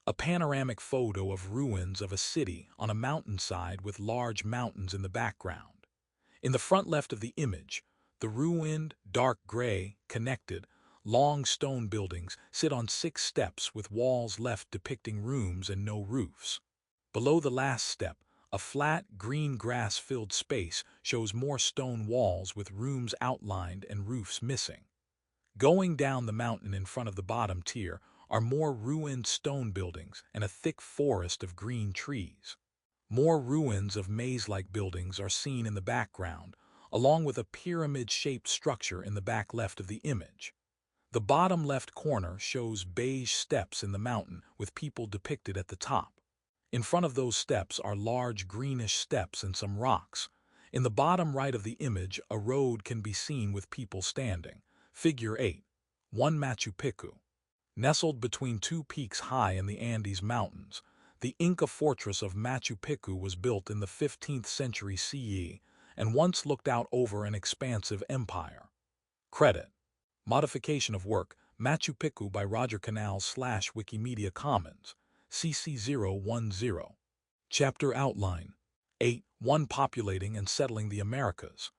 A panoramic photo of ruins of a city on a mountainside with large mountains in the background. In the front left of the image, the ruined, dark gray, connected, long stone buildings sit on 6 steps with walls left depicting rooms and no roofs. Below the last step, a flat, green grass-filled space shows more stone walls with rooms outlined and roofs missing. Going down the mountain in front of the bottom tier are more ruined stone buildings and a thick forest of green trees. More ruins of maze-like buildings are seen in the background, along with a pyramid-shaped structure in the back left of the image. The bottom left corner shows beige steps in the mountain with people depicted at the top. In front of those steps are large greenish steps and some rocks. In the bottom right of the image, a road can be seen with people standing. Figure 8. 1 Machu Picchu. Nestled between 2 peaks high in the Andes Mountains, the Inca fortress of Machu Picchu was built in the 15th century CE and once looked out over an expansive empire. Credit. Modification of work, Machu Picchu by Roger Canals / Wikimedia Commons, CC010. Chapter Outline. 8.1 Populating and settling the Americas.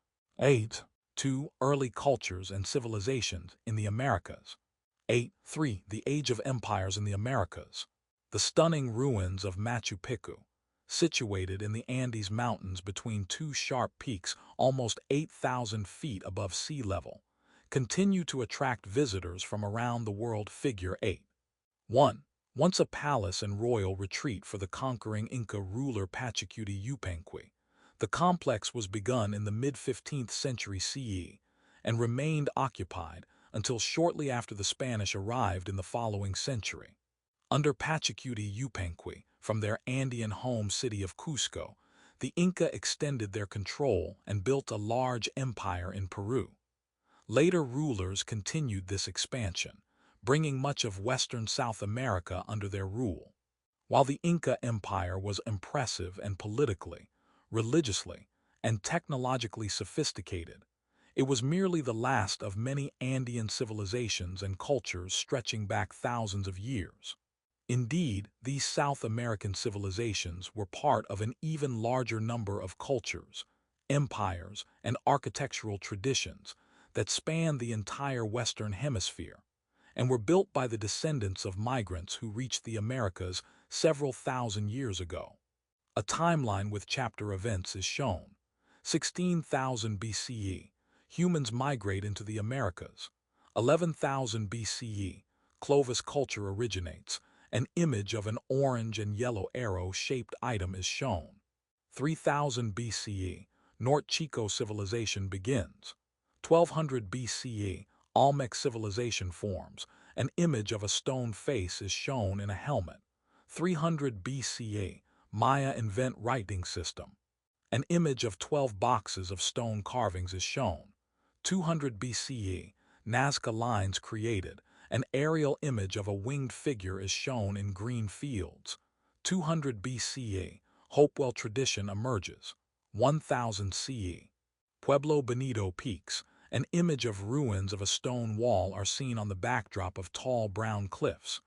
8.2 Early cultures and civilizations in the Americas. 8.3 The Age of Empires in the Americas. The stunning ruins of Machu Picchu, situated in the Andes Mountains between 2 sharp peaks almost 8,000 feet above sea level, continue to attract visitors from around the world. Figure 8. 1. Once a palace and royal retreat for the conquering Inca ruler Pachacuti Yupanqui, the complex was begun in the mid-15th century CE and remained occupied until shortly after the Spanish arrived in the following century. Under Pachacuti Yupanqui, from their Andean home city of Cusco, the Inca extended their control and built a large empire in Peru. Later rulers continued this expansion, bringing much of western South America under their rule. While the Inca Empire was impressive and politically, religiously, and technologically sophisticated, it was merely the last of many Andean civilizations and cultures stretching back thousands of years. Indeed, these South American civilizations were part of an even larger number of cultures, empires, and architectural traditions that spanned the entire Western Hemisphere, and were built by the descendants of migrants who reached the Americas several thousand years ago. A timeline with chapter events is shown. 16,000 BCE, humans migrate into the Americas. 11,000 BCE, Clovis culture originates. An image of an orange and yellow arrow-shaped item is shown. 3000 BCE, Norte Chico civilization begins. 1200 BCE, Olmec civilization forms. An image of a stone face is shown in a helmet. 300 BCE, Maya invent writing system. An image of 12 boxes of stone carvings is shown. 200 BCE, Nazca lines created. An aerial image of a winged figure is shown in green fields. 200 BCE, Hopewell tradition emerges. 1000 CE, Pueblo Bonito peaks. An image of ruins of a stone wall are seen on the backdrop of tall brown cliffs.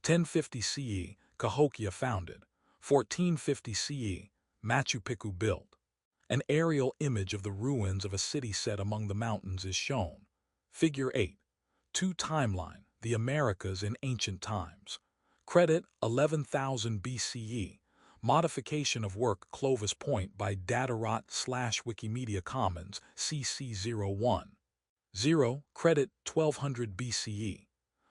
1050 CE, Cahokia founded. 1450 CE, Machu Picchu built. An aerial image of the ruins of a city set among the mountains is shown. Figure 8. 2 Timeline, the Americas in ancient times. Credit 11,000 BCE. Modification of work Clovis Point by Datarot / Wikimedia Commons, CC01. 0. Credit 1200 BCE.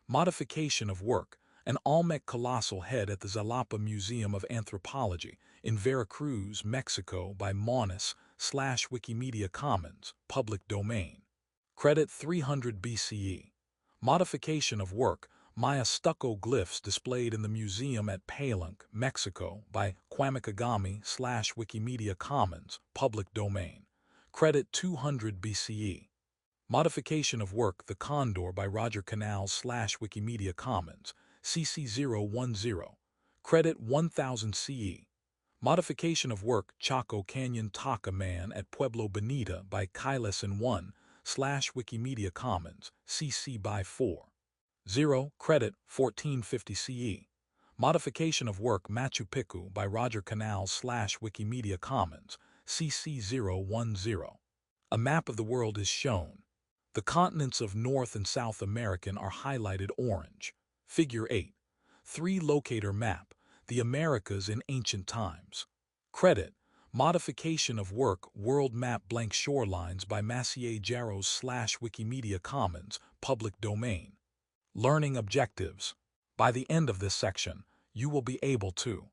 Modification of work, an Olmec colossal head at the Jalapa Museum of Anthropology in Veracruz, Mexico by Monis / Wikimedia Commons, public domain. Credit 300 BCE. Modification of work, Maya stucco glyphs displayed in the museum at Palenque, Mexico by Kwamikagami / Wikimedia Commons, public domain. Credit 200 BCE. Modification of work, The Condor by Roger Canals / Wikimedia Commons, CC010. Credit 1000 CE. Modification of work, Chaco Canyon Taka Man at Pueblo Bonita by Kailason1 / Wikimedia Commons, CC by 4. 0. Credit 1450 CE. Modification of work Machu Picchu by Roger Canals / Wikimedia Commons, CC010. A map of the world is shown. The continents of North and South America are highlighted orange. Figure 8. 3 locator map, the Americas in ancient times. Credit, modification of work World Map Blank Shorelines by Maciej Jaros / Wikimedia Commons, public domain. Learning objectives. By the end of this section, you will be able to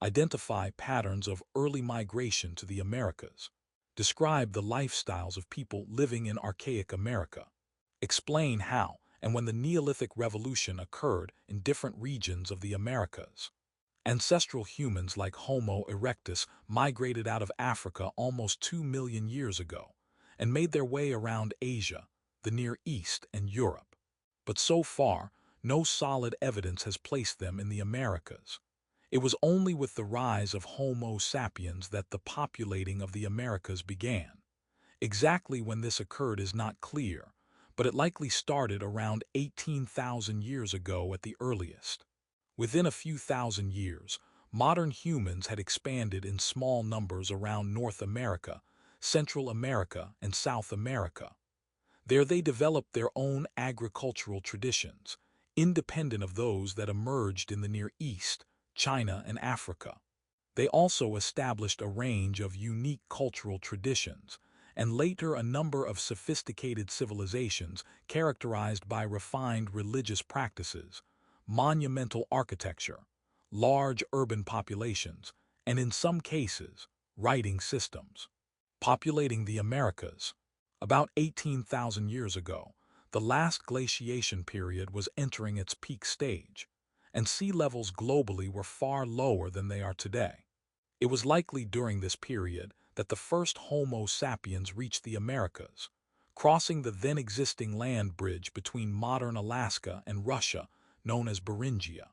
identify patterns of early migration to the Americas, describe the lifestyles of people living in archaic America, explain how and when the Neolithic Revolution occurred in different regions of the Americas. Ancestral humans like Homo erectus migrated out of Africa almost 2 million years ago and made their way around Asia, the Near East, and Europe. But so far, no solid evidence has placed them in the Americas. It was only with the rise of Homo sapiens that the populating of the Americas began. Exactly when this occurred is not clear, but it likely started around 18,000 years ago at the earliest. Within a few thousand years, modern humans had expanded in small numbers around North America, Central America, and South America. There they developed their own agricultural traditions, independent of those that emerged in the Near East, China, and Africa. They also established a range of unique cultural traditions, and later a number of sophisticated civilizations characterized by refined religious practices, monumental architecture, large urban populations, and in some cases, writing systems. Populating the Americas. About 18,000 years ago, the last glaciation period was entering its peak stage, and sea levels globally were far lower than they are today. It was likely during this period that the first Homo sapiens reached the Americas, crossing the then-existing land bridge between modern Alaska and Russia, known as Beringia.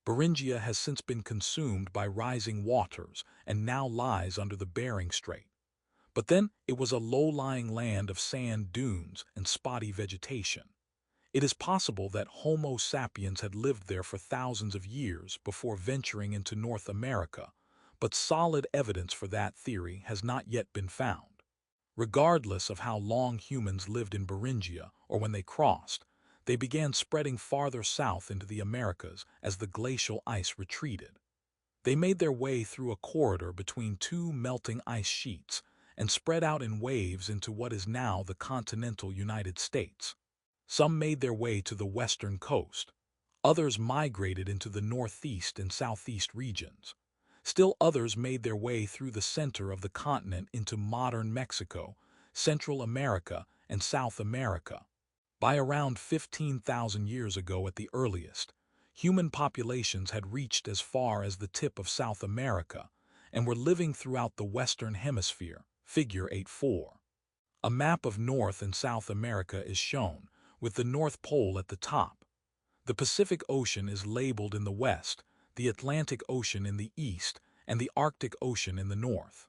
Beringia has since been consumed by rising waters and now lies under the Bering Strait. But then it was a low-lying land of sand dunes and spotty vegetation. It is possible that Homo sapiens had lived there for thousands of years before venturing into North America, but solid evidence for that theory has not yet been found. Regardless of how long humans lived in Beringia or when they crossed, they began spreading farther south into the Americas as the glacial ice retreated. They made their way through a corridor between 2 melting ice sheets and spread out in waves into what is now the continental United States. Some made their way to the western coast. Others migrated into the northeast and southeast regions. Still others made their way through the center of the continent into modern Mexico, Central America, and South America. By around 15,000 years ago at the earliest, human populations had reached as far as the tip of South America and were living throughout the Western Hemisphere. Figure 8.4. A map of North and South America is shown, with the North Pole at the top. The Pacific Ocean is labeled in the west, the Atlantic Ocean in the east, and the Arctic Ocean in the north.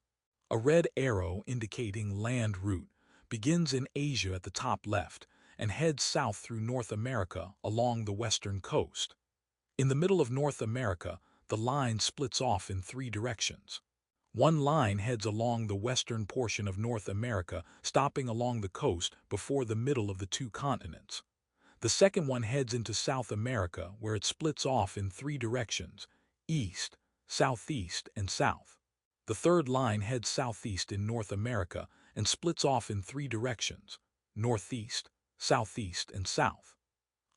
A red arrow indicating land route begins in Asia at the top left and heads south through North America along the western coast. In the middle of North America, the line splits off in 3 directions. One line heads along the western portion of North America, stopping along the coast before the middle of the 2 continents. The second one heads into South America, where it splits off in 3 directions: east, southeast, and south. The third line heads southeast in North America and splits off in 3 directions: northeast, southeast, and south.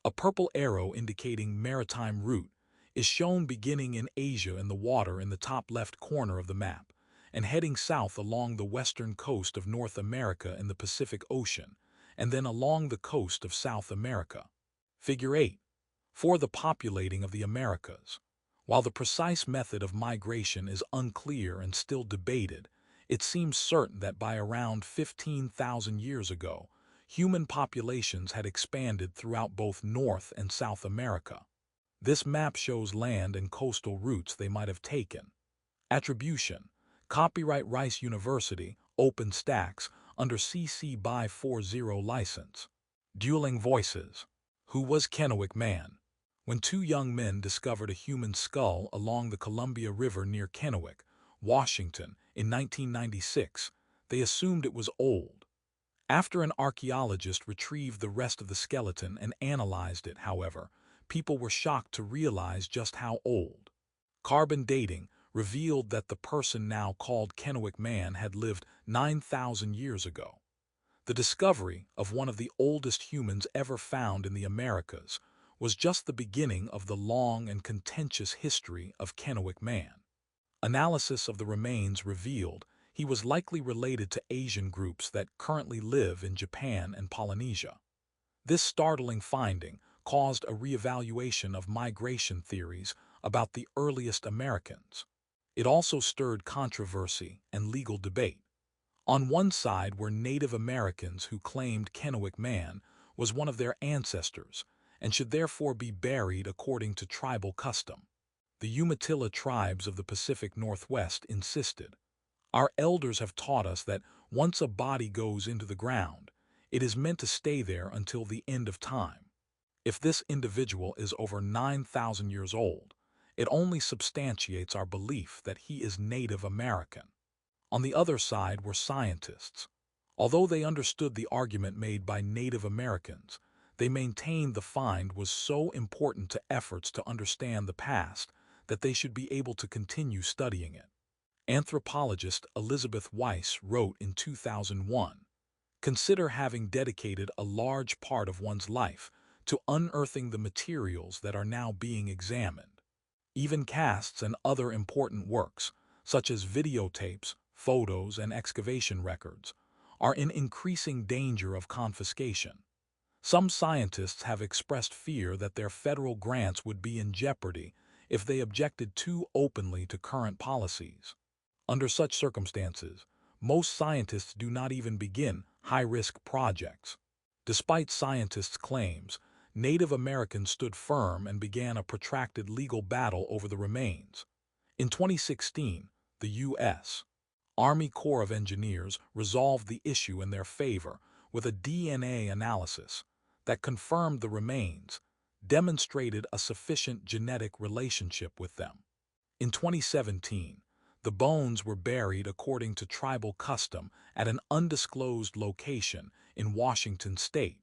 A purple arrow indicating maritime route is shown beginning in Asia in the water in the top left corner of the map, and heading south along the western coast of North America in the Pacific Ocean, and then along the coast of South America. Figure 8. For the populating of the Americas. While the precise method of migration is unclear and still debated, it seems certain that by around 15,000 years ago, human populations had expanded throughout both North and South America. This map shows land and coastal routes they might have taken. Attribution. Copyright Rice University, OpenStax, under CC BY 40 license. Dueling Voices. Who was Kennewick Man? when two young men discovered a human skull along the Columbia River near Kennewick, Washington, in 1996. They assumed it was old. After an archaeologist retrieved the rest of the skeleton and analyzed it, however, people were shocked to realize just how old. Carbon dating revealed that the person now called Kennewick Man had lived 9,000 years ago. The discovery of one of the oldest humans ever found in the Americas was just the beginning of the long and contentious history of Kennewick Man. Analysis of the remains revealed he was likely related to Asian groups that currently live in Japan and Polynesia. This startling finding caused a reevaluation of migration theories about the earliest Americans. It also stirred controversy and legal debate. On one side were Native Americans who claimed Kennewick Man was one of their ancestors and should therefore be buried according to tribal custom. The Umatilla tribes of the Pacific Northwest insisted, "Our elders have taught us that once a body goes into the ground, it is meant to stay there until the end of time. If this individual is over 9,000 years old, it only substantiates our belief that he is Native American." On the other side were scientists. Although they understood the argument made by Native Americans, they maintained the find was so important to efforts to understand the past that they should be able to continue studying it. Anthropologist Elizabeth Weiss wrote in 2001, "Consider having dedicated a large part of one's life to unearthing the materials that are now being examined. Even casts and other important works, such as videotapes, photos, and excavation records, are in increasing danger of confiscation. Some scientists have expressed fear that their federal grants would be in jeopardy if they objected too openly to current policies. Under such circumstances, most scientists do not even begin high-risk projects." Despite scientists' claims, Native Americans stood firm and began a protracted legal battle over the remains. In 2016, the U.S. Army Corps of Engineers resolved the issue in their favor with a DNA analysis that confirmed the remains demonstrated a sufficient genetic relationship with them. In 2017, the bones were buried according to tribal custom at an undisclosed location in Washington state.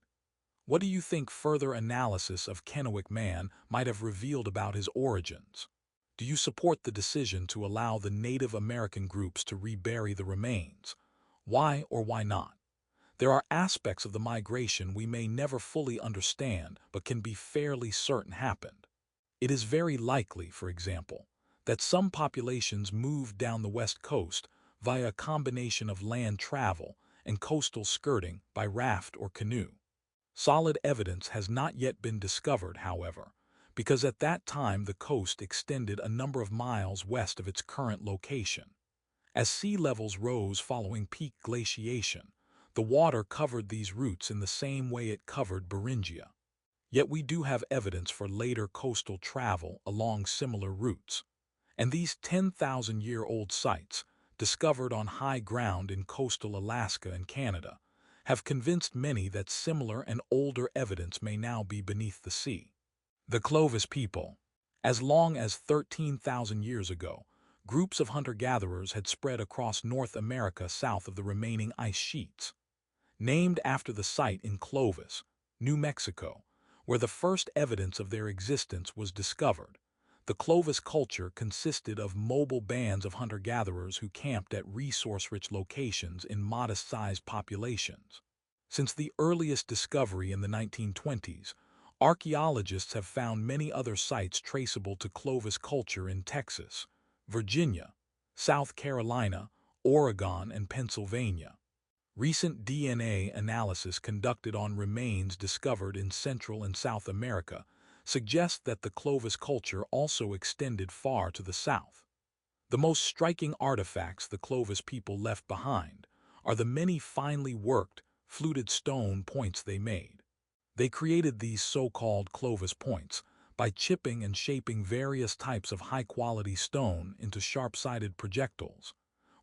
What do you think further analysis of Kennewick Man might have revealed about his origins? Do you support the decision to allow the Native American groups to rebury the remains? Why or why not? There are aspects of the migration we may never fully understand but can be fairly certain happened. It is very likely, for example, that some populations moved down the west coast via a combination of land travel and coastal skirting by raft or canoe. Solid evidence has not yet been discovered, however, because at that time the coast extended a number of miles west of its current location. As sea levels rose following peak glaciation, the water covered these routes in the same way it covered Beringia. Yet we do have evidence for later coastal travel along similar routes. And these 10,000-year-old sites, discovered on high ground in coastal Alaska and Canada, have convinced many that similar and older evidence may now be beneath the sea. The Clovis people. As long as 13,000 years ago, groups of hunter-gatherers had spread across North America south of the remaining ice sheets. Named after the site in Clovis, New Mexico, where the first evidence of their existence was discovered, the Clovis culture consisted of mobile bands of hunter-gatherers who camped at resource-rich locations in modest-sized populations. Since the earliest discovery in the 1920s, archaeologists have found many other sites traceable to Clovis culture in Texas, Virginia, South Carolina, Oregon, and Pennsylvania. Recent DNA analysis conducted on remains discovered in Central and South America suggests that the Clovis culture also extended far to the south. The most striking artifacts the Clovis people left behind are the many finely worked, fluted stone points they made. They created these so-called Clovis points by chipping and shaping various types of high-quality stone into sharp-sided projectiles,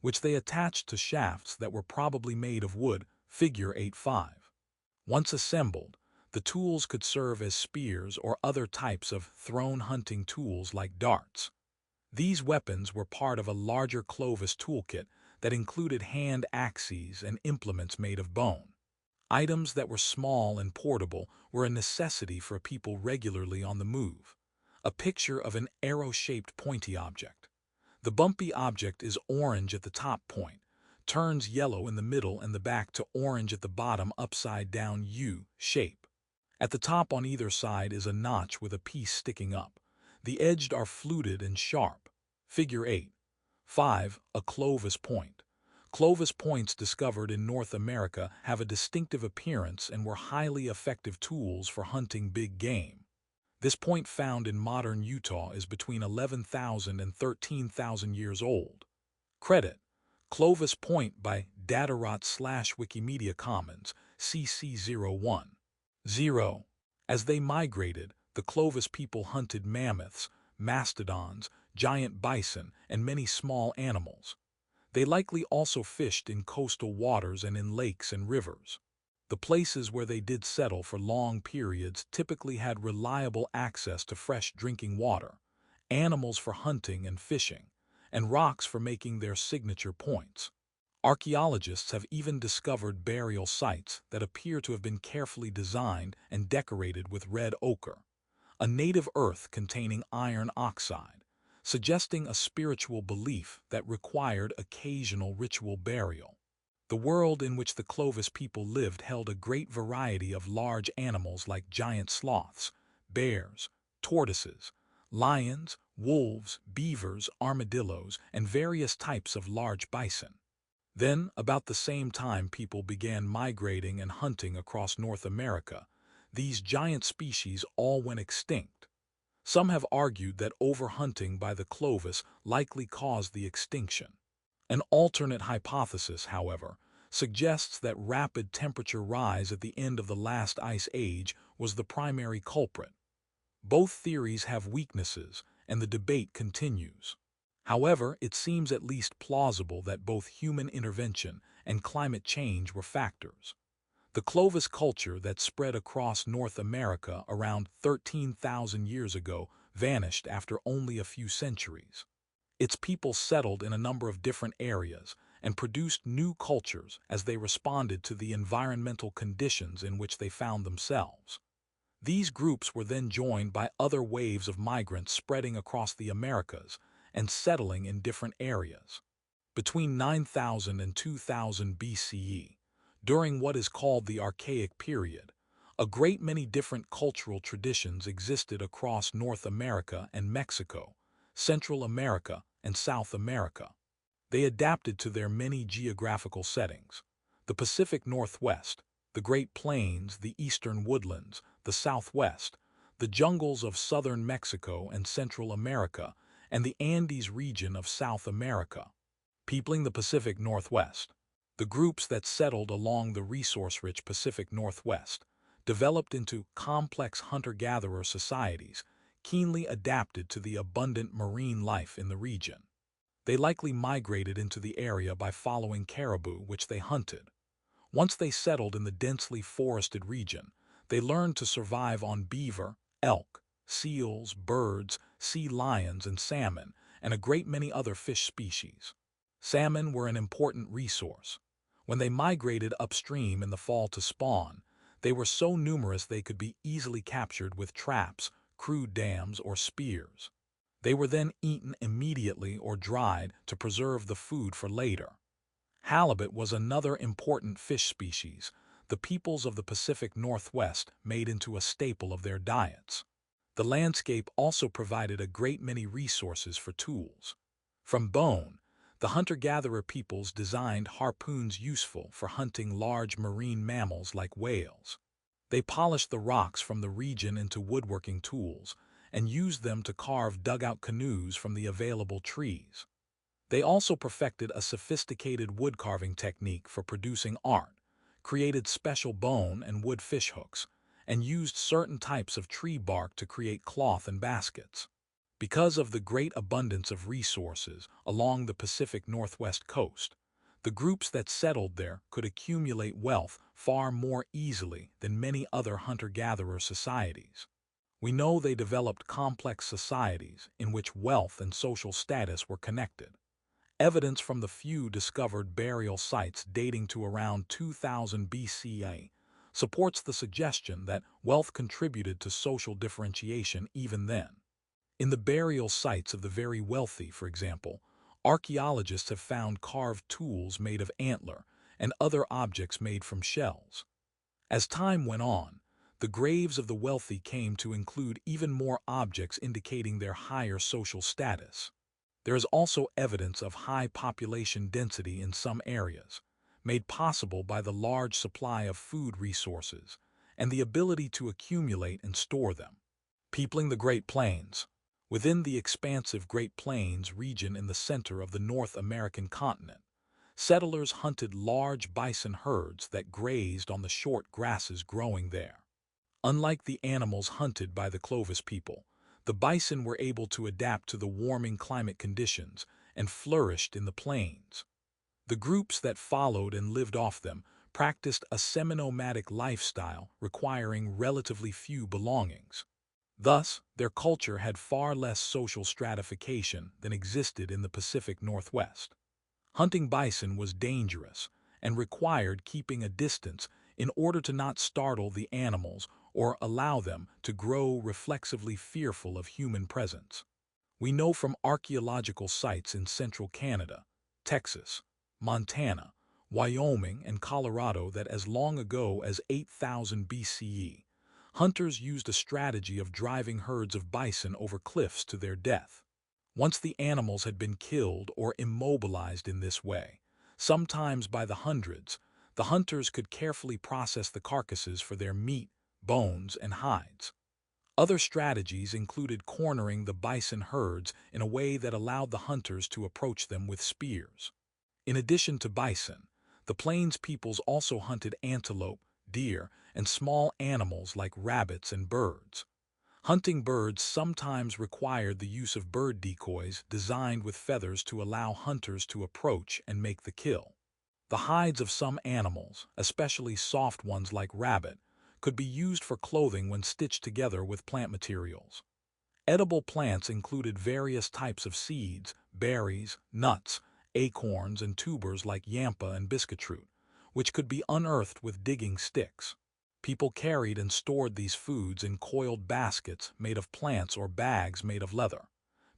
which they attached to shafts that were probably made of wood, figure 8-5. Once assembled, The tools could serve as spears or other types of thrown hunting tools like darts. These weapons were part of a larger Clovis toolkit that included hand axes and implements made of bone. Items that were small and portable were a necessity for people regularly on the move. A picture of an arrow-shaped pointy object. The bumpy object is orange at the top point, turns yellow in the middle and the back to orange at the bottom upside-down U shape. At the top on either side is a notch with a piece sticking up. The edges are fluted and sharp. Figure 8. 5. A Clovis point. Clovis points discovered in North America have a distinctive appearance and were highly effective tools for hunting big game. This point found in modern Utah is between 11,000 and 13,000 years old. Credit: Clovis Point by Datarot/Wikimedia Commons, CC01. 0. As they migrated, the Clovis people hunted mammoths, mastodons, giant bison, and many small animals. They likely also fished in coastal waters and in lakes and rivers. The places where they did settle for long periods typically had reliable access to fresh drinking water, animals for hunting and fishing, and rocks for making their signature points. Archaeologists have even discovered burial sites that appear to have been carefully designed and decorated with red ochre, a native earth containing iron oxide, suggesting a spiritual belief that required occasional ritual burial. The world in which the Clovis people lived held a great variety of large animals like giant sloths, bears, tortoises, lions, wolves, beavers, armadillos, and various types of large bison. Then, about the same time people began migrating and hunting across North America, these giant species all went extinct. Some have argued that overhunting by the Clovis likely caused the extinction. An alternate hypothesis, however, suggests that rapid temperature rise at the end of the last ice age was the primary culprit. Both theories have weaknesses, and the debate continues. However, it seems at least plausible that both human intervention and climate change were factors. The Clovis culture that spread across North America around 13,000 years ago vanished after only a few centuries. Its people settled in a number of different areas and produced new cultures as they responded to the environmental conditions in which they found themselves. These groups were then joined by other waves of migrants spreading across the Americas and settling in different areas. Between 9000 and 2000 BCE, during what is called the Archaic period, a great many different cultural traditions existed across North America and Mexico, Central America, and South America. They adapted to their many geographical settings: the Pacific Northwest, the Great Plains, the Eastern Woodlands, the Southwest, the jungles of southern Mexico and Central America, and the Andes region of South America. Peopling the Pacific Northwest. The groups that settled along the resource-rich Pacific Northwest developed into complex hunter-gatherer societies, keenly adapted to the abundant marine life in the region. They likely migrated into the area by following caribou, which they hunted. Once they settled in the densely forested region, they learned to survive on beaver, elk, seals, birds, sea lions, and salmon, and a great many other fish species. Salmon were an important resource. When they migrated upstream in the fall to spawn, they were so numerous they could be easily captured with traps, crude dams, or spears. They were then eaten immediately or dried to preserve the food for later. Halibut was another important fish species the peoples of the Pacific Northwest made into a staple of their diets. The landscape also provided a great many resources for tools. From bone, the hunter-gatherer peoples designed harpoons useful for hunting large marine mammals like whales. They polished the rocks from the region into woodworking tools and used them to carve dugout canoes from the available trees. They also perfected a sophisticated wood-carving technique for producing art, created special bone and wood fishhooks, and used certain types of tree bark to create cloth and baskets. Because of the great abundance of resources along the Pacific Northwest coast, The groups that settled there could accumulate wealth far more easily than many other hunter-gatherer societies. We know they developed complex societies in which wealth and social status were connected. Evidence from the few discovered burial sites dating to around 2000 BCE supports the suggestion that wealth contributed to social differentiation even then. In the burial sites of the very wealthy, for example, archaeologists have found carved tools made of antler and other objects made from shells. As time went on, the graves of the wealthy came to include even more objects indicating their higher social status. There is also evidence of high population density in some areas, made possible by the large supply of food resources and the ability to accumulate and store them. Peopling the Great Plains. Within the expansive Great Plains region in the center of the North American continent, settlers hunted large bison herds that grazed on the short grasses growing there. Unlike the animals hunted by the Clovis people, the bison were able to adapt to the warming climate conditions and flourished in the plains. The groups that followed and lived off them practiced a semi-nomadic lifestyle requiring relatively few belongings. Thus, their culture had far less social stratification than existed in the Pacific Northwest. Hunting bison was dangerous and required keeping a distance in order to not startle the animals or allow them to grow reflexively fearful of human presence. We know from archaeological sites in central Canada, Texas, Montana, Wyoming, and Colorado that as long ago as 8000 BCE, hunters used a strategy of driving herds of bison over cliffs to their death. Once the animals had been killed or immobilized in this way, sometimes by the hundreds, the hunters could carefully process the carcasses for their meat, bones, and hides. Other strategies included cornering the bison herds in a way that allowed the hunters to approach them with spears. In addition to bison, the Plains peoples also hunted antelope, deer, and small animals like rabbits and birds. Hunting birds sometimes required the use of bird decoys designed with feathers to allow hunters to approach and make the kill. The hides of some animals, especially soft ones like rabbit, could be used for clothing when stitched together with plant materials. Edible plants included various types of seeds, berries, nuts, acorns, and tubers like yampa and biscuitroot, which could be unearthed with digging sticks. People carried and stored these foods in coiled baskets made of plants or bags made of leather.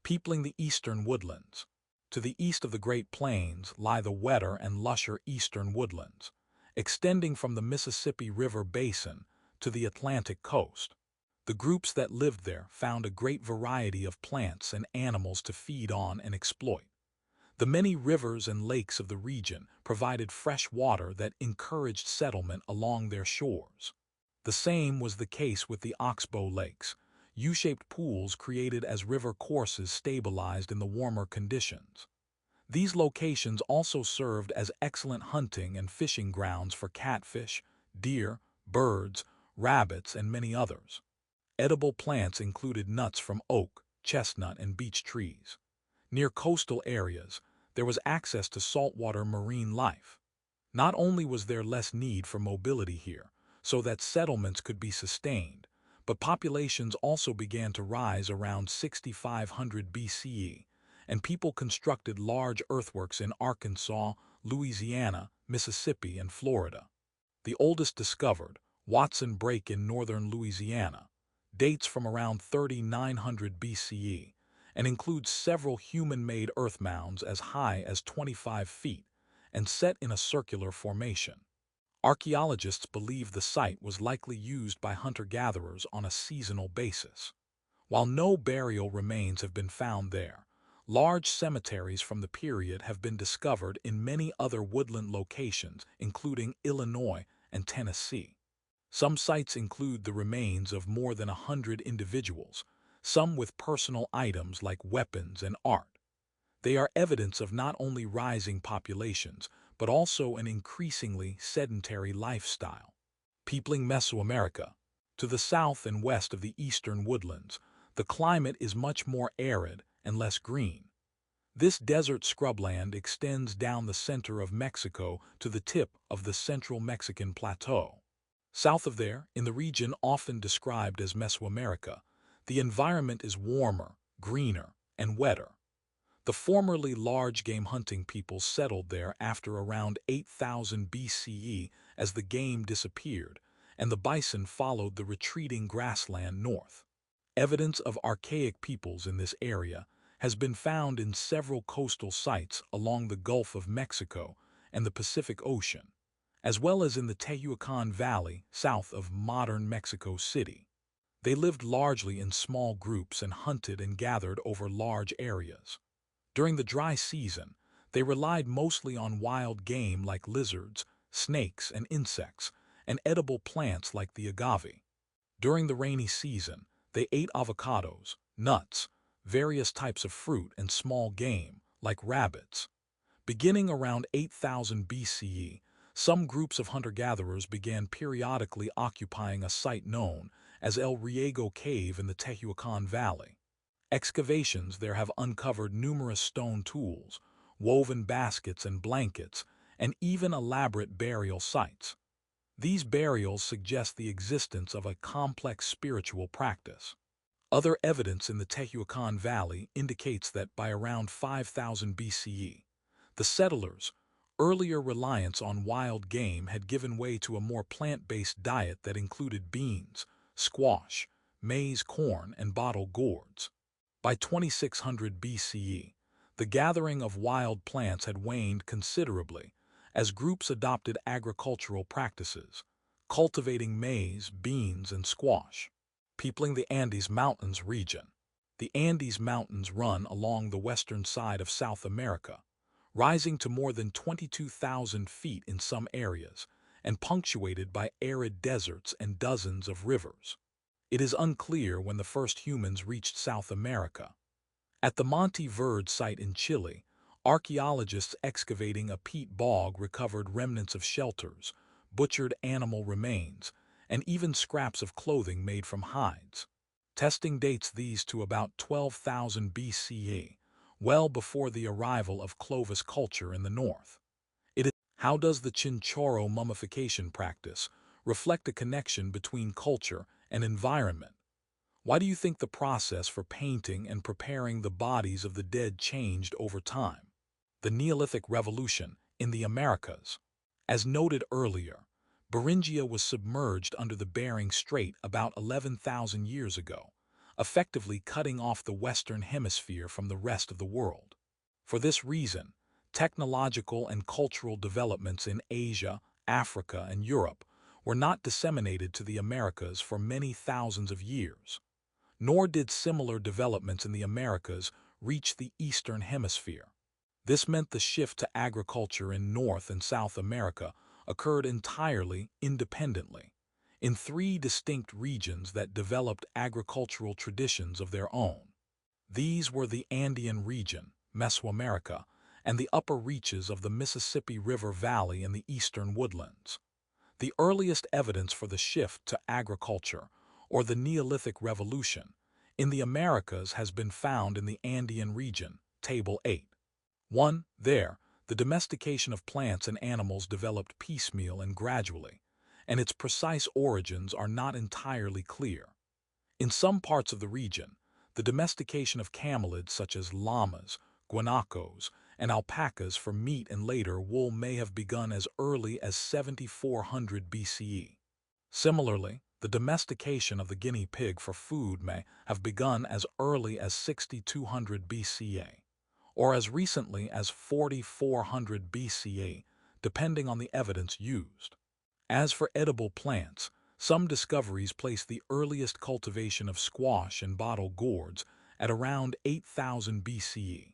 Peopling the eastern woodlands. To the east of the Great Plains lie the wetter and lusher eastern woodlands, extending from the Mississippi River basin to the Atlantic coast. The groups that lived there found a great variety of plants and animals to feed on and exploit. The many rivers and lakes of the region provided fresh water that encouraged settlement along their shores. The same was the case with the Oxbow Lakes, U-shaped pools created as river courses stabilized in the warmer conditions. These locations also served as excellent hunting and fishing grounds for catfish, deer, birds, rabbits, and many others. Edible plants included nuts from oak, chestnut, and beech trees. Near coastal areas, there was access to saltwater marine life. Not only was there less need for mobility here, so that settlements could be sustained, but populations also began to rise around 6500 BCE, and people constructed large earthworks in Arkansas, Louisiana, Mississippi, and Florida. The oldest discovered, Watson Break in northern Louisiana, dates from around 3900 BCE and includes several human-made earth mounds as high as 25 feet and set in a circular formation. Archaeologists believe the site was likely used by hunter-gatherers on a seasonal basis. While no burial remains have been found there, large cemeteries from the period have been discovered in many other woodland locations, including Illinois and Tennessee. Some sites include the remains of more than 100 individuals, some with personal items like weapons and art. They are evidence of not only rising populations, but also an increasingly sedentary lifestyle. Peopling Mesoamerica. To the south and west of the eastern woodlands, the climate is much more arid and less green. This desert scrubland extends down the center of Mexico to the tip of the central Mexican plateau. South of there, in the region often described as Mesoamerica, the environment is warmer, greener, and wetter. The formerly large game hunting peoples settled there after around 8000 BCE as the game disappeared, and the bison followed the retreating grassland north. Evidence of archaic peoples in this area has been found in several coastal sites along the Gulf of Mexico and the Pacific Ocean, as well as in the Tehuacan Valley south of modern Mexico City. They lived largely in small groups and hunted and gathered over large areas. During the dry season, they relied mostly on wild game like lizards, snakes, and insects, and edible plants like the agave. During the rainy season, they ate avocados, nuts, various types of fruit, and small game, like rabbits. Beginning around 8000 BCE, some groups of hunter-gatherers began periodically occupying a site known as El Riego Cave in the Tehuacan Valley. Excavations there have uncovered numerous stone tools, woven baskets and blankets, and even elaborate burial sites. These burials suggest the existence of a complex spiritual practice. Other evidence in the Tehuacan Valley indicates that by around 5000 BCE, the settlers' earlier reliance on wild game had given way to a more plant-based diet that included beans, squash, maize, corn, and bottle gourds. By 2600 BCE, the gathering of wild plants had waned considerably as groups adopted agricultural practices, cultivating maize, beans, and squash. Peopling the Andes Mountains region. The Andes Mountains run along the western side of South America, rising to more than 22,000 feet in some areas, and punctuated by arid deserts and dozens of rivers. It is unclear when the first humans reached South America. At the Monte Verde site in Chile, archaeologists excavating a peat bog recovered remnants of shelters, butchered animal remains, and even scraps of clothing made from hides. Testing dates these to about 12,000 BCE, well before the arrival of Clovis culture in the north. How does the Chinchorro mummification practice reflect a connection between culture and environment? Why do you think the process for painting and preparing the bodies of the dead changed over time? The Neolithic Revolution in the Americas. As noted earlier, Beringia was submerged under the Bering Strait about 11,000 years ago, effectively cutting off the Western Hemisphere from the rest of the world. For this reason, technological and cultural developments in Asia, Africa, and Europe were not disseminated to the Americas for many thousands of years. Nor did similar developments in the Americas reach the Eastern Hemisphere. This meant the shift to agriculture in North and South America occurred entirely independently, in three distinct regions that developed agricultural traditions of their own. These were the Andean region, Mesoamerica, and the upper reaches of the Mississippi River Valley in the eastern woodlands. The earliest evidence for the shift to agriculture, or the Neolithic Revolution, in the Americas has been found in the Andean region, Table 8. 1. There, the domestication of plants and animals developed piecemeal and gradually, and its precise origins are not entirely clear. In some parts of the region, the domestication of camelids such as llamas, guanacos, and alpacas for meat and later wool may have begun as early as 7400 BCE. Similarly, the domestication of the guinea pig for food may have begun as early as 6200 BCE, or as recently as 4400 BCE, depending on the evidence used. As for edible plants, some discoveries place the earliest cultivation of squash and bottle gourds at around 8000 BCE.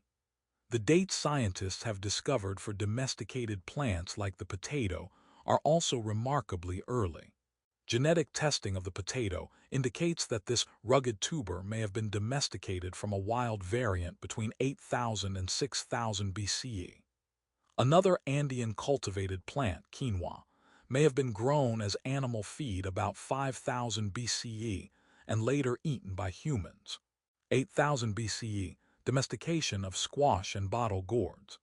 The dates scientists have discovered for domesticated plants like the potato are also remarkably early. Genetic testing of the potato indicates that this rugged tuber may have been domesticated from a wild variant between 8000 and 6000 BCE. Another Andean cultivated plant, quinoa, may have been grown as animal feed about 5000 BCE and later eaten by humans. 8000 BCE, domestication of squash and bottle gourds.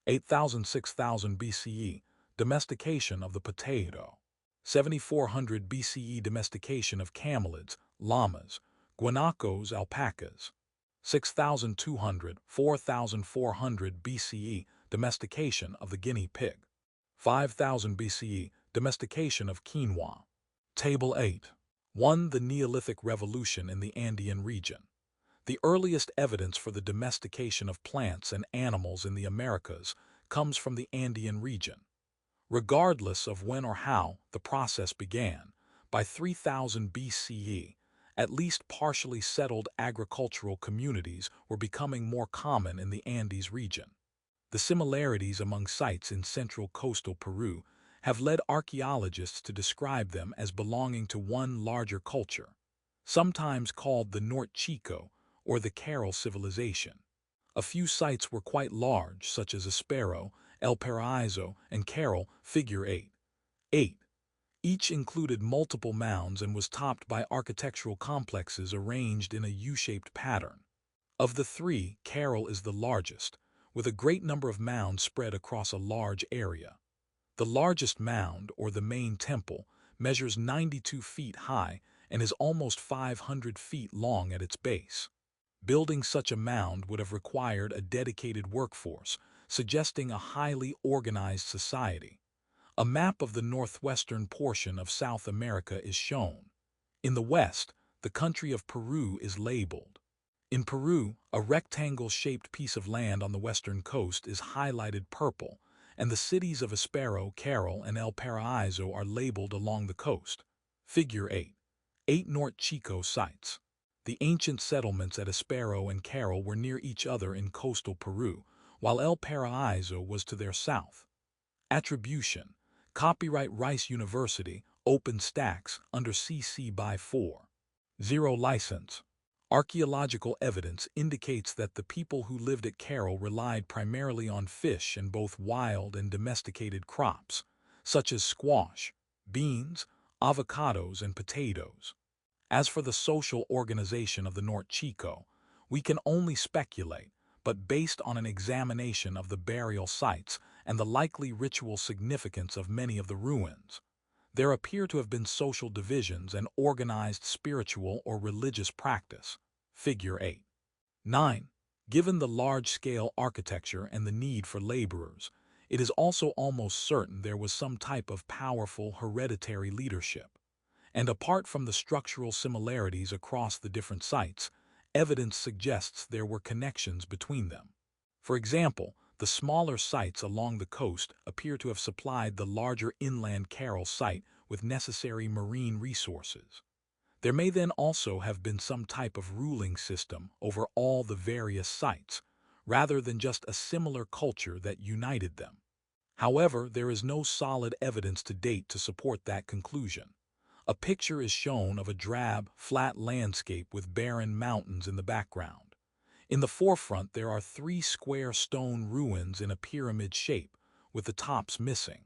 8000–6000 BCE, domestication of the potato. 7400 BCE, domestication of camelids, llamas, guanacos, alpacas. 6200–4400 BCE, domestication of the guinea pig. 5000 BCE, domestication of quinoa. Table 8. 1. The Neolithic Revolution in the Andean region. The earliest evidence for the domestication of plants and animals in the Americas comes from the Andean region. Regardless of when or how the process began, by 3000 BCE, at least partially settled agricultural communities were becoming more common in the Andes region. The similarities among sites in central coastal Peru have led archaeologists to describe them as belonging to one larger culture, sometimes called the Norte Chico or the Carol civilization. A few sites were quite large, such as Espero, El Paraíso, and Carol, figure 8. 8. Each included multiple mounds and was topped by architectural complexes arranged in a U-shaped pattern. Of the three, Carol is the largest, with a great number of mounds spread across a large area. The largest mound, or the main temple, measures 92 feet high and is almost 500 feet long at its base. Building such a mound would have required a dedicated workforce, suggesting a highly organized society. A map of the northwestern portion of South America is shown. In the west, the country of Peru is labeled. In Peru, a rectangle-shaped piece of land on the western coast is highlighted purple, and the cities of Espero, Carol, and El Paraíso are labeled along the coast. Figure 8. 8 Norte Chico sites. The ancient settlements at Espero and Carol were near each other in coastal Peru, while El Paraíso was to their south. Attribution. Copyright Rice University, OpenStax, under CC by 4. 0 license. Archaeological evidence indicates that the people who lived at Carol relied primarily on fish and both wild and domesticated crops, such as squash, beans, avocados, and potatoes. As for the social organization of the Norte Chico, we can only speculate, but based on an examination of the burial sites and the likely ritual significance of many of the ruins, there appear to have been social divisions and organized spiritual or religious practice. Figure 8. 9. Given the large-scale architecture and the need for laborers, it is also almost certain there was some type of powerful hereditary leadership. And apart from the structural similarities across the different sites, evidence suggests there were connections between them. For example, the smaller sites along the coast appear to have supplied the larger inland Carol site with necessary marine resources. There may then also have been some type of ruling system over all the various sites, rather than just a similar culture that united them. However, there is no solid evidence to date to support that conclusion. A picture is shown of a drab, flat landscape with barren mountains in the background. In the forefront there are 3 square stone ruins in a pyramid shape, with the tops missing.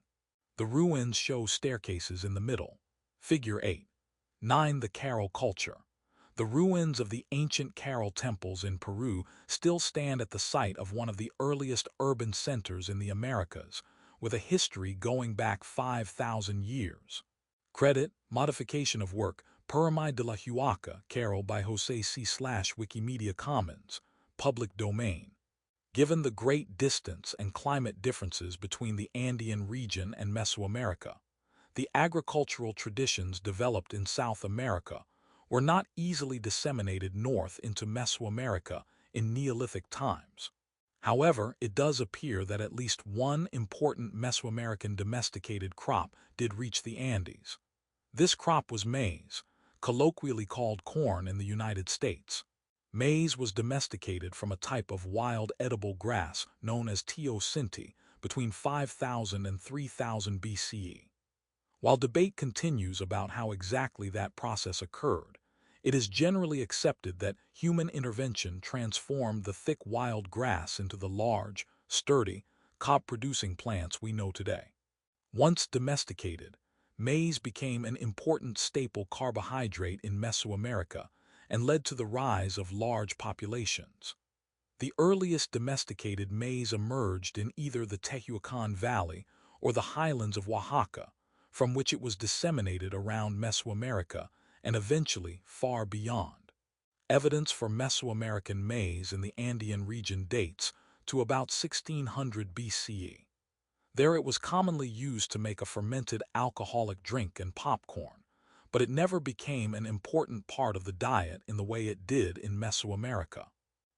The ruins show staircases in the middle. Figure 8. 9. The Carol culture. The ruins of the ancient Carol temples in Peru still stand at the site of one of the earliest urban centers in the Americas, with a history going back 5,000 years. Credit, modification of work, Pyramide de la Huaca, Carol by Jose C. Wikimedia Commons, public domain. Given the great distance and climate differences between the Andean region and Mesoamerica, the agricultural traditions developed in South America were not easily disseminated north into Mesoamerica in Neolithic times. However, it does appear that at least one important Mesoamerican domesticated crop did reach the Andes. This crop was maize, colloquially called corn in the United States. Maize was domesticated from a type of wild edible grass known as teosinte between 5000 and 3000 BCE. While debate continues about how exactly that process occurred, it is generally accepted that human intervention transformed the thick wild grass into the large, sturdy, cob-producing plants we know today. Once domesticated, maize became an important staple carbohydrate in Mesoamerica and led to the rise of large populations. The earliest domesticated maize emerged in either the Tehuacan Valley or the highlands of Oaxaca, from which it was disseminated around Mesoamerica and eventually far beyond. Evidence for Mesoamerican maize in the Andean region dates to about 1600 BCE. There it was commonly used to make a fermented alcoholic drink and popcorn, but it never became an important part of the diet in the way it did in Mesoamerica.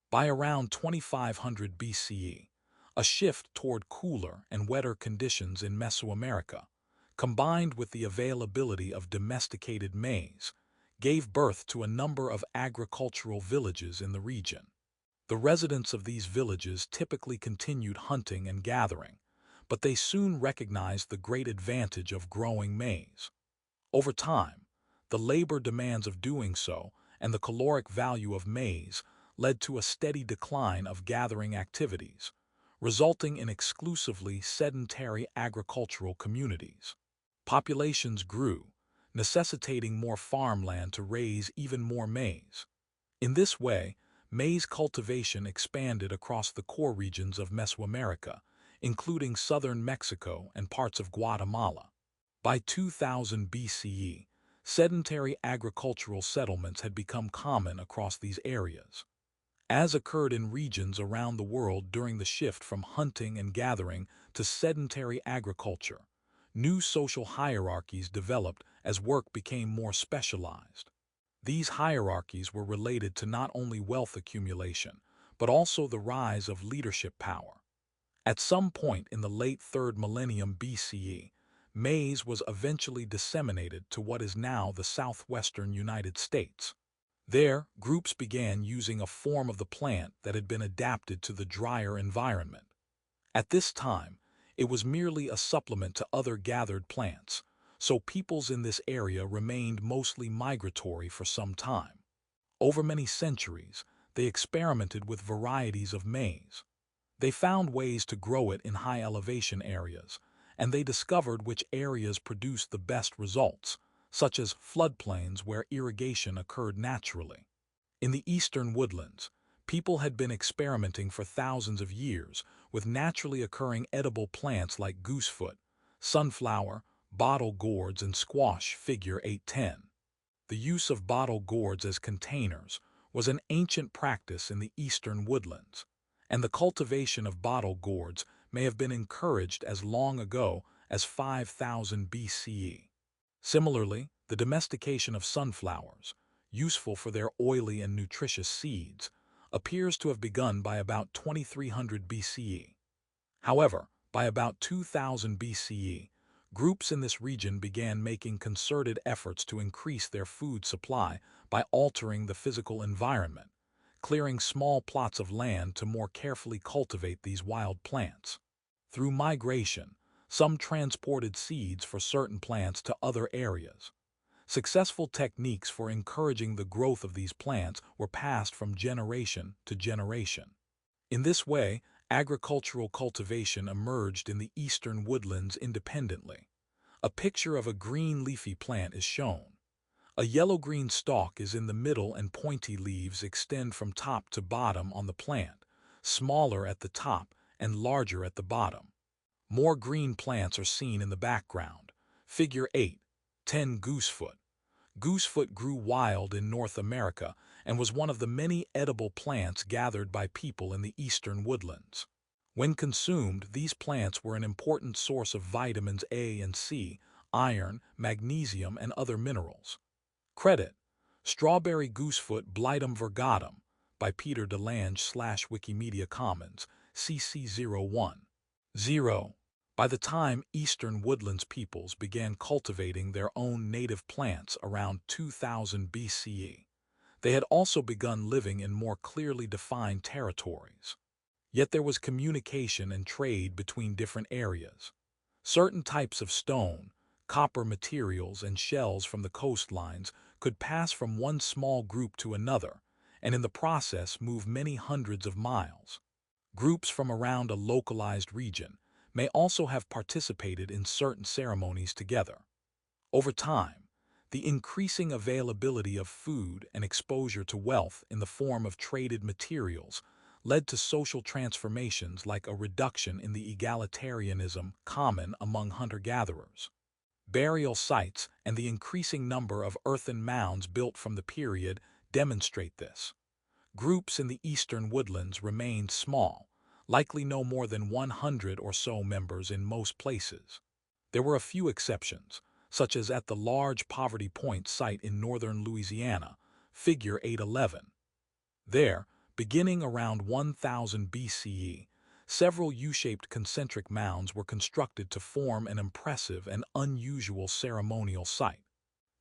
By around 2500 BCE, a shift toward cooler and wetter conditions in Mesoamerica, combined with the availability of domesticated maize, gave birth to a number of agricultural villages in the region. The residents of these villages typically continued hunting and gathering, but they soon recognized the great advantage of growing maize. Over time, the labor demands of doing so and the caloric value of maize led to a steady decline of gathering activities, resulting in exclusively sedentary agricultural communities. Populations grew, necessitating more farmland to raise even more maize. In this way, maize cultivation expanded across the core regions of Mesoamerica, including southern Mexico and parts of Guatemala. By 2000 BCE, sedentary agricultural settlements had become common across these areas. As occurred in regions around the world during the shift from hunting and gathering to sedentary agriculture, new social hierarchies developed as work became more specialized. These hierarchies were related to not only wealth accumulation, but also the rise of leadership power. At some point in the late 3rd millennium BCE, maize was eventually disseminated to what is now the southwestern United States. There, groups began using a form of the plant that had been adapted to the drier environment. At this time, it was merely a supplement to other gathered plants, so peoples in this area remained mostly migratory for some time. Over many centuries, they experimented with varieties of maize. They found ways to grow it in high elevation areas, and they discovered which areas produced the best results, such as floodplains where irrigation occurred naturally. In the eastern woodlands, people had been experimenting for thousands of years with naturally occurring edible plants like goosefoot, sunflower, bottle gourds, and squash. Figure 810. The use of bottle gourds as containers was an ancient practice in the eastern woodlands, and the cultivation of bottle gourds may have been encouraged as long ago as 5000 BCE. Similarly, the domestication of sunflowers, useful for their oily and nutritious seeds, appears to have begun by about 2300 BCE. However, by about 2000 BCE, groups in this region began making concerted efforts to increase their food supply by altering the physical environment, clearing small plots of land to more carefully cultivate these wild plants. Through migration, some transported seeds for certain plants to other areas. Successful techniques for encouraging the growth of these plants were passed from generation to generation. In this way, agricultural cultivation emerged in the eastern woodlands independently. A picture of a green leafy plant is shown. A yellow-green stalk is in the middle and pointy leaves extend from top to bottom on the plant, smaller at the top and larger at the bottom. More green plants are seen in the background. Figure 8:10 Goosefoot. Goosefoot grew wild in North America and was one of the many edible plants gathered by people in the eastern woodlands. When consumed, these plants were an important source of vitamins A and C, iron, magnesium, and other minerals. Credit: Strawberry Goosefoot Blightum virgatum by Peter DeLange / Wikimedia Commons, CC01. 0. By the time eastern woodlands peoples began cultivating their own native plants around 2000 BCE, they had also begun living in more clearly defined territories. Yet there was communication and trade between different areas. Certain types of stone, copper materials, and shells from the coastlines could pass from one small group to another, and in the process move many hundreds of miles. Groups from around a localized region may also have participated in certain ceremonies together. Over time, the increasing availability of food and exposure to wealth in the form of traded materials led to social transformations like a reduction in the egalitarianism common among hunter-gatherers. Burial sites and the increasing number of earthen mounds built from the period demonstrate this. Groups in the eastern woodlands remained small, likely no more than 100 or so members in most places. There were a few exceptions, such as at the large Poverty Point site in northern Louisiana, figure 811. There, beginning around 1000 BCE, several U-shaped concentric mounds were constructed to form an impressive and unusual ceremonial site.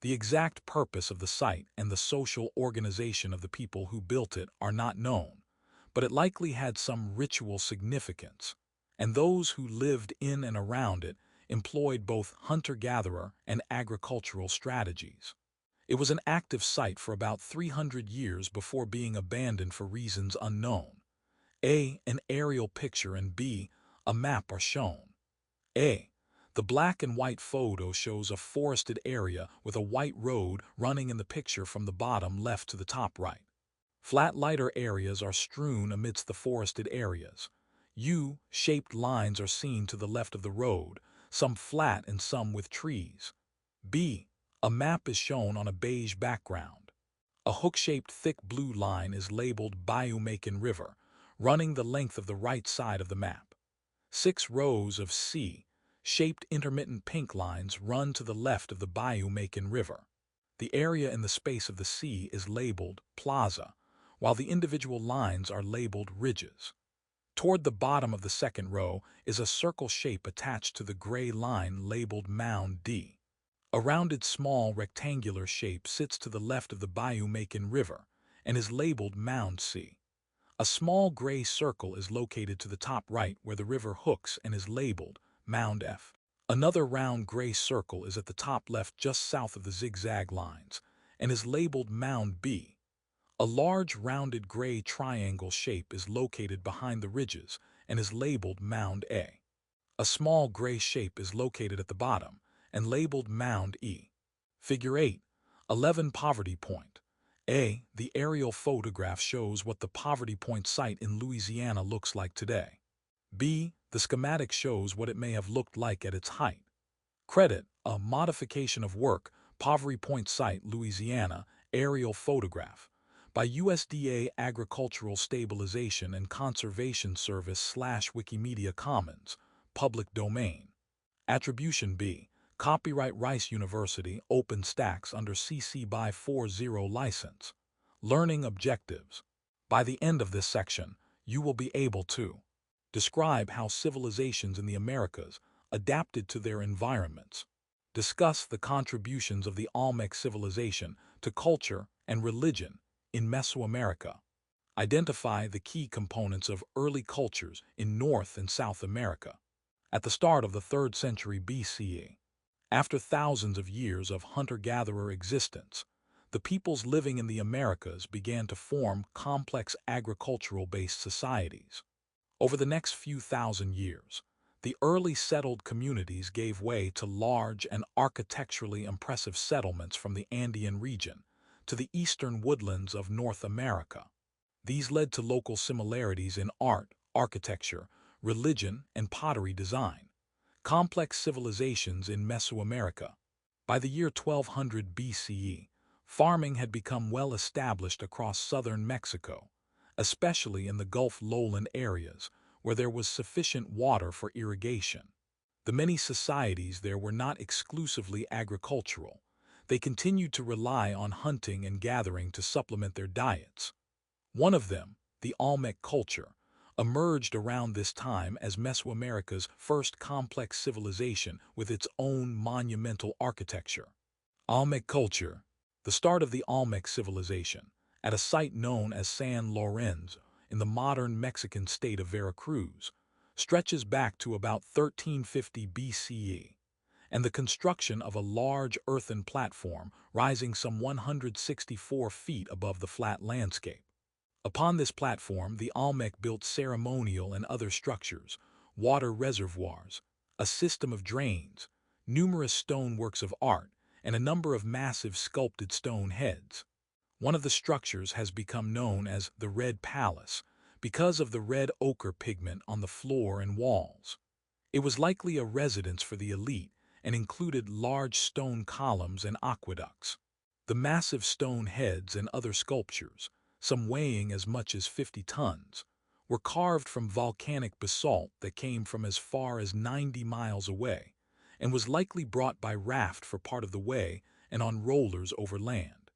The exact purpose of the site and the social organization of the people who built it are not known, but it likely had some ritual significance, and those who lived in and around it employed both hunter-gatherer and agricultural strategies. It was an active site for about 300 years before being abandoned for reasons unknown. A. An aerial picture and B. A map are shown. A. The black and white photo shows a forested area with a white road running in the picture from the bottom left to the top right. Flat lighter areas are strewn amidst the forested areas. U-shaped lines are seen to the left of the road, some flat and some with trees. B. A map is shown on a beige background. A hook-shaped thick blue line is labeled Bayou Macon River, running the length of the right side of the map. 6 rows of C-shaped intermittent pink lines run to the left of the Bayou Macon River. The area in the space of the C is labeled Plaza, while the individual lines are labeled ridges. Toward the bottom of the second row is a circle shape attached to the gray line labeled Mound D. A rounded small rectangular shape sits to the left of the Bayou Macon River and is labeled Mound C. A small gray circle is located to the top right where the river hooks and is labeled Mound F. Another round gray circle is at the top left just south of the zigzag lines and is labeled Mound B. A large rounded gray triangle shape is located behind the ridges and is labeled Mound A. A small gray shape is located at the bottom and labeled Mound E. Figure 8:11 Poverty Point. A. The aerial photograph shows what the Poverty Point site in Louisiana looks like today. B. The schematic shows what it may have looked like at its height. Credit, a modification of work, Poverty Point site, Louisiana, aerial photograph, by USDA Agricultural Stabilization and Conservation Service / Wikimedia Commons, public domain. Attribution B. Copyright Rice University, OpenStax under CC by 40 license. Learning objectives. By the end of this section, you will be able to describe how civilizations in the Americas adapted to their environments. Discuss the contributions of the Olmec civilization to culture and religion in Mesoamerica. Identify the key components of early cultures in North and South America. At the start of the 3rd century BCE, after thousands of years of hunter-gatherer existence, the peoples living in the Americas began to form complex agricultural-based societies. Over the next few thousand years, the early settled communities gave way to large and architecturally impressive settlements from the Andean region to the eastern woodlands of North America. These led to local similarities in art, architecture, religion, and pottery design. Complex civilizations in Mesoamerica. By the year 1200 BCE, farming had become well established across southern Mexico, especially in the Gulf lowland areas where there was sufficient water for irrigation. The many societies there were not exclusively agricultural. They continued to rely on hunting and gathering to supplement their diets. One of them, the Olmec culture, emerged around this time as Mesoamerica's first complex civilization with its own monumental architecture. Olmec culture, the start of the Olmec civilization, at a site known as San Lorenzo in the modern Mexican state of Veracruz, stretches back to about 1350 BCE, and the construction of a large earthen platform rising some 164 feet above the flat landscape. Upon this platform, the Olmec built ceremonial and other structures, water reservoirs, a system of drains, numerous stone works of art, and a number of massive sculpted stone heads. One of the structures has become known as the Red Palace, because of the red ochre pigment on the floor and walls. It was likely a residence for the elite and included large stone columns and aqueducts. The massive stone heads and other sculptures, some weighing as much as 50 tons, were carved from volcanic basalt that came from as far as 90 miles away and was likely brought by raft for part of the way and on rollers over land.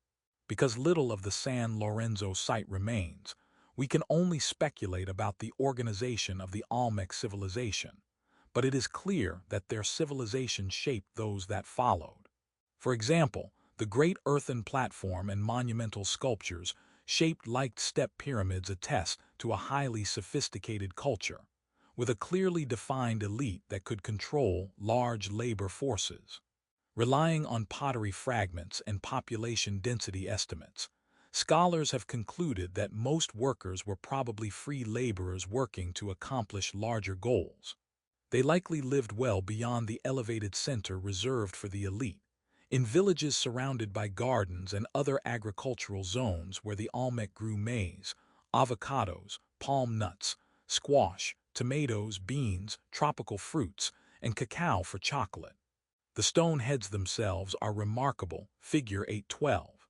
Because little of the San Lorenzo site remains, we can only speculate about the organization of the Olmec civilization, but it is clear that their civilization shaped those that followed. For example, the great earthen platform and monumental sculptures shaped like step pyramids attest to a highly sophisticated culture, with a clearly defined elite that could control large labor forces. Relying on pottery fragments and population density estimates, scholars have concluded that most workers were probably free laborers working to accomplish larger goals. They likely lived well beyond the elevated center reserved for the elite, in villages surrounded by gardens and other agricultural zones where the Olmec grew maize, avocados, palm nuts, squash, tomatoes, beans, tropical fruits, and cacao for chocolate. The stone heads themselves are remarkable, figure 812.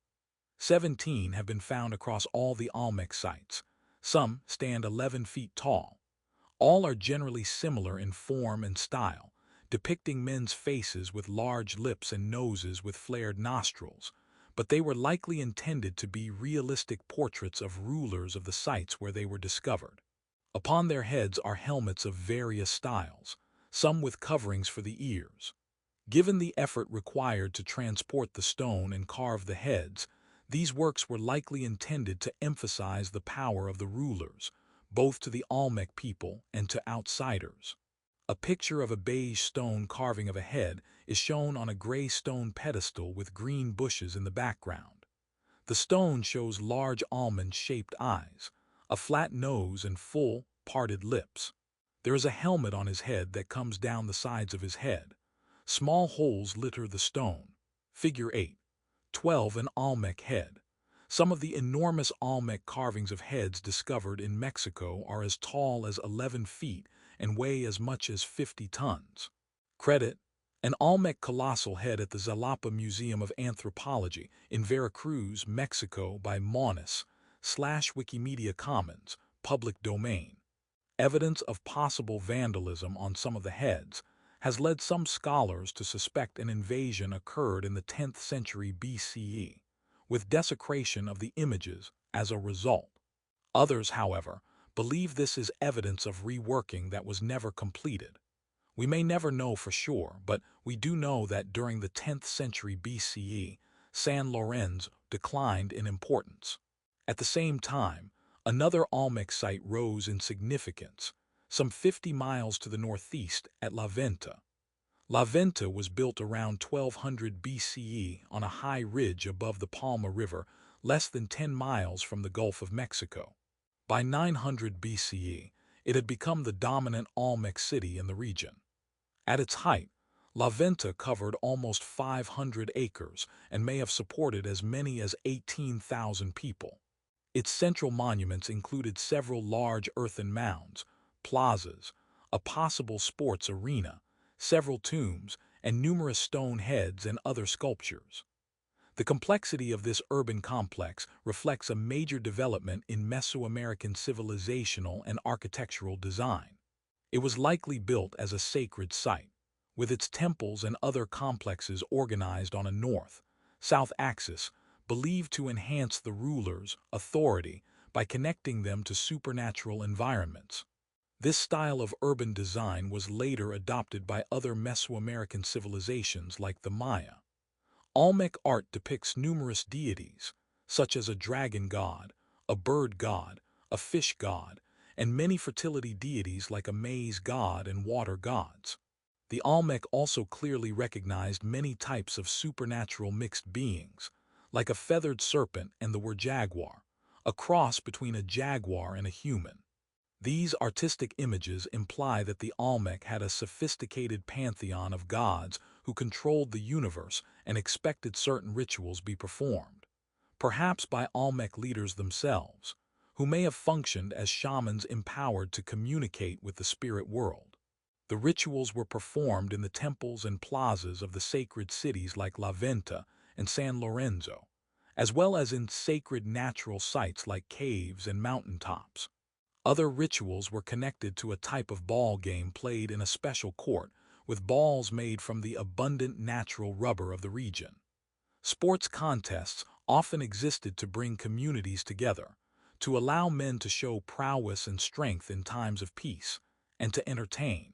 17 have been found across all the Olmec sites. Some stand 11 feet tall. All are generally similar in form and style, depicting men's faces with large lips and noses with flared nostrils, but they were likely intended to be realistic portraits of rulers of the sites where they were discovered. Upon their heads are helmets of various styles, some with coverings for the ears. Given the effort required to transport the stone and carve the heads, these works were likely intended to emphasize the power of the rulers, both to the Olmec people and to outsiders. A picture of a beige stone carving of a head is shown on a gray stone pedestal with green bushes in the background. The stone shows large almond-shaped eyes, a flat nose and full, parted lips. There is a helmet on his head that comes down the sides of his head. Small holes litter the stone. Figure 8. 12 an Olmec head. Some of the enormous Olmec carvings of heads discovered in Mexico are as tall as 11 feet and weigh as much as 50 tons. Credit: an Olmec colossal head at the Jalapa Museum of Anthropology in Veracruz, Mexico by Monis/Wikimedia Commons, public domain. Evidence of possible vandalism on some of the heads has led some scholars to suspect an invasion occurred in the 10th century BCE, with desecration of the images as a result. Others, however, believe this is evidence of reworking that was never completed. We may never know for sure, but we do know that during the 10th century BCE, San Lorenzo declined in importance. At the same time, another Olmec site rose in significance, some 50 miles to the northeast at La Venta. La Venta was built around 1200 BCE on a high ridge above the Palma River, less than 10 miles from the Gulf of Mexico. By 900 BCE, it had become the dominant Olmec city in the region. At its height, La Venta covered almost 500 acres and may have supported as many as 18,000 people. Its central monuments included several large earthen mounds, plazas, a possible sports arena, several tombs, and numerous stone heads and other sculptures. The complexity of this urban complex reflects a major development in Mesoamerican civilizational and architectural design. It was likely built as a sacred site, with its temples and other complexes organized on a north-south axis, believed to enhance the ruler's authority by connecting them to supernatural environments. This style of urban design was later adopted by other Mesoamerican civilizations like the Maya. Olmec art depicts numerous deities, such as a dragon god, a bird god, a fish god, and many fertility deities like a maize god and water gods. The Olmec also clearly recognized many types of supernatural mixed beings, like a feathered serpent and the word jaguar, a cross between a jaguar and a human. These artistic images imply that the Olmec had a sophisticated pantheon of gods who controlled the universe and expected certain rituals be performed, perhaps by Olmec leaders themselves, who may have functioned as shamans empowered to communicate with the spirit world. The rituals were performed in the temples and plazas of the sacred cities like La Venta and San Lorenzo, as well as in sacred natural sites like caves and mountaintops. Other rituals were connected to a type of ball game played in a special court, with balls made from the abundant natural rubber of the region. Sports contests often existed to bring communities together, to allow men to show prowess and strength in times of peace, and to entertain.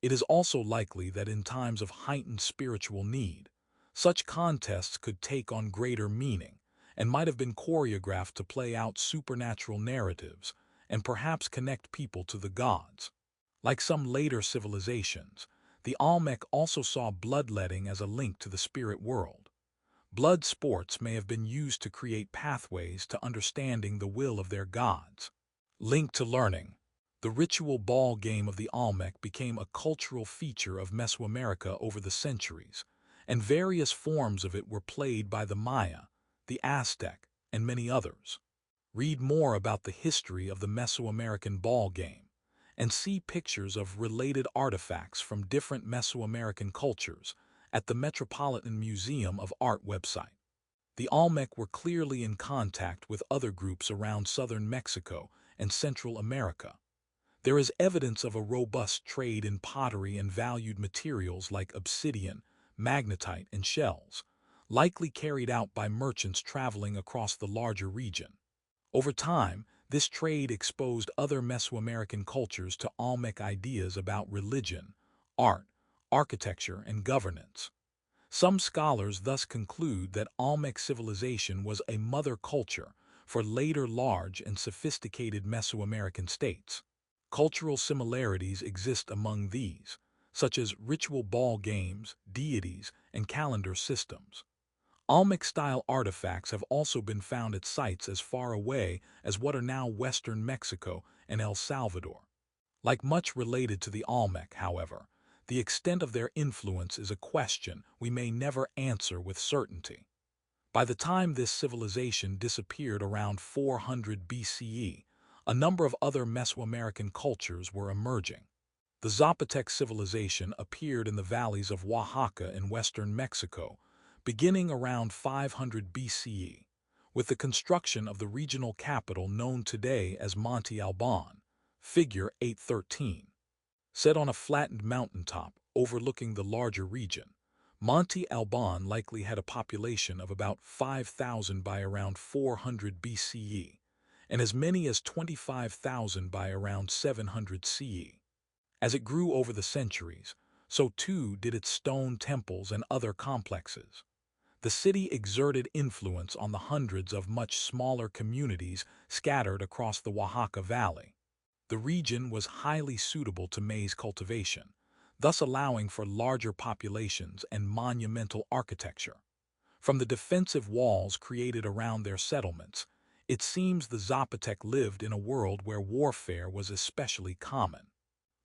It is also likely that in times of heightened spiritual need, such contests could take on greater meaning and might have been choreographed to play out supernatural narratives and perhaps connect people to the gods. Like some later civilizations, the Olmec also saw bloodletting as a link to the spirit world. Blood sports may have been used to create pathways to understanding the will of their gods. Linked to learning, the ritual ball game of the Olmec became a cultural feature of Mesoamerica over the centuries, and various forms of it were played by the Maya, the Aztec, and many others. Read more about the history of the Mesoamerican ball game, and see pictures of related artifacts from different Mesoamerican cultures at the Metropolitan Museum of Art website. The Olmec were clearly in contact with other groups around southern Mexico and Central America. There is evidence of a robust trade in pottery and valued materials like obsidian, magnetite, and shells, likely carried out by merchants traveling across the larger region. Over time, this trade exposed other Mesoamerican cultures to Olmec ideas about religion, art, architecture, and governance. Some scholars thus conclude that Olmec civilization was a mother culture for later large and sophisticated Mesoamerican states. Cultural similarities exist among these, such as ritual ball games, deities, and calendar systems. Olmec-style artifacts have also been found at sites as far away as what are now western Mexico and El Salvador. Like much related to the Olmec, however, the extent of their influence is a question we may never answer with certainty. By the time this civilization disappeared around 400 BCE, a number of other Mesoamerican cultures were emerging. The Zapotec civilization appeared in the valleys of Oaxaca in western Mexico, beginning around 500 BCE, with the construction of the regional capital known today as Monte Alban, figure 813. Set on a flattened mountaintop overlooking the larger region, Monte Alban likely had a population of about 5,000 by around 400 BCE, and as many as 25,000 by around 700 CE. As it grew over the centuries, so too did its stone temples and other complexes. The city exerted influence on the hundreds of much smaller communities scattered across the Oaxaca Valley. The region was highly suitable to maize cultivation, thus allowing for larger populations and monumental architecture. From the defensive walls created around their settlements, it seems the Zapotec lived in a world where warfare was especially common.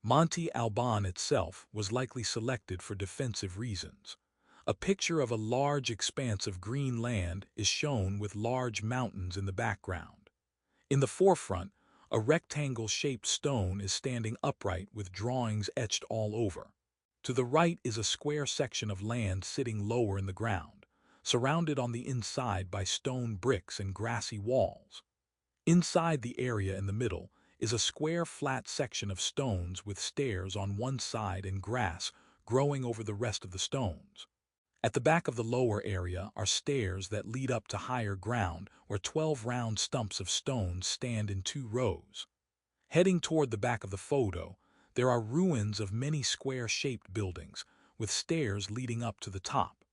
Monte Alban itself was likely selected for defensive reasons. A picture of a large expanse of green land is shown with large mountains in the background. In the forefront, a rectangle-shaped stone is standing upright with drawings etched all over. To the right is a square section of land sitting lower in the ground, surrounded on the inside by stone bricks and grassy walls. Inside the area in the middle is a square flat section of stones with stairs on one side and grass growing over the rest of the stones. At the back of the lower area are stairs that lead up to higher ground where 12 round stumps of stone stand in 2 rows. Heading toward the back of the photo, there are ruins of many square-shaped buildings with stairs leading up to the top.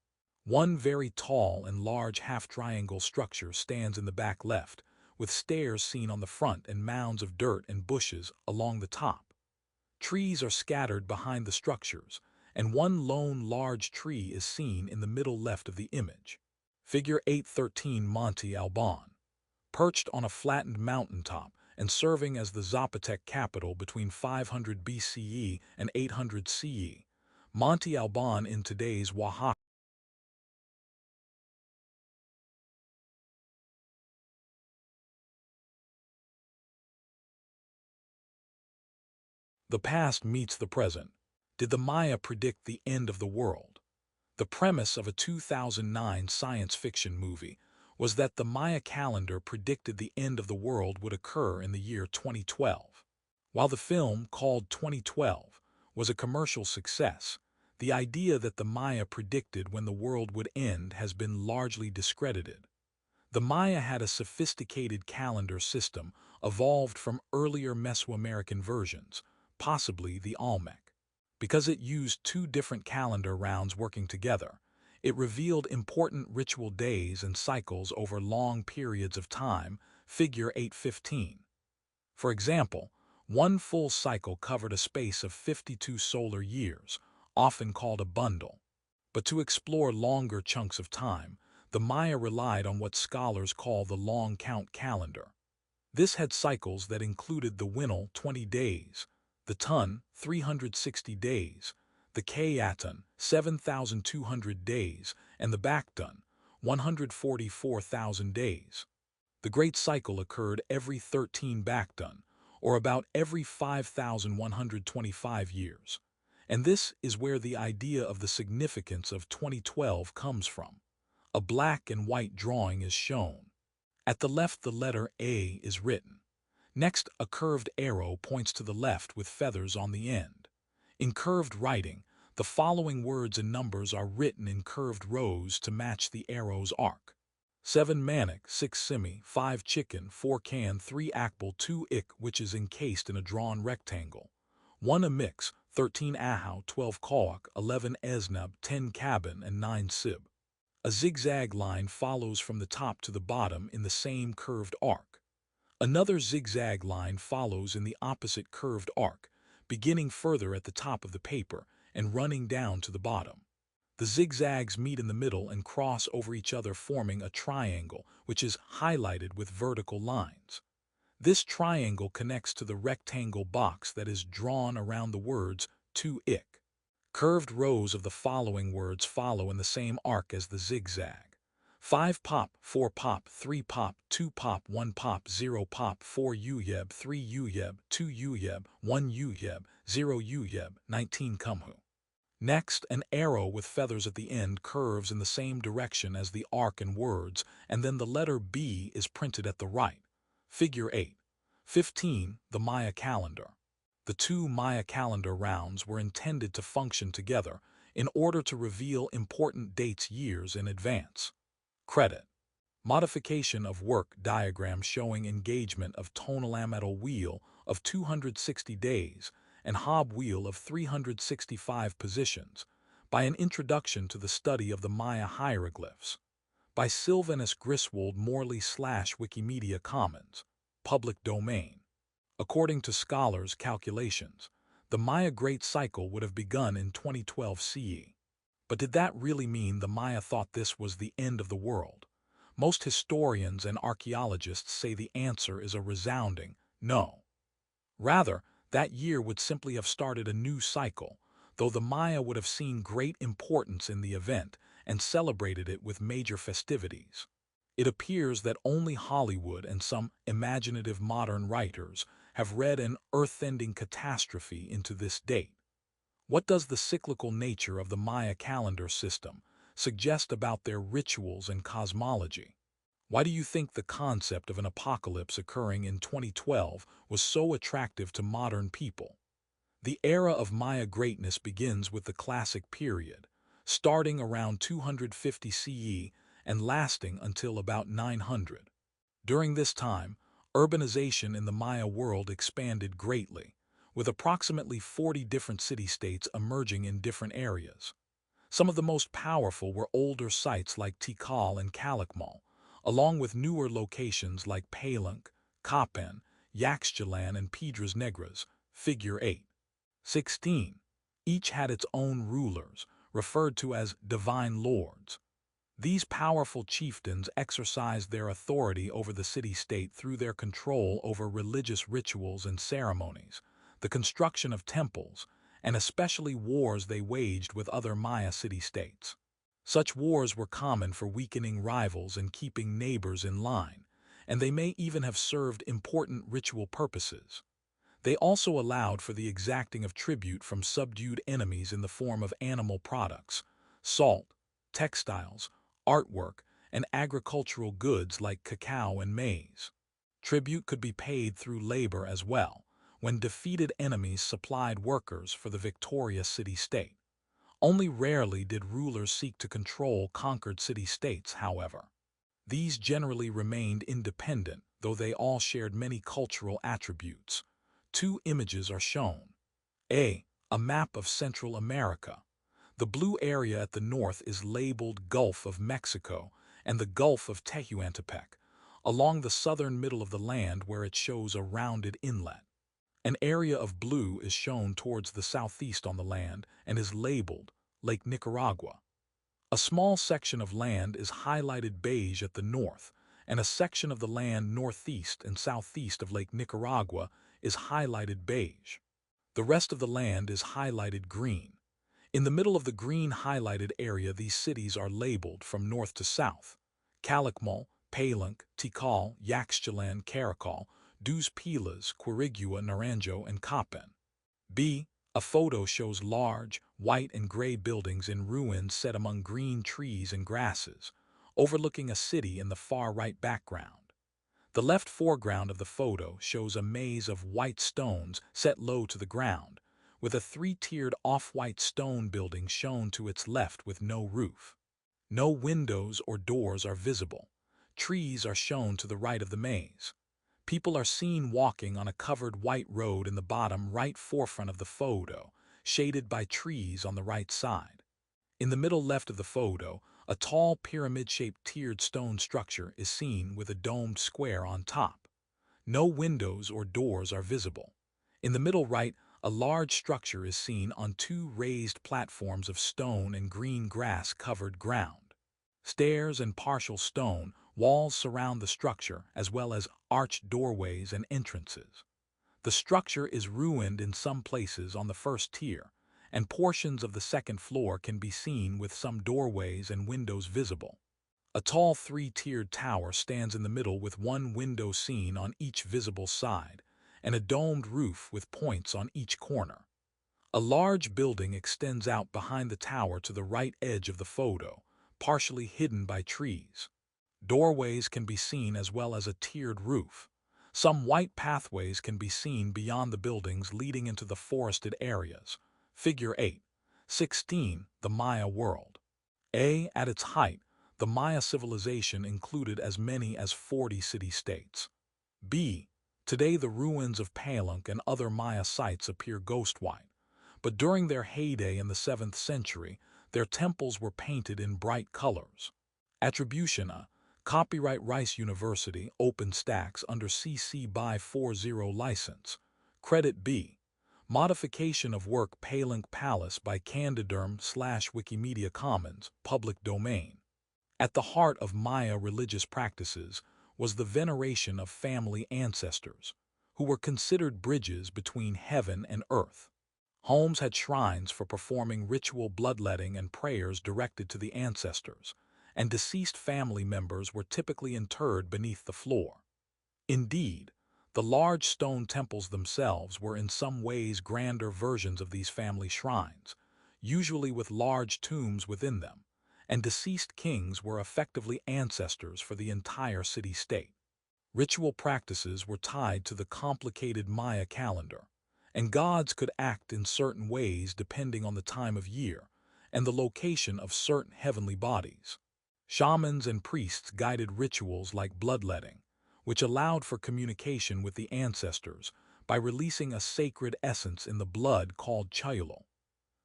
One very tall and large half-triangle structure stands in the back left, with stairs seen on the front and mounds of dirt and bushes along the top. Trees are scattered behind the structures, and one lone large tree is seen in the middle left of the image. Figure 813 Monte Alban. Perched on a flattened mountaintop and serving as the Zapotec capital between 500 BCE and 800 CE, Monte Alban in today's Oaxaca The past meets the present. Did the Maya predict the end of the world? The premise of a 2009 science fiction movie was that the Maya calendar predicted the end of the world would occur in the year 2012. While the film, called 2012, was a commercial success, the idea that the Maya predicted when the world would end has been largely discredited. The Maya had a sophisticated calendar system evolved from earlier Mesoamerican versions, possibly the Olmec. Because it used two different calendar rounds working together, it revealed important ritual days and cycles over long periods of time, figure 815. For example, one full cycle covered a space of 52 solar years, often called a bundle. But to explore longer chunks of time, the Maya relied on what scholars call the long count calendar. This had cycles that included the Winal 20 days, the Tun 360 days, the Kayatan 7,200 days, and the Baktun 144,000 days. The Great Cycle occurred every 13 Baktun, or about every 5,125 years. And this is where the idea of the significance of 2012 comes from. A black and white drawing is shown. At the left, the letter A is written. Next, a curved arrow points to the left with feathers on the end. In curved writing, the following words and numbers are written in curved rows to match the arrow's arc. 7 Manik, 6 Simi, 5 Chicken, 4 Can, 3 Akbal, 2 Ik, which is encased in a drawn rectangle. 1 Amix, 13 Ahau, 12 Koak, 11 Esnab, 10 Cabin, and 9 Sib. A zigzag line follows from the top to the bottom in the same curved arc. Another zigzag line follows in the opposite curved arc, beginning further at the top of the paper and running down to the bottom. The zigzags meet in the middle and cross over each other, forming a triangle, which is highlighted with vertical lines. This triangle connects to the rectangle box that is drawn around the words to Ik. Curved rows of the following words follow in the same arc as the zigzag. 5 Pop, 4 Pop, 3 Pop, 2 Pop, 1 Pop, 0 Pop, 4 Uyeb, 3 Uyeb, 2 Uyeb, 1 Uyeb, 0 Uyeb, 19 Kumhu. Next, an arrow with feathers at the end curves in the same direction as the arc and words, and then the letter B is printed at the right. Figure 8. 15. The Maya calendar. The two Maya calendar rounds were intended to function together in order to reveal important dates years in advance. Credit. Modification of work diagram showing engagement of tonal ametal wheel of 260 days and hob wheel of 365 positions by an introduction to the study of the Maya hieroglyphs by Sylvanus Griswold Morley / Wikimedia Commons, public domain. According to scholars' calculations, the Maya Great Cycle would have begun in 2012 CE. But did that really mean the Maya thought this was the end of the world? Most historians and archaeologists say the answer is a resounding no. Rather, that year would simply have started a new cycle, though the Maya would have seen great importance in the event and celebrated it with major festivities. It appears that only Hollywood and some imaginative modern writers have read an earth-ending catastrophe into this date. What does the cyclical nature of the Maya calendar system suggest about their rituals and cosmology? Why do you think the concept of an apocalypse occurring in 2012 was so attractive to modern people? The era of Maya greatness begins with the Classic period, starting around 250 CE and lasting until about 900. During this time, urbanization in the Maya world expanded greatly, with approximately 40 different city-states emerging in different areas. Some of the most powerful were older sites like Tikal and Calakmul, along with newer locations like Palenque, Kapan, Yaxchilan, and Piedras Negras, figure 8. 16. Each had its own rulers, referred to as divine lords. These powerful chieftains exercised their authority over the city-state through their control over religious rituals and ceremonies, the construction of temples, and especially wars they waged with other Maya city-states. Such wars were common for weakening rivals and keeping neighbors in line, and they may even have served important ritual purposes. They also allowed for the exacting of tribute from subdued enemies in the form of animal products, salt, textiles, artwork, and agricultural goods like cacao and maize. Tribute could be paid through labor as well, when defeated enemies supplied workers for the victorious city-state. Only rarely did rulers seek to control conquered city-states, however. These generally remained independent, though they all shared many cultural attributes. Two images are shown. A. A map of Central America. The blue area at the north is labeled Gulf of Mexico and the Gulf of Tehuantepec, along the southern middle of the land where it shows a rounded inlet. An area of blue is shown towards the southeast on the land and is labeled Lake Nicaragua. A small section of land is highlighted beige at the north, and a section of the land northeast and southeast of Lake Nicaragua is highlighted beige. The rest of the land is highlighted green. In the middle of the green highlighted area, these cities are labeled from north to south: Calakmul, Palenque, Tikal, Yaxchilan, Caracal, Dos Pilas, Quirigua, Naranjo, and Copan. B. A photo shows large, white and gray buildings in ruins set among green trees and grasses, overlooking a city in the far right background. The left foreground of the photo shows a maze of white stones set low to the ground, with a three-tiered off-white stone building shown to its left with no roof. No windows or doors are visible. Trees are shown to the right of the maze. People are seen walking on a covered white road in the bottom right forefront of the photo, shaded by trees on the right side. In the middle left of the photo, a tall pyramid-shaped tiered stone structure is seen with a domed square on top. No windows or doors are visible. In the middle right, a large structure is seen on two raised platforms of stone and green grass-covered ground. Stairs and partial stone walls surround the structure, as well as arched doorways and entrances. The structure is ruined in some places on the first tier, and portions of the second floor can be seen with some doorways and windows visible. A tall three-tiered tower stands in the middle with one window seen on each visible side, and a domed roof with points on each corner. A large building extends out behind the tower to the right edge of the photo, partially hidden by trees. Doorways can be seen as well as a tiered roof. Some white pathways can be seen beyond the buildings leading into the forested areas. Figure 8. 16. The Maya world. At its height, the Maya civilization included as many as 40 city-states. B. Today the ruins of Palenque and other Maya sites appear ghost-white, but during their heyday in the 7th century, their temples were painted in bright colors. Attribution A. Copyright Rice University, OpenStax under CC BY 40 license. Credit B. Modification of work Palenque Palace by Candiderm/Wikimedia Commons, public domain. At the heart of Maya religious practices was the veneration of family ancestors, who were considered bridges between heaven and earth. Homes had shrines for performing ritual bloodletting and prayers directed to the ancestors, and deceased family members were typically interred beneath the floor. Indeed, the large stone temples themselves were in some ways grander versions of these family shrines, usually with large tombs within them, and deceased kings were effectively ancestors for the entire city-state. Ritual practices were tied to the complicated Maya calendar, and gods could act in certain ways depending on the time of year and the location of certain heavenly bodies. Shamans and priests guided rituals like bloodletting, which allowed for communication with the ancestors by releasing a sacred essence in the blood called chayulol.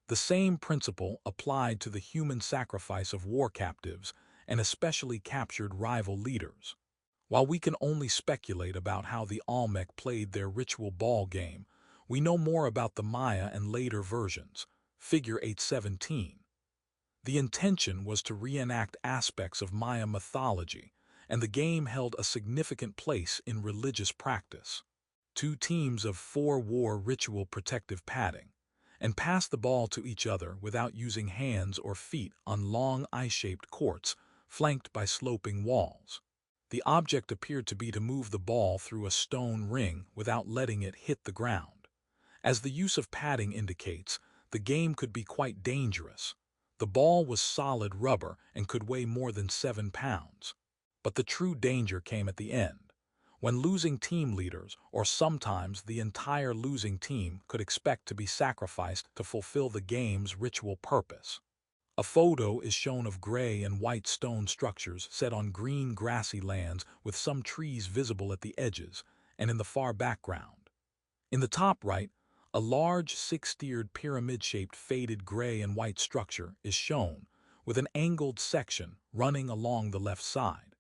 The same principle applied to the human sacrifice of war captives and especially captured rival leaders. While we can only speculate about how the Olmec played their ritual ball game, we know more about the Maya and later versions. Figure 817. The intention was to reenact aspects of Maya mythology, and the game held a significant place in religious practice. Two teams of 4 wore ritual protective padding, and passed the ball to each other without using hands or feet on long eye-shaped courts flanked by sloping walls. The object appeared to be to move the ball through a stone ring without letting it hit the ground. As the use of padding indicates, the game could be quite dangerous. The ball was solid rubber and could weigh more than 7 pounds. But the true danger came at the end, when losing team leaders, or sometimes the entire losing team, could expect to be sacrificed to fulfill the game's ritual purpose. A photo is shown of gray and white stone structures set on green grassy lands with some trees visible at the edges and in the far background. In the top right, a large six-tiered pyramid-shaped faded gray and white structure is shown, with an angled section running along the left side.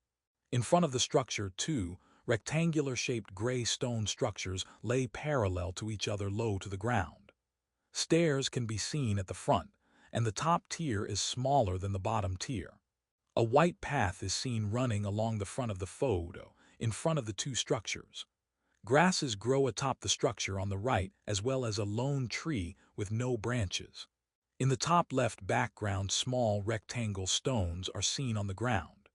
In front of the structure, two rectangular-shaped gray stone structures lay parallel to each other low to the ground. Stairs can be seen at the front, and the top tier is smaller than the bottom tier. A white path is seen running along the front of the photo, in front of the two structures. Grasses grow atop the structure on the right, as well as a lone tree with no branches. In the top left background, small rectangle stones are seen on the ground.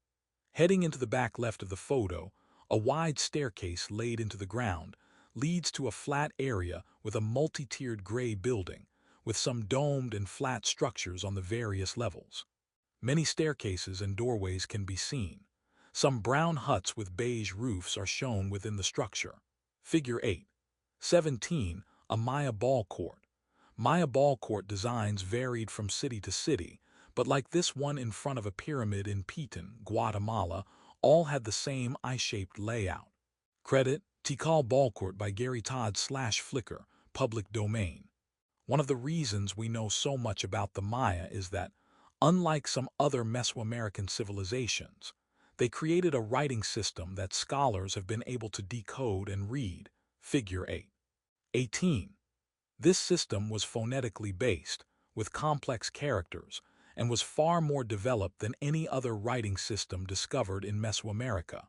Heading into the back left of the photo, a wide staircase laid into the ground leads to a flat area with a multi-tiered gray building, with some domed and flat structures on the various levels. Many staircases and doorways can be seen. Some brown huts with beige roofs are shown within the structure. Figure 8. 17. A Maya ball court. Maya ball court designs varied from city to city, but like this one in front of a pyramid in Piton, Guatemala, all had the same eye-shaped layout. Credit, Tikal Ball Court by Gary Todd /Flickr, public domain. One of the reasons we know so much about the Maya is that, unlike some other Mesoamerican civilizations, they created a writing system that scholars have been able to decode and read. Figure 8. 18. This system was phonetically based, with complex characters, and was far more developed than any other writing system discovered in Mesoamerica.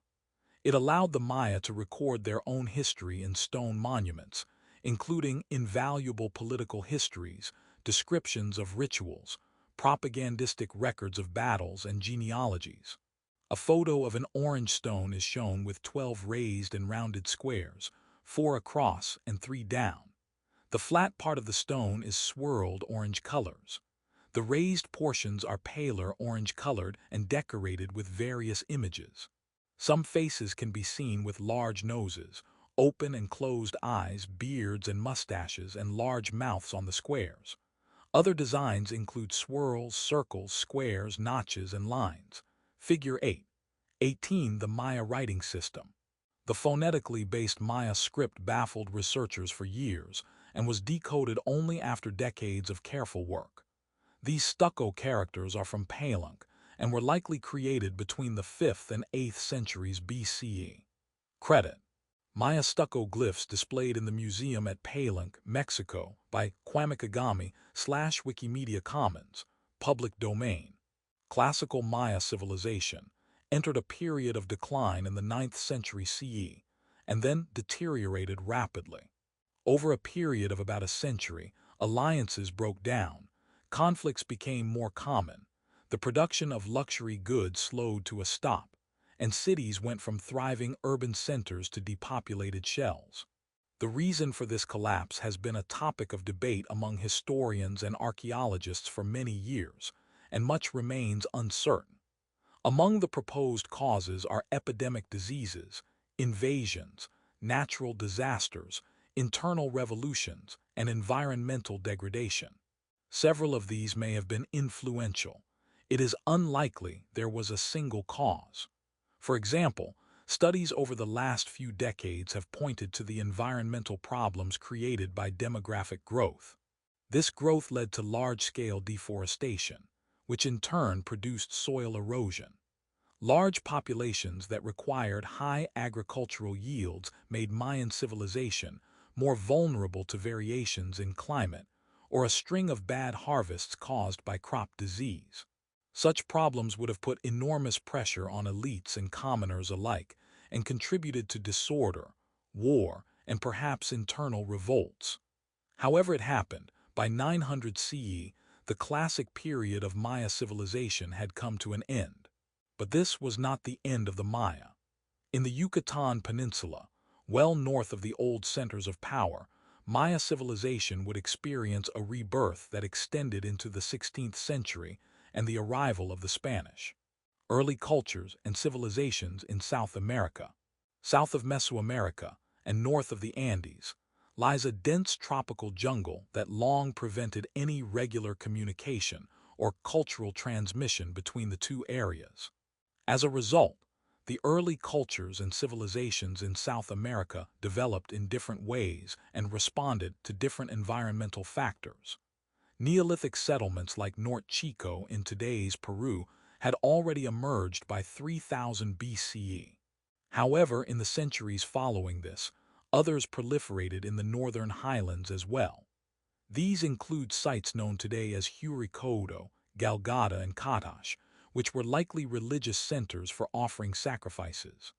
It allowed the Maya to record their own history in stone monuments, including invaluable political histories, descriptions of rituals, propagandistic records of battles, and genealogies. A photo of an orange stone is shown with 12 raised and rounded squares, 4 across and 3 down. The flat part of the stone is swirled orange colors. The raised portions are paler orange colored and decorated with various images. Some faces can be seen with large noses, open and closed eyes, beards and mustaches, and large mouths on the squares. Other designs include swirls, circles, squares, notches, and lines. Figure 8. 18. The Maya writing system. The phonetically based Maya script baffled researchers for years and was decoded only after decades of careful work. These stucco characters are from Palenque and were likely created between the 5th and 8th centuries BCE. Credit. Maya stucco glyphs displayed in the museum at Palenque, Mexico by Kwamikagami/Wikimedia Commons, public domain. Classical Maya civilization entered a period of decline in the 9th century CE and then deteriorated rapidly. Over a period of about a century, alliances broke down, conflicts became more common, the production of luxury goods slowed to a stop, and cities went from thriving urban centers to depopulated shells. The reason for this collapse has been a topic of debate among historians and archaeologists for many years, and much remains uncertain. Among the proposed causes are epidemic diseases, invasions, natural disasters, internal revolutions, and environmental degradation. Several of these may have been influential. It is unlikely there was a single cause. For example, studies over the last few decades have pointed to the environmental problems created by demographic growth. This growth led to large-scale deforestation, which in turn produced soil erosion. Large populations that required high agricultural yields made Mayan civilization more vulnerable to variations in climate or a string of bad harvests caused by crop disease. Such problems would have put enormous pressure on elites and commoners alike and contributed to disorder, war, and perhaps internal revolts. However it happened, by 900 CE, the classic period of Maya civilization had come to an end. But this was not the end of the Maya. In the Yucatan Peninsula, well north of the old centers of power, Maya civilization would experience a rebirth that extended into the 16th century and the arrival of the Spanish. Early cultures and civilizations in South America. South of Mesoamerica and north of the Andes lies a dense tropical jungle that long prevented any regular communication or cultural transmission between the two areas. As a result, the early cultures and civilizations in South America developed in different ways and responded to different environmental factors. Neolithic settlements like Norte Chico in today's Peru had already emerged by 3000 BCE. However, in the centuries following this, others proliferated in the northern highlands as well. These include sites known today as Hurikodo, Galgada, and Katash, which were likely religious centers for offering sacrifices.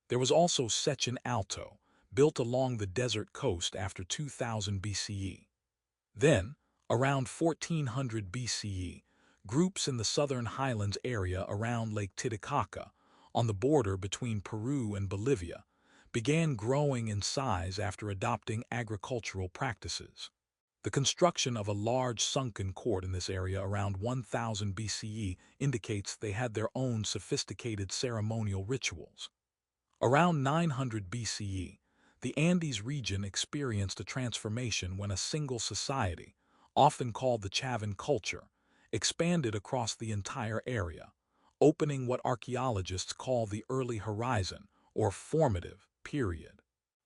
There was also Sechin Alto, built along the desert coast after 2000 BCE. Then, around 1400 BCE, groups in the southern highlands area around Lake Titicaca, on the border between Peru and Bolivia, began growing in size after adopting agricultural practices. The construction of a large sunken court in this area around 1000 BCE indicates they had their own sophisticated ceremonial rituals. Around 900 BCE, the Andes region experienced a transformation when a single society, often called the Chavan culture, expanded across the entire area, opening what archaeologists call the early horizon, or formative, period.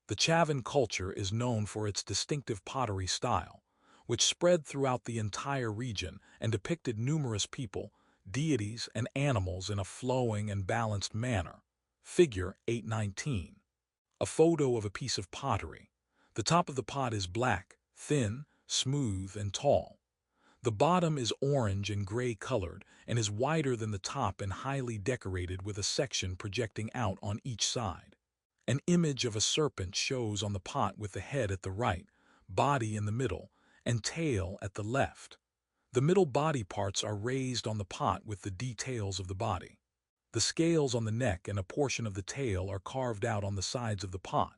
The Chavan culture is known for its distinctive pottery style, which spread throughout the entire region and depicted numerous people, deities, and animals in a flowing and balanced manner. Figure 819. A photo of a piece of pottery. The top of the pot is black, thin, smooth, and tall. The bottom is orange and gray colored and is wider than the top and highly decorated with a section projecting out on each side. An image of a serpent shows on the pot with the head at the right, body in the middle, and tail at the left. The middle body parts are raised on the pot with the details of the body. The scales on the neck and a portion of the tail are carved out on the sides of the pot.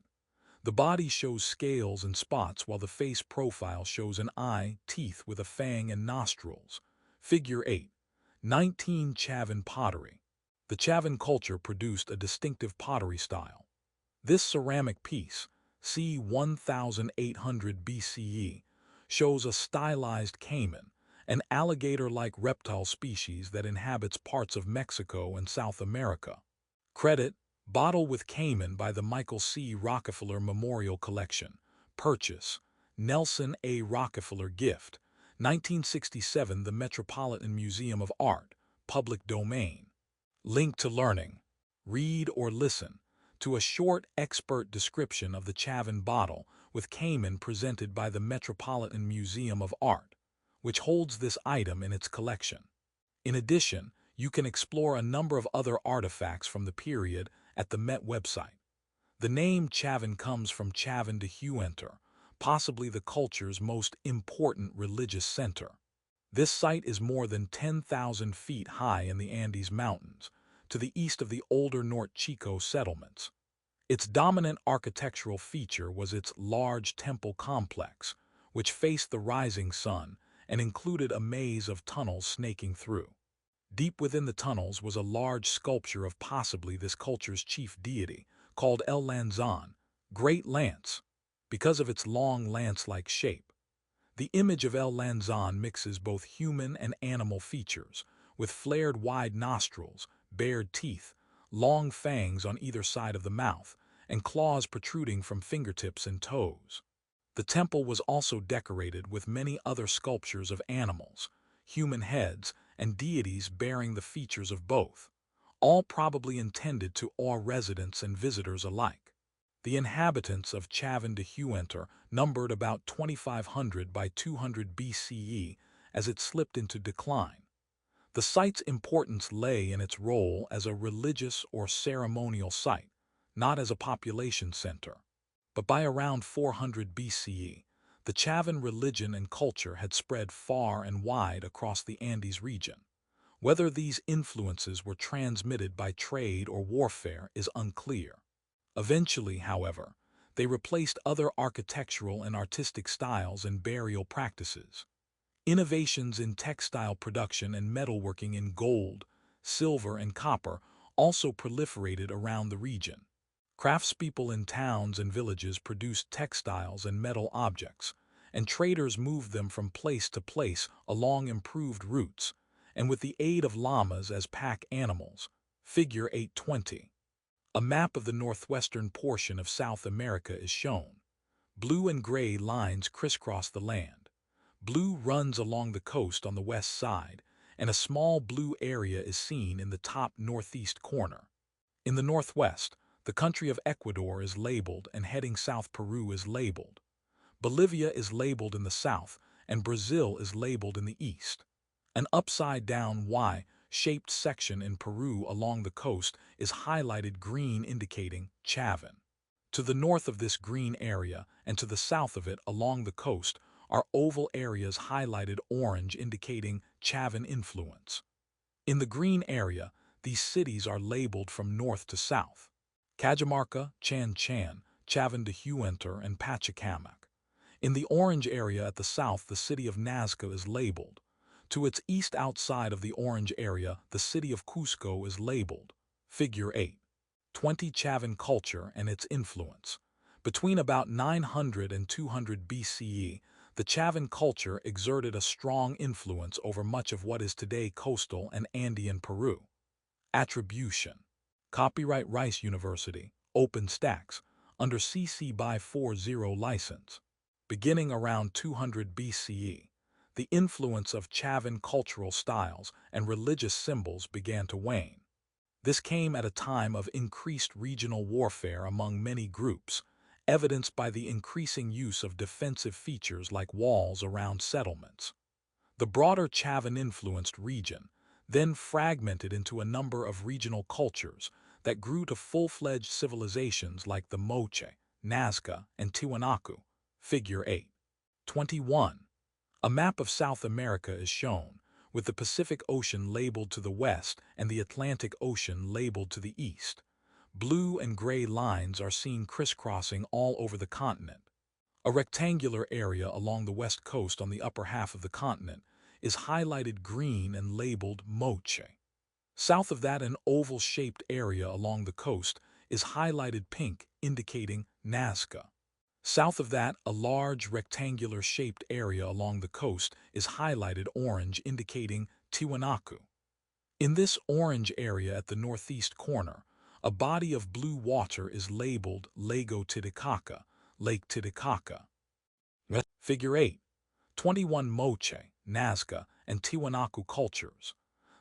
The body shows scales and spots while the face profile shows an eye, teeth with a fang and nostrils. Figure 8. 19. Chavan pottery. The Chavan culture produced a distinctive pottery style. This ceramic piece, c. 1800 BCE, shows a stylized caiman, an alligator-like reptile species that inhabits parts of Mexico and South America. Credit, Bottle with Caiman by the Michael C. Rockefeller Memorial Collection. Purchase, Nelson A. Rockefeller Gift, 1967, the Metropolitan Museum of Art, public domain. Link to learning. Read or listen to a short expert description of the Chavan bottle with caiman presented by the Metropolitan Museum of Art, which holds this item in its collection. In addition, you can explore a number of other artifacts from the period at the Met website. The name Chavan comes from Chavan de Huenter, possibly the culture's most important religious center. This site is more than 10,000 feet high in the Andes Mountains, to the east of the older Norte Chico settlements. Its dominant architectural feature was its large temple complex, which faced the rising sun and included a maze of tunnels snaking through. Deep within the tunnels was a large sculpture of possibly this culture's chief deity, called El Lanzan, Great Lance, because of its long lance-like shape. The image of El Lanzan mixes both human and animal features, with flared wide nostrils, bared teeth, long fangs on either side of the mouth, and claws protruding from fingertips and toes. The temple was also decorated with many other sculptures of animals, human heads, and deities bearing the features of both, all probably intended to awe residents and visitors alike. The inhabitants of Chavan de Huenter numbered about 2,500 by 200 BCE as it slipped into decline. The site's importance lay in its role as a religious or ceremonial site, not as a population center. But by around 400 BCE, the Chavan religion and culture had spread far and wide across the Andes region. Whether these influences were transmitted by trade or warfare is unclear. Eventually, however, they replaced other architectural and artistic styles and burial practices. Innovations in textile production and metalworking in gold, silver, and copper also proliferated around the region. Craftspeople in towns and villages produced textiles and metal objects, and traders moved them from place to place along improved routes, and with the aid of llamas as pack animals. Figure 820. A map of the northwestern portion of South America is shown. Blue and gray lines crisscross the land. Blue runs along the coast on the west side, and a small blue area is seen in the top northeast corner. In the northwest, the country of Ecuador is labeled and heading south Peru is labeled. Bolivia is labeled in the south, and Brazil is labeled in the east. An upside-down Y-shaped section in Peru along the coast is highlighted green indicating Chavan. To the north of this green area and to the south of it along the coast are oval areas highlighted orange indicating Chavan influence. In the green area, these cities are labeled from north to south: Cajamarca, Chan Chan, Chavan de Huántar, and Pachacamac. In the orange area at the south, the city of Nazca is labeled. To its east outside of the orange area, the city of Cusco is labeled. Figure 8. 20 Chavan culture and its influence. Between about 900 and 200 BCE, the Chavan culture exerted a strong influence over much of what is today coastal and Andean Peru. Attribution. Copyright Rice University, OpenStax, under CC by 40 license. Beginning around 200 BCE, the influence of Chavan cultural styles and religious symbols began to wane. This came at a time of increased regional warfare among many groups, evidenced by the increasing use of defensive features like walls around settlements. The broader Chavan-influenced region then fragmented into a number of regional cultures that grew to full-fledged civilizations like the Moche, Nazca, and Tiwanaku. Figure 8. 21. A map of South America is shown, with the Pacific Ocean labeled to the west and the Atlantic Ocean labeled to the east. Blue and gray lines are seen crisscrossing all over the continent. A rectangular area along the west coast on the upper half of the continent is highlighted green and labeled Moche. South of that, an oval-shaped area along the coast is highlighted pink, indicating Nazca. South of that, a large rectangular-shaped area along the coast is highlighted orange, indicating Tiwanaku. In this orange area at the northeast corner, a body of blue water is labeled Lago Titicaca, Lake Titicaca. Figure 8. 21 Moche, Nazca, and Tiwanaku cultures.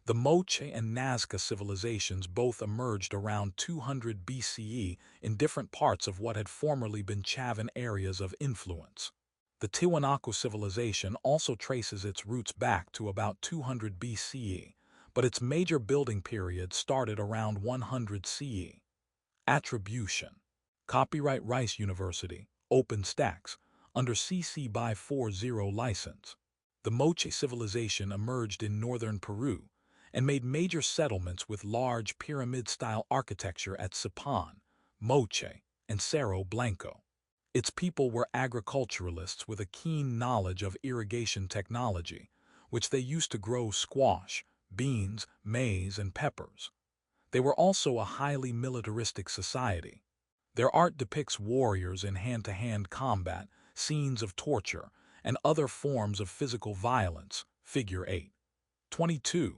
The Moche and Nazca civilizations both emerged around 200 BCE in different parts of what had formerly been Chavan areas of influence. The Tiwanaku civilization also traces its roots back to about 200 BCE, but its major building period started around 100 CE. Attribution. Copyright Rice University, OpenStax, under CC by 40 license. The Moche civilization emerged in northern Peru and made major settlements with large pyramid-style architecture at Sipan, Moche, and Cerro Blanco. Its people were agriculturalists with a keen knowledge of irrigation technology, which they used to grow squash, beans, maize, and peppers. They were also a highly militaristic society. Their art depicts warriors in hand-to-hand combat, scenes of torture, and other forms of physical violence. Figure 8. 22.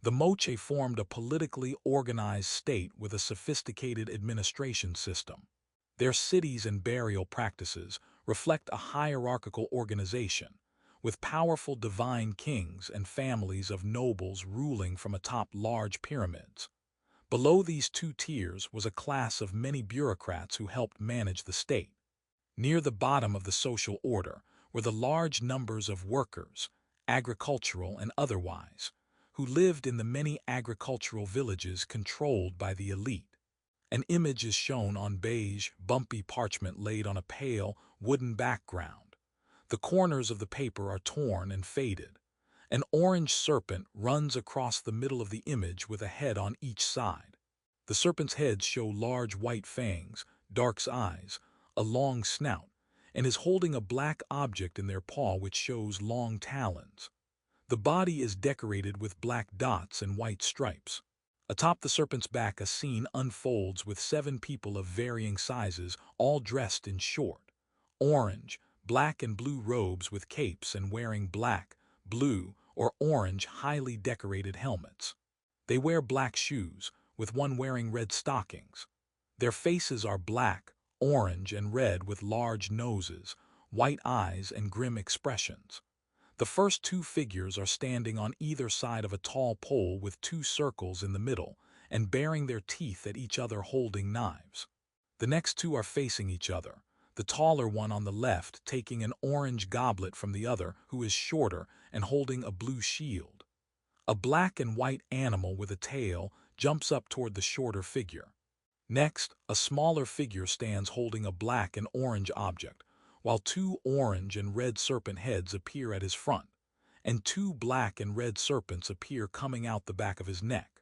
The Moche formed a politically organized state with a sophisticated administration system. Their cities and burial practices reflect a hierarchical organization, with powerful divine kings and families of nobles ruling from atop large pyramids. Below these two tiers was a class of many bureaucrats who helped manage the state. Near the bottom of the social order were the large numbers of workers, agricultural and otherwise, who lived in the many agricultural villages controlled by the elite. An image is shown on beige, bumpy parchment laid on a pale, wooden background. The corners of the paper are torn and faded. An orange serpent runs across the middle of the image with a head on each side. The serpent's heads show large white fangs, dark eyes, a long snout, and is holding a black object in their paw which shows long talons. The body is decorated with black dots and white stripes. Atop the serpent's back, a scene unfolds with 7 people of varying sizes, all dressed in short, orange, black and blue robes with capes and wearing black, blue, or orange highly decorated helmets. They wear black shoes, with one wearing red stockings. Their faces are black, orange, and red with large noses, white eyes, and grim expressions. The first 2 figures are standing on either side of a tall pole with 2 circles in the middle and baring their teeth at each other holding knives. The next 2 are facing each other, the taller one on the left taking an orange goblet from the other who is shorter and holding a blue shield. A black and white animal with a tail jumps up toward the shorter figure. Next, a smaller figure stands holding a black and orange object, while 2 orange and red serpent heads appear at his front, and 2 black and red serpents appear coming out the back of his neck.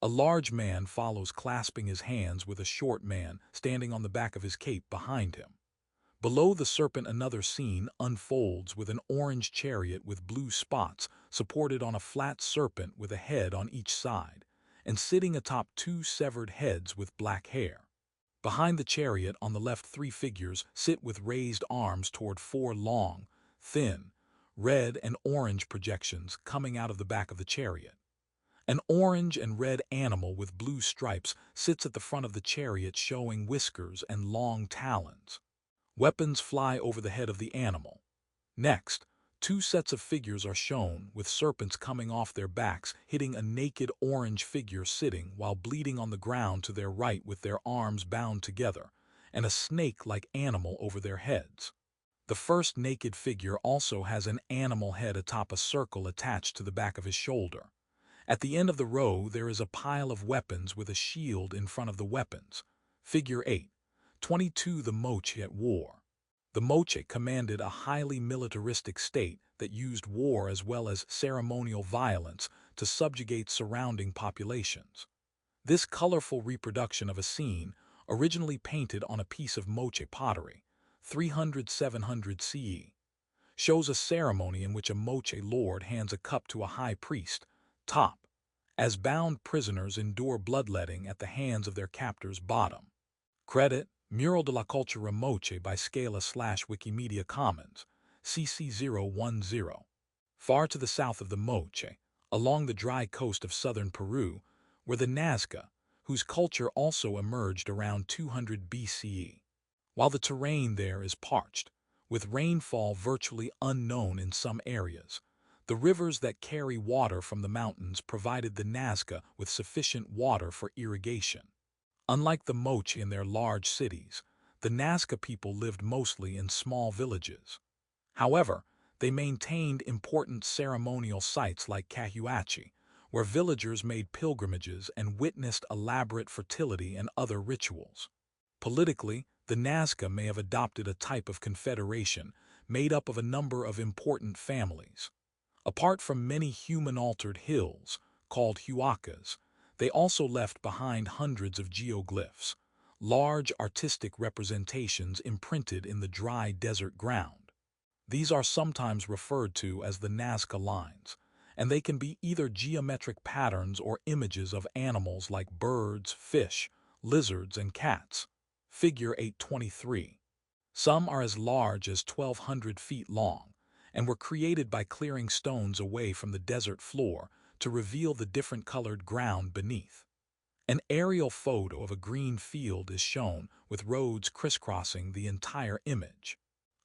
A large man follows clasping his hands with a short man standing on the back of his cape behind him. Below the serpent, another scene unfolds with an orange chariot with blue spots supported on a flat serpent with a head on each side, and sitting atop 2 severed heads with black hair. Behind the chariot on the left, 3 figures sit with raised arms toward 4 long, thin, red and orange projections coming out of the back of the chariot. An orange and red animal with blue stripes sits at the front of the chariot showing whiskers and long talons. Weapons fly over the head of the animal. Next, 2 sets of figures are shown, with serpents coming off their backs, hitting a naked orange figure sitting while bleeding on the ground to their right with their arms bound together, and a snake-like animal over their heads. The first naked figure also has an animal head atop a circle attached to the back of his shoulder. At the end of the row, there is a pile of weapons with a shield in front of the weapons. Figure 8. 22. The Moche at war. The Moche commanded a highly militaristic state that used war as well as ceremonial violence to subjugate surrounding populations. This colorful reproduction of a scene, originally painted on a piece of Moche pottery, 300–700 CE, shows a ceremony in which a Moche lord hands a cup to a high priest, top, as bound prisoners endure bloodletting at the hands of their captors, bottom. Credit: Mural de la Cultura Moche by Scala/Wikimedia Commons, CC010. Far to the south of the Moche, along the dry coast of southern Peru, were the Nazca, whose culture also emerged around 200 BCE. While the terrain there is parched, with rainfall virtually unknown in some areas, the rivers that carry water from the mountains provided the Nazca with sufficient water for irrigation. Unlike the Moche in their large cities, the Nazca people lived mostly in small villages. However, they maintained important ceremonial sites like Cahuachi, where villagers made pilgrimages and witnessed elaborate fertility and other rituals. Politically, the Nazca may have adopted a type of confederation made up of a number of important families. Apart from many human-altered hills, called huacas, they also left behind hundreds of geoglyphs, large artistic representations imprinted in the dry desert ground. These are sometimes referred to as the Nazca lines, and they can be either geometric patterns or images of animals like birds, fish, lizards, and cats. Figure 823. Some are as large as 1,200 feet long, and were created by clearing stones away from the desert floor to reveal the different colored ground beneath. An aerial photo of a green field is shown with roads crisscrossing the entire image.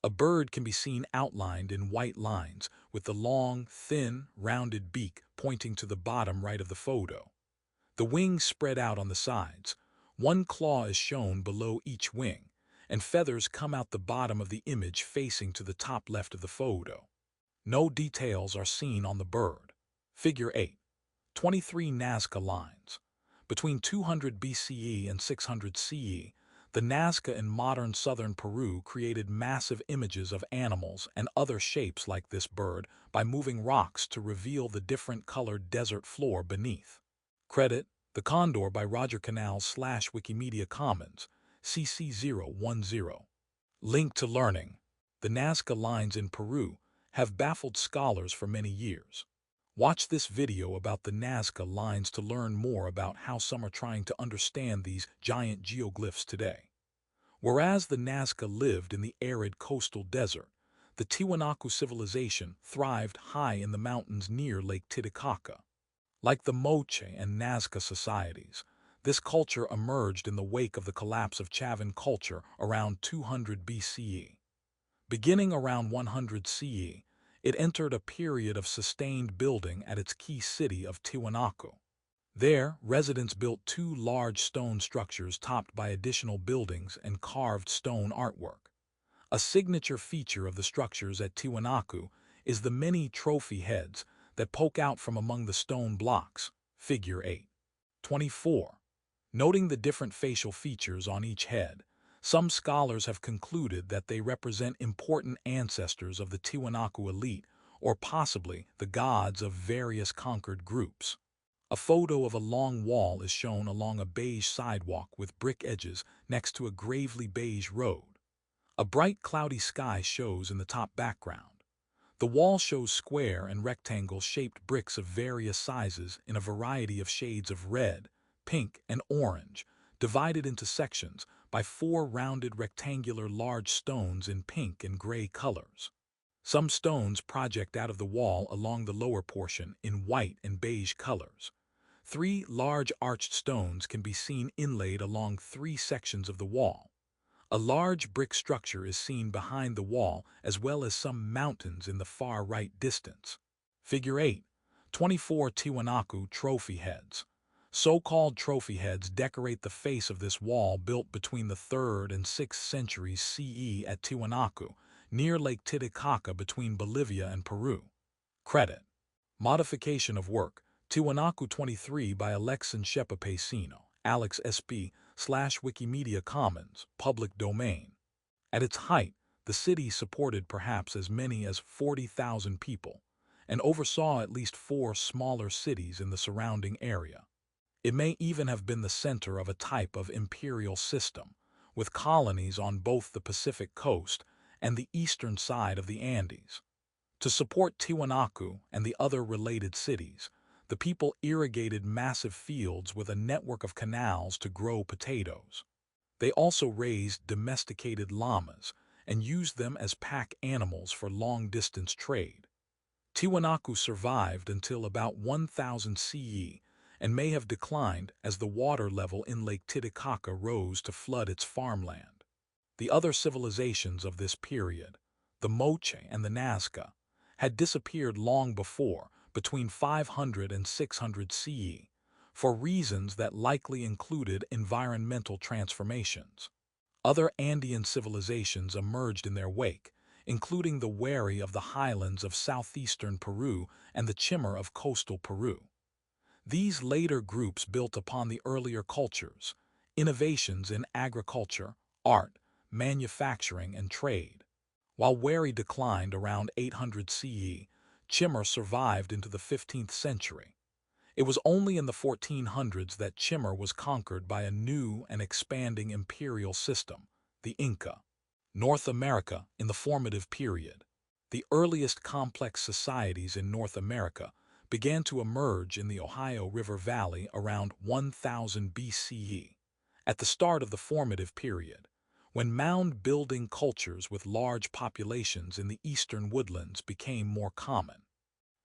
A bird can be seen outlined in white lines with the long, thin, rounded beak pointing to the bottom right of the photo. The wings spread out on the sides. One claw is shown below each wing, and feathers come out the bottom of the image facing to the top left of the photo. No details are seen on the bird. Figure 8. 23 Nazca lines. Between 200 BCE and 600 CE, the Nazca in modern southern Peru created massive images of animals and other shapes like this bird by moving rocks to reveal the different colored desert floor beneath. Credit: The Condor by Roger Canals / Wikimedia Commons, CC010. Link to learning. The Nazca lines in Peru have baffled scholars for many years. Watch this video about the Nazca lines to learn more about how some are trying to understand these giant geoglyphs today. Whereas the Nazca lived in the arid coastal desert, the Tiwanaku civilization thrived high in the mountains near Lake Titicaca. Like the Moche and Nazca societies, this culture emerged in the wake of the collapse of Chavin culture around 200 BCE. Beginning around 100 CE, it entered a period of sustained building at its key city of Tiwanaku. There, residents built two large stone structures topped by additional buildings and carved stone artwork. A signature feature of the structures at Tiwanaku is the many trophy heads that poke out from among the stone blocks, figure 8. 24. Noting the different facial features on each head, some scholars have concluded that they represent important ancestors of the Tiwanaku elite or possibly the gods of various conquered groups. A photo of a long wall is shown along a beige sidewalk with brick edges next to a gravely beige road. A bright cloudy sky shows in the top background. The wall shows square and rectangle-shaped bricks of various sizes in a variety of shades of red, pink, and orange, divided into sections by 4 rounded rectangular large stones in pink and gray colors. Some stones project out of the wall along the lower portion in white and beige colors. 3 large arched stones can be seen inlaid along 3 sections of the wall. A large brick structure is seen behind the wall as well as some mountains in the far right distance. Figure 8. 24 Tiwanaku trophy heads. So-called trophy heads decorate the face of this wall built between the 3rd and 6th centuries CE at Tiwanaku, near Lake Titicaca between Bolivia and Peru. Credit. Modification of work. Tiwanaku 23 by Alexin Shepapacino, Alex SP, /Wikimedia Commons, public domain. At its height, the city supported perhaps as many as 40,000 people, and oversaw at least 4 smaller cities in the surrounding area. It may even have been the center of a type of imperial system, with colonies on both the Pacific coast and the eastern side of the Andes. To support Tiwanaku and the other related cities, the people irrigated massive fields with a network of canals to grow potatoes. They also raised domesticated llamas and used them as pack animals for long-distance trade. Tiwanaku survived until about 1000 CE and may have declined as the water level in Lake Titicaca rose to flood its farmland. The other civilizations of this period, the Moche and the Nazca, had disappeared long before, between 500 and 600 CE, for reasons that likely included environmental transformations. Other Andean civilizations emerged in their wake, including the Wari of the highlands of southeastern Peru and the Chimar of coastal Peru. These later groups built upon the earlier cultures, innovations in agriculture, art, manufacturing, and trade. While Wari declined around 800 CE, Chimar survived into the 15th century. It was only in the 1400s that Chimar was conquered by a new and expanding imperial system, the Inca. North America in the formative period. The earliest complex societies in North America began to emerge in the Ohio River Valley around 1000 BCE, at the start of the formative period, when mound-building cultures with large populations in the eastern woodlands became more common.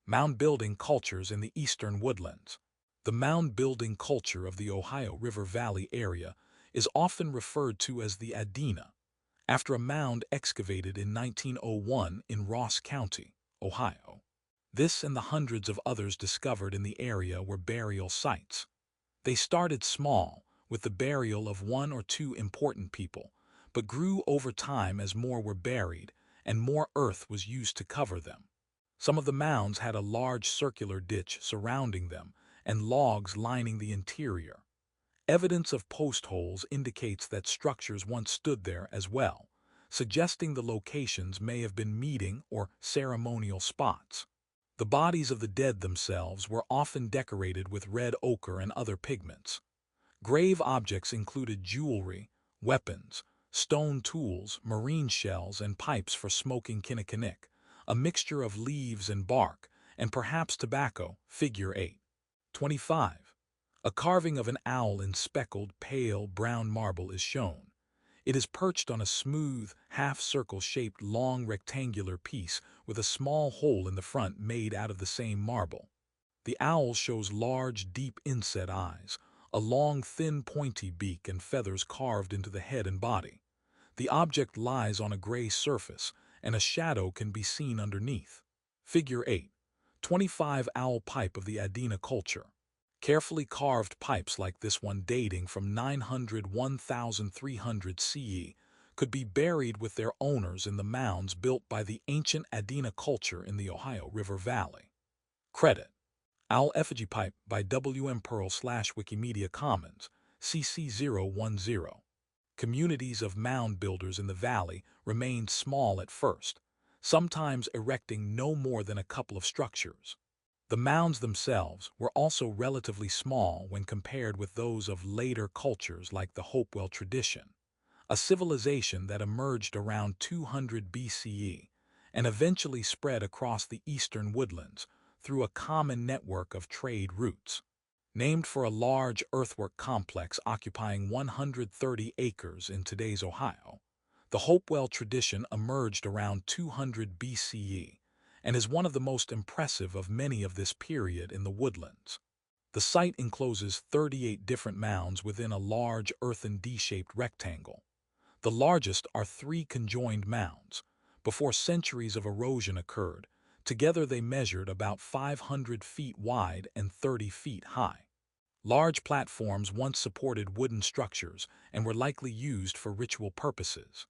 Mound-building cultures in the eastern woodlands. The mound-building culture of the Ohio River Valley area is often referred to as the Adena, after a mound excavated in 1901 in Ross County, Ohio. This and the hundreds of others discovered in the area were burial sites. They started small, with the burial of 1 or 2 important people, but grew over time as more were buried and more earth was used to cover them. Some of the mounds had a large circular ditch surrounding them and logs lining the interior. Evidence of post holes indicates that structures once stood there as well, suggesting the locations may have been meeting or ceremonial spots. The bodies of the dead themselves were often decorated with red ochre and other pigments. Grave objects included jewelry, weapons, stone tools, marine shells, and pipes for smoking kinnikinnick, a mixture of leaves and bark, and perhaps tobacco. Figure 8. 25. A carving of an owl in speckled, pale brown marble is shown. It is perched on a smooth, half-circle-shaped long rectangular piece with a small hole in the front made out of the same marble. The owl shows large, deep inset eyes, a long, thin, pointy beak, and feathers carved into the head and body. The object lies on a gray surface, and a shadow can be seen underneath. Figure 8. 25. Owl pipe of the Adena culture. Carefully carved pipes like this one dating from 900–1300 CE could be buried with their owners in the mounds built by the ancient Adena culture in the Ohio River Valley. Credit: Owl Effigy Pipe by W.M. Pearl /Wikimedia Commons, CC010. Communities of mound builders in the valley remained small at first, sometimes erecting no more than a couple of structures. The mounds themselves were also relatively small when compared with those of later cultures like the Hopewell tradition, a civilization that emerged around 200 BCE and eventually spread across the eastern woodlands through a common network of trade routes. Named for a large earthwork complex occupying 130 acres in today's Ohio, the Hopewell tradition emerged around 200 BCE and is one of the most impressive of many of this period in the woodlands. The site encloses 38 different mounds within a large earthen D-shaped rectangle. The largest are 3 conjoined mounds. Before centuries of erosion occurred, together they measured about 500 feet wide and 30 feet high. Large platforms once supported wooden structures and were likely used for ritual purposes.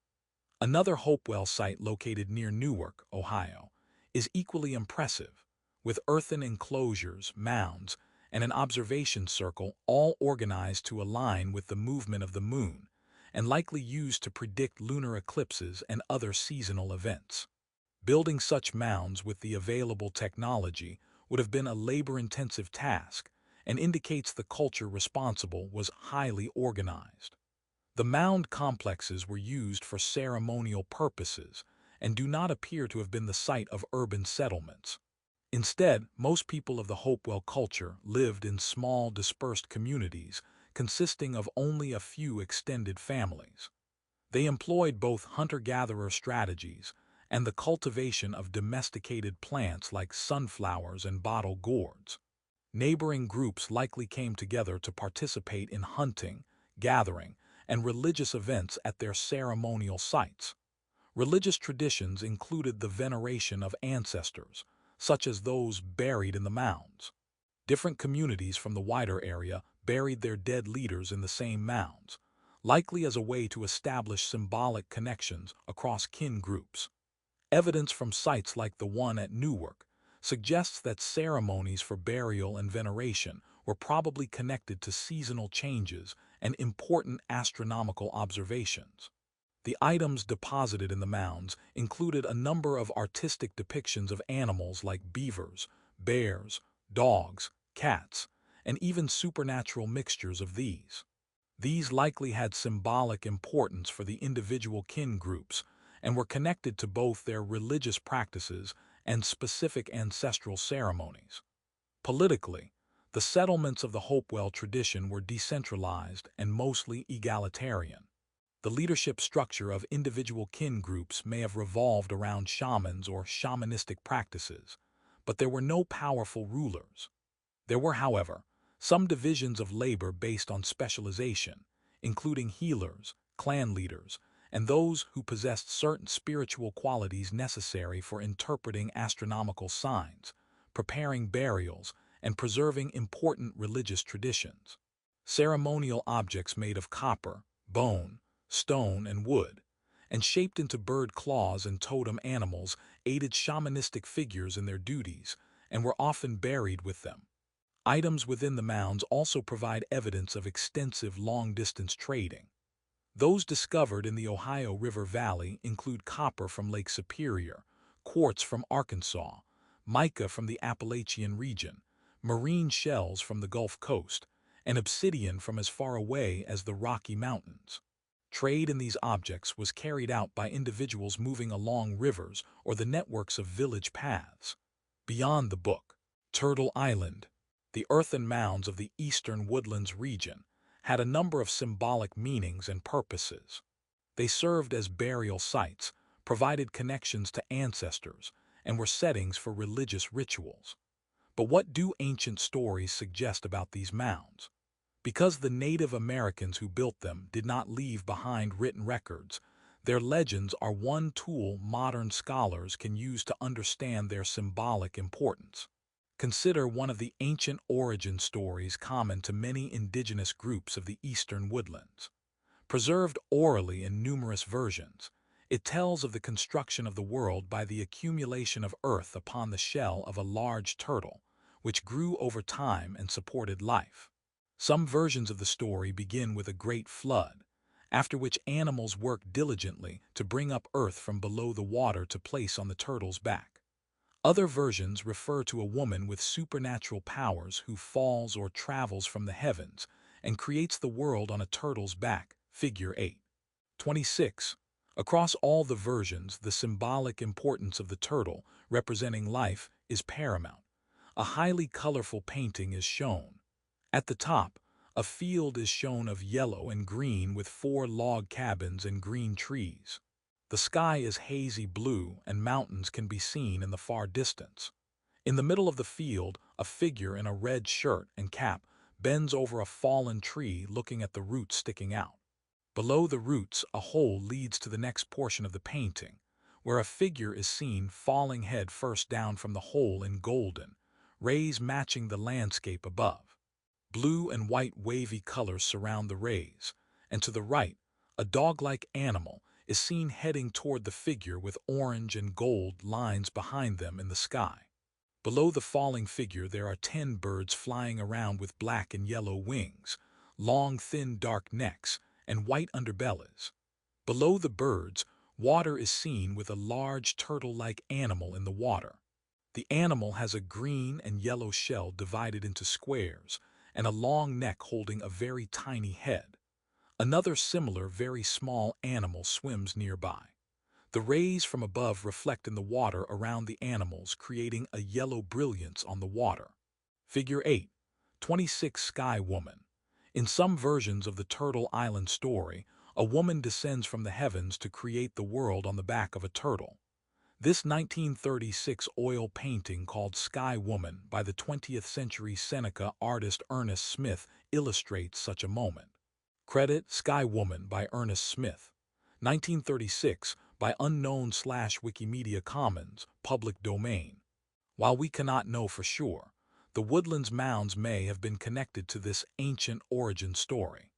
Another Hopewell site located near Newark, Ohio, is equally impressive, with earthen enclosures, mounds, and an observation circle all organized to align with the movement of the moon, and likely used to predict lunar eclipses and other seasonal events. Building such mounds with the available technology would have been a labor-intensive task, and indicates the culture responsible was highly organized. The mound complexes were used for ceremonial purposes and do not appear to have been the site of urban settlements. Instead, most people of the Hopewell culture lived in small, dispersed communities consisting of only a few extended families. They employed both hunter-gatherer strategies and the cultivation of domesticated plants like sunflowers and bottle gourds. Neighboring groups likely came together to participate in hunting, gathering, and religious events at their ceremonial sites. Religious traditions included the veneration of ancestors, such as those buried in the mounds. Different communities from the wider area buried their dead leaders in the same mounds, likely as a way to establish symbolic connections across kin groups. Evidence from sites like the one at Newark suggests that ceremonies for burial and veneration were probably connected to seasonal changes and important astronomical observations. The items deposited in the mounds included a number of artistic depictions of animals like beavers, bears, dogs, cats, and even supernatural mixtures of these. These likely had symbolic importance for the individual kin groups and were connected to both their religious practices and specific ancestral ceremonies. Politically, the settlements of the Hopewell tradition were decentralized and mostly egalitarian. The leadership structure of individual kin groups may have revolved around shamans or shamanistic practices, but there were no powerful rulers. There were, however, some divisions of labor based on specialization, including healers, clan leaders, and those who possessed certain spiritual qualities necessary for interpreting astronomical signs, preparing burials, and preserving important religious traditions. Ceremonial objects made of copper, bone, stone, and wood, and shaped into bird claws and totem animals aided shamanistic figures in their duties and were often buried with them. Items within the mounds also provide evidence of extensive long-distance trading. Those discovered in the Ohio River Valley include copper from Lake Superior, quartz from Arkansas, mica from the Appalachian region, marine shells from the Gulf Coast, and obsidian from as far away as the Rocky Mountains. Trade in these objects was carried out by individuals moving along rivers or the networks of village paths. Beyond the book, Turtle Island, the earthen mounds of the eastern woodlands region, had a number of symbolic meanings and purposes. They served as burial sites, provided connections to ancestors, and were settings for religious rituals. But what do ancient stories suggest about these mounds? Because the Native Americans who built them did not leave behind written records, their legends are one tool modern scholars can use to understand their symbolic importance. Consider one of the ancient origin stories common to many indigenous groups of the eastern woodlands. Preserved orally in numerous versions, it tells of the construction of the world by the accumulation of earth upon the shell of a large turtle, which grew over time and supported life. Some versions of the story begin with a great flood, after which animals worked diligently to bring up earth from below the water to place on the turtle's back. Other versions refer to a woman with supernatural powers who falls or travels from the heavens and creates the world on a turtle's back, figure 8. 26. Across all the versions, the symbolic importance of the turtle, representing life, is paramount. A highly colorful painting is shown. At the top, a field is shown of yellow and green with 4 log cabins and green trees. The sky is hazy blue and mountains can be seen in the far distance. In the middle of the field, a figure in a red shirt and cap bends over a fallen tree looking at the roots sticking out. Below the roots, a hole leads to the next portion of the painting, where a figure is seen falling head first down from the hole in golden, rays matching the landscape above. Blue and white wavy colors surround the rays, and to the right, a dog-like animal is seen heading toward the figure with orange and gold lines behind them in the sky. Below the falling figure there are 10 birds flying around with black and yellow wings, long thin dark necks, and white underbellies. Below the birds, water is seen with a large turtle-like animal in the water. The animal has a green and yellow shell divided into squares, and a long neck holding a very tiny head. Another similar, very small animal swims nearby. The rays from above reflect in the water around the animals, creating a yellow brilliance on the water. Figure 8. 26 Sky Woman. In some versions of the Turtle Island story, a woman descends from the heavens to create the world on the back of a turtle. This 1936 oil painting called Sky Woman by the 20th century Seneca artist Ernest Smith illustrates such a moment. Credit Sky Woman by Ernest Smith. 1936 by unknown/Wikimedia Commons, public domain. While we cannot know for sure, the woodlands mounds may have been connected to this ancient origin story.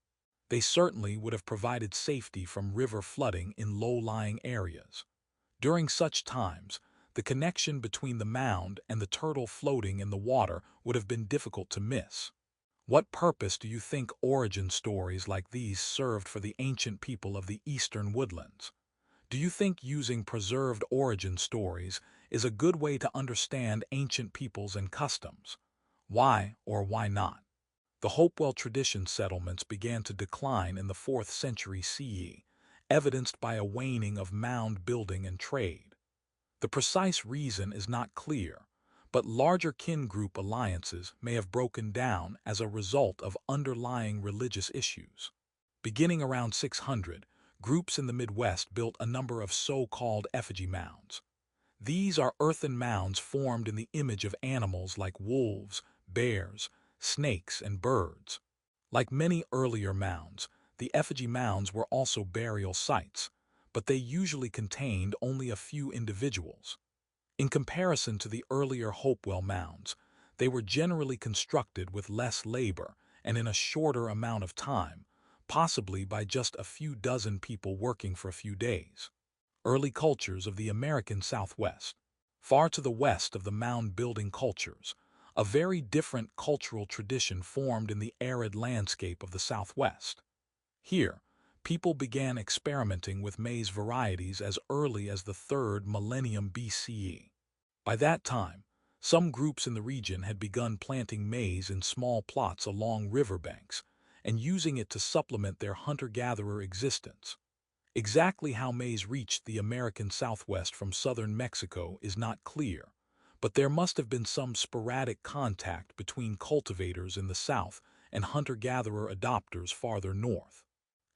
They certainly would have provided safety from river flooding in low-lying areas. During such times, the connection between the mound and the turtle floating in the water would have been difficult to miss. What purpose do you think origin stories like these served for the ancient people of the eastern woodlands? Do you think using preserved origin stories is a good way to understand ancient peoples and customs? Why or why not? The Hopewell tradition settlements began to decline in the 4th century CE, evidenced by a waning of mound building and trade. The precise reason is not clear, but larger kin group alliances may have broken down as a result of underlying religious issues. Beginning around 600, groups in the Midwest built a number of so-called effigy mounds. These are earthen mounds formed in the image of animals like wolves, bears, snakes, and birds. Like many earlier mounds, the effigy mounds were also burial sites, but they usually contained only a few individuals. In comparison to the earlier Hopewell mounds, they were generally constructed with less labor and in a shorter amount of time, possibly by just a few dozen people working for a few days. Early cultures of the American Southwest. Far to the west of the mound-building cultures, a very different cultural tradition formed in the arid landscape of the Southwest. Here, people began experimenting with maize varieties as early as the 3rd millennium BCE. By that time, Some groups in the region had begun planting maize in small plots along riverbanks and using it to supplement their hunter-gatherer existence. Exactly how maize reached the American Southwest from southern Mexico is not clear, but there must have been some sporadic contact between cultivators in the South and hunter-gatherer adopters farther north.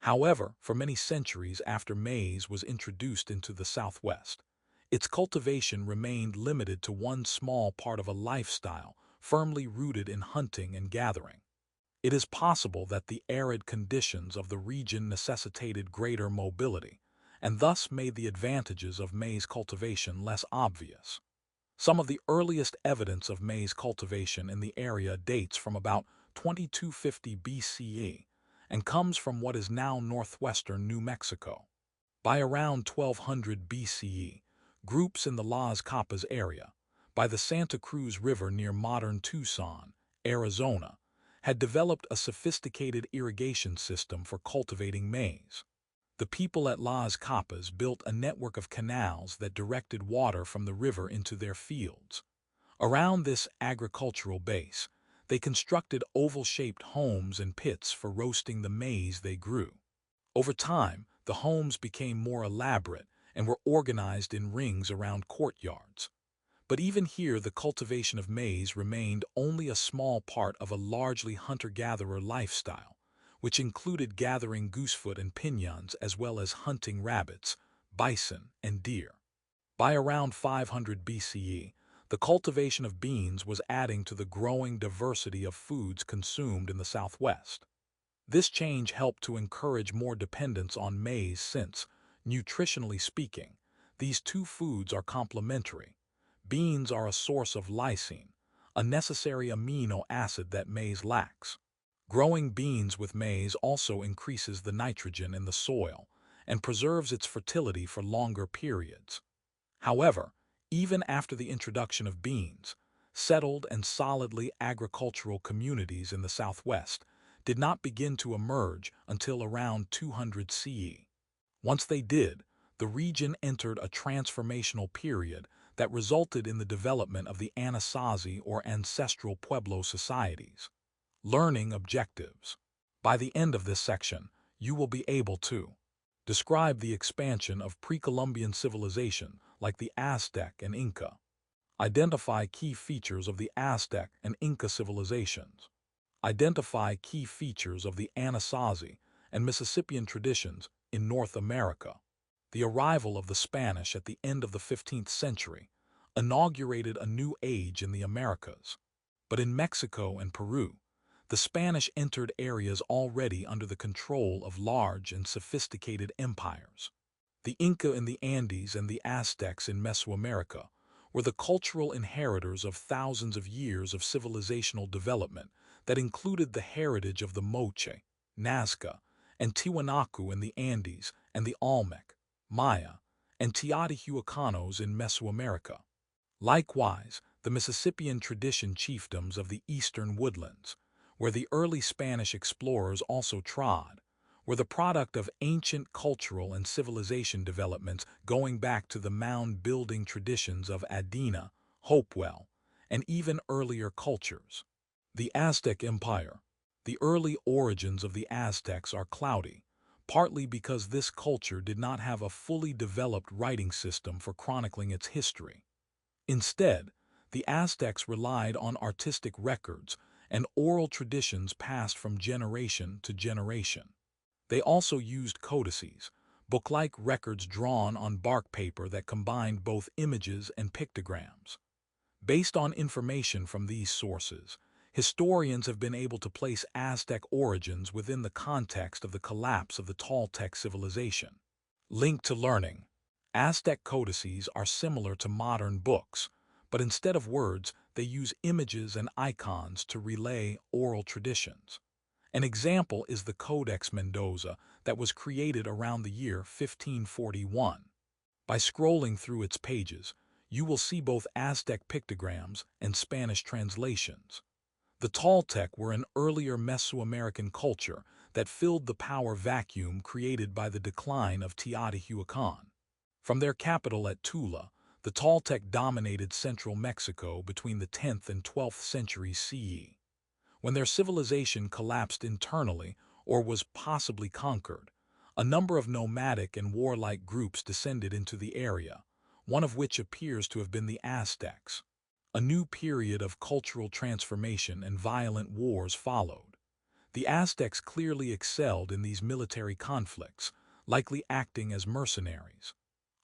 However, for many centuries after maize was introduced into the Southwest, its cultivation remained limited to one small part of a lifestyle firmly rooted in hunting and gathering. It is possible that the arid conditions of the region necessitated greater mobility, and thus made the advantages of maize cultivation less obvious. Some of the earliest evidence of maize cultivation in the area dates from about 2250 BCE and comes from what is now northwestern New Mexico. By around 1200 BCE, groups in the Las Capas area, by the Santa Cruz River near modern Tucson, Arizona, had developed a sophisticated irrigation system for cultivating maize. The people at Las Capas built a network of canals that directed water from the river into their fields. Around this agricultural base, they constructed oval-shaped homes and pits for roasting the maize they grew. Over time, the homes became more elaborate and were organized in rings around courtyards. But even here, the cultivation of maize remained only a small part of a largely hunter-gatherer lifestyle, which included gathering goosefoot and piñons as well as hunting rabbits, bison, and deer. By around 500 BCE, the cultivation of beans was adding to the growing diversity of foods consumed in the Southwest. This change helped to encourage more dependence on maize since, nutritionally speaking, these two foods are complementary. Beans are a source of lysine, a necessary amino acid that maize lacks. Growing beans with maize also increases the nitrogen in the soil and preserves its fertility for longer periods. However, even after the introduction of beans, settled and solidly agricultural communities in the Southwest did not begin to emerge until around 200 CE. Once they did, the region entered a transformational period that resulted in the development of the Anasazi or ancestral Pueblo societies. Learning objectives. By the end of this section, you will be able to describe the expansion of pre-Columbian civilization like the Aztec and Inca. Identify key features of the Aztec and Inca civilizations. Identify key features of the Anasazi and Mississippian traditions in North America. The arrival of the Spanish at the end of the 15th century inaugurated a new age in the Americas. But in Mexico and Peru, the Spanish entered areas already under the control of large and sophisticated empires. The Inca in the Andes and the Aztecs in Mesoamerica were the cultural inheritors of thousands of years of civilizational development that included the heritage of the Moche, Nazca, and Tiwanaku in the Andes and the Olmec, Maya, and Teotihuacanos in Mesoamerica. Likewise, the Mississippian tradition chiefdoms of the eastern woodlands, where the early Spanish explorers also trod, were the product of ancient cultural and civilization developments going back to the mound-building traditions of Adena, Hopewell, and even earlier cultures. The Aztec Empire. The early origins of the Aztecs are cloudy, partly because this culture did not have a fully developed writing system for chronicling its history. Instead, the Aztecs relied on artistic records and oral traditions passed from generation to generation. They also used codices, book-like records drawn on bark paper that combined both images and pictograms. Based on information from these sources, historians have been able to place Aztec origins within the context of the collapse of the Toltec civilization. Link to learning. Aztec codices are similar to modern books, but instead of words, they use images and icons to relay oral traditions. An example is the Codex Mendoza that was created around the year 1541. By scrolling through its pages, you will see both Aztec pictograms and Spanish translations. The Toltec were an earlier Mesoamerican culture that filled the power vacuum created by the decline of Teotihuacan. From their capital at Tula, The Toltec dominated central Mexico between the 10th and 12th centuries CE. When their civilization collapsed internally or was possibly conquered, a number of nomadic and warlike groups descended into the area, one of which appears to have been the Aztecs. A new period of cultural transformation and violent wars followed. The Aztecs clearly excelled in these military conflicts, likely acting as mercenaries.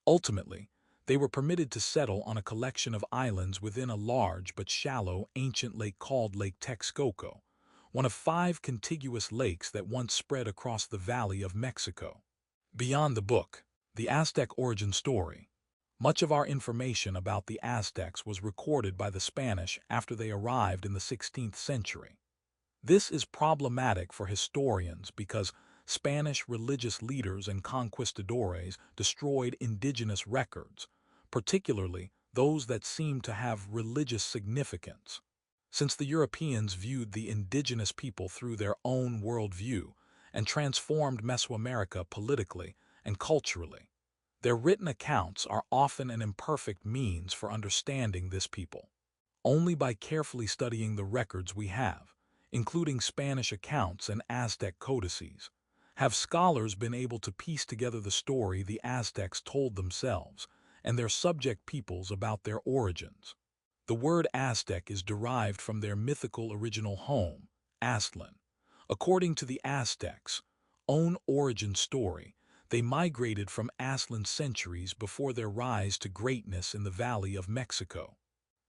Ultimately, they were permitted to settle on a collection of islands within a large but shallow ancient lake called Lake Texcoco, one of 5 contiguous lakes that once spread across the Valley of Mexico. Beyond the book, The Aztec Origin Story. Much of our information about the Aztecs was recorded by the Spanish after they arrived in the 16th century. This is problematic for historians because Spanish religious leaders and conquistadores destroyed indigenous records, particularly those that seem to have religious significance. Since the Europeans viewed the indigenous people through their own worldview and transformed Mesoamerica politically and culturally, their written accounts are often an imperfect means for understanding this people. Only by carefully studying the records we have, including Spanish accounts and Aztec codices, have scholars been able to piece together the story the Aztecs told themselves and their subject peoples about their origins. The word Aztec is derived from their mythical original home, Aztlan. According to the Aztecs' own origin story, they migrated from Aztlan centuries before their rise to greatness in the Valley of Mexico.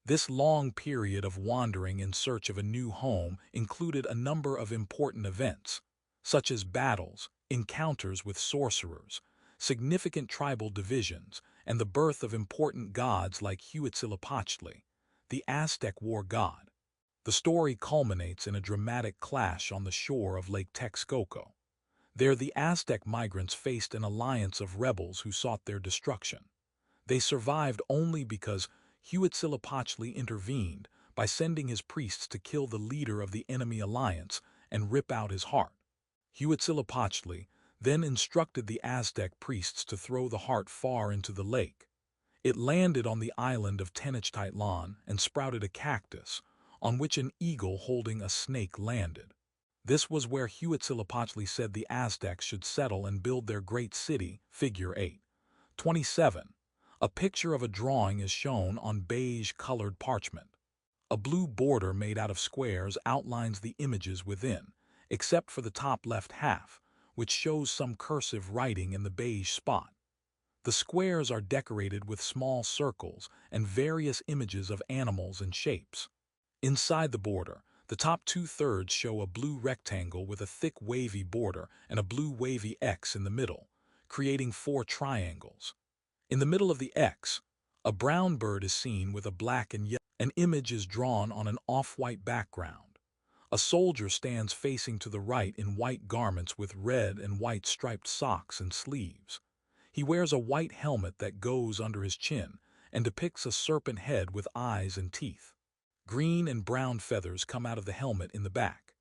This long period of wandering in search of a new home included a number of important events, such as battles, encounters with sorcerers, significant tribal divisions, and the birth of important gods like Huitzilopochtli, the Aztec war god. The story culminates in a dramatic clash on the shore of Lake Texcoco. There, the Aztec migrants faced an alliance of rebels who sought their destruction. They survived only because Huitzilopochtli intervened by sending his priests to kill the leader of the enemy alliance and rip out his heart. Huitzilopochtli then instructed the Aztec priests to throw the heart far into the lake. It landed on the island of Tenochtitlan and sprouted a cactus, on which an eagle holding a snake landed. This was where Huitzilopochtli said the Aztecs should settle and build their great city, figure 8. 27. A picture of a drawing is shown on beige-colored parchment. A blue border made out of squares outlines the images within, except for the top left half, which shows some cursive writing in the beige spot. The squares are decorated with small circles and various images of animals and shapes. Inside the border, the top 2/3 show a blue rectangle with a thick wavy border and a blue wavy X in the middle, creating 4 triangles. In the middle of the X, a brown bird is seen with a black and yellow. An image is drawn on an off-white background. A soldier stands facing to the right in white garments with red and white striped socks and sleeves. He wears a white helmet that goes under his chin and depicts a serpent head with eyes and teeth. Green and brown feathers come out of the helmet in the back.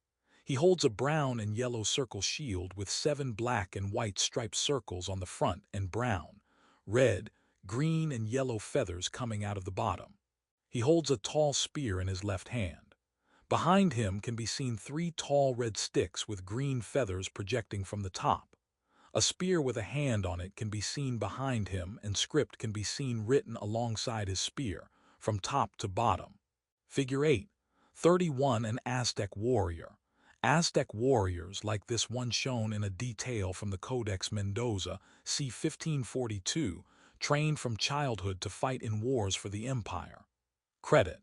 He holds a brown and yellow circle shield with 7 black and white striped circles on the front and brown, red, green, and yellow feathers coming out of the bottom. He holds a tall spear in his left hand. Behind him can be seen 3 tall red sticks with green feathers projecting from the top. A spear with a hand on it can be seen behind him, and script can be seen written alongside his spear, from top to bottom. Figure 8. 31. An Aztec warrior. Aztec warriors, like this one shown in a detail from the Codex Mendoza, c. 1542, trained from childhood to fight in wars for the empire. Credit: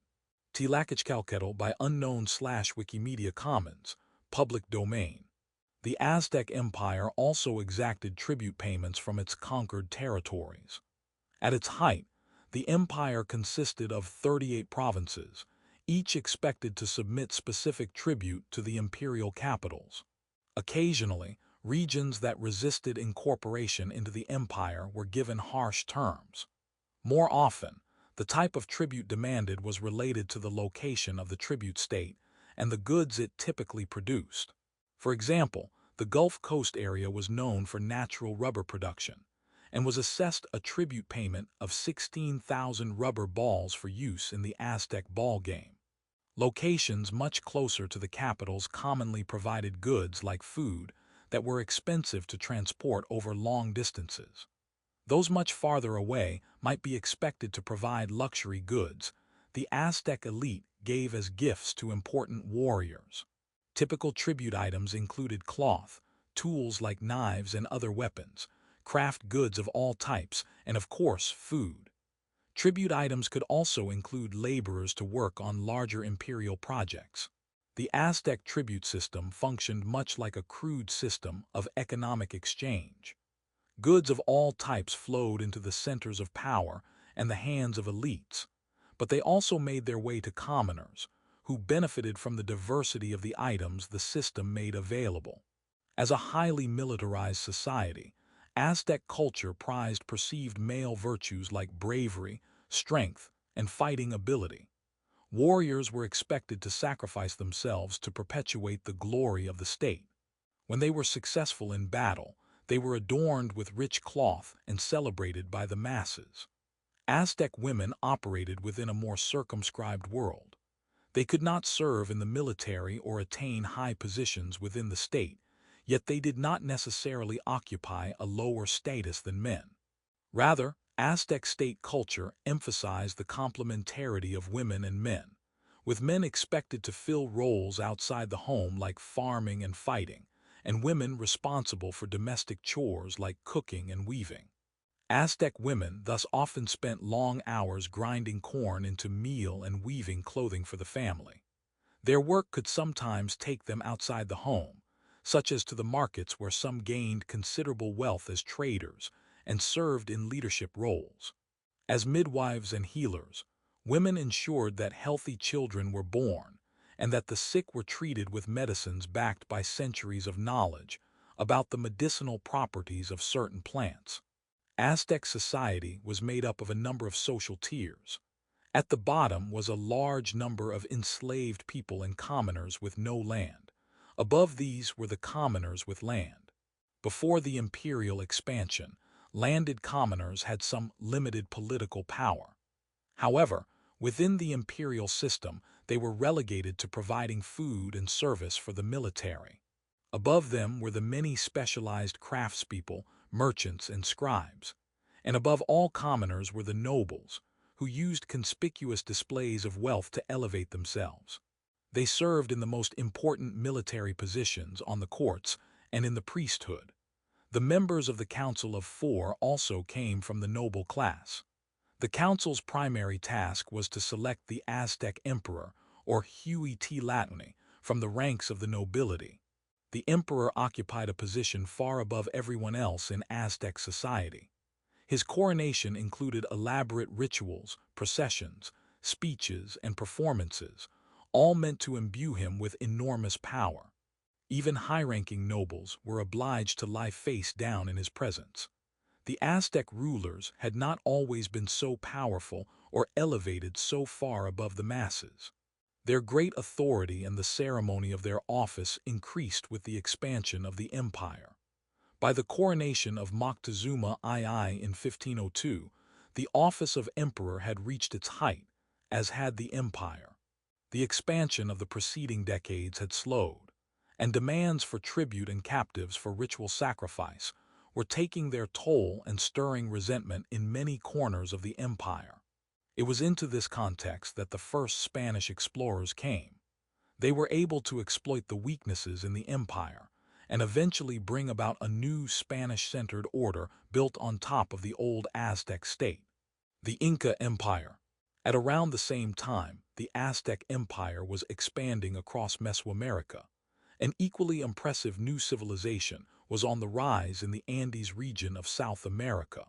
Tlaquetzalcoatl by unknown/Wikimedia Commons, public domain. The Aztec Empire also exacted tribute payments from its conquered territories. At its height, the empire consisted of 38 provinces, each expected to submit specific tribute to the imperial capitals. Occasionally, regions that resisted incorporation into the empire were given harsh terms. More often, the type of tribute demanded was related to the location of the tribute state and the goods it typically produced. For example, the Gulf Coast area was known for natural rubber production, and was assessed a tribute payment of 16,000 rubber balls for use in the Aztec ball game. Locations much closer to the capitals commonly provided goods like food that were expensive to transport over long distances. Those much farther away might be expected to provide luxury goods the Aztec elite gave as gifts to important warriors. Typical tribute items included cloth, tools like knives and other weapons, craft goods of all types, and of course, food. Tribute items could also include laborers to work on larger imperial projects. The Aztec tribute system functioned much like a crude system of economic exchange. Goods of all types flowed into the centers of power and the hands of elites, but they also made their way to commoners, who benefited from the diversity of the items the system made available. As a highly militarized society, Aztec culture prized perceived male virtues like bravery, strength, and fighting ability. Warriors were expected to sacrifice themselves to perpetuate the glory of the state. When they were successful in battle, they were adorned with rich cloth and celebrated by the masses. Aztec women operated within a more circumscribed world. They could not serve in the military or attain high positions within the state, yet they did not necessarily occupy a lower status than men. Rather, Aztec state culture emphasized the complementarity of women and men, with men expected to fill roles outside the home like farming and fighting, and women responsible for domestic chores like cooking and weaving. Aztec women thus often spent long hours grinding corn into meal and weaving clothing for the family. Their work could sometimes take them outside the home, such as to the markets where some gained considerable wealth as traders and served in leadership roles. As midwives and healers, women ensured that healthy children were born and that the sick were treated with medicines backed by centuries of knowledge about the medicinal properties of certain plants. Aztec society was made up of a number of social tiers. At the bottom was a large number of enslaved people and commoners with no land. Above these were the commoners with land. Before the imperial expansion, landed commoners had some limited political power. However, within the imperial system, they were relegated to providing food and service for the military. Above them were the many specialized craftspeople, merchants, and scribes. And above all commoners were the nobles, who used conspicuous displays of wealth to elevate themselves. They served in the most important military positions on the courts and in the priesthood. The members of the Council of Four also came from the noble class. The council's primary task was to select the Aztec emperor, or Huitzilopochtli, from the ranks of the nobility. The emperor occupied a position far above everyone else in Aztec society. His coronation included elaborate rituals, processions, speeches, and performances, all meant to imbue him with enormous power. Even high-ranking nobles were obliged to lie face down in his presence. The Aztec rulers had not always been so powerful or elevated so far above the masses. Their great authority and the ceremony of their office increased with the expansion of the empire. By the coronation of Moctezuma II in 1502, the office of emperor had reached its height, as had the empire. The expansion of the preceding decades had slowed, and demands for tribute and captives for ritual sacrifice were taking their toll and stirring resentment in many corners of the empire. It was into this context that the first Spanish explorers came. They were able to exploit the weaknesses in the empire and eventually bring about a new Spanish-centered order built on top of the old Aztec state. The Inca Empire. At around the same time, the Aztec Empire was expanding across Mesoamerica. An equally impressive new civilization was on the rise in the Andes region of South America.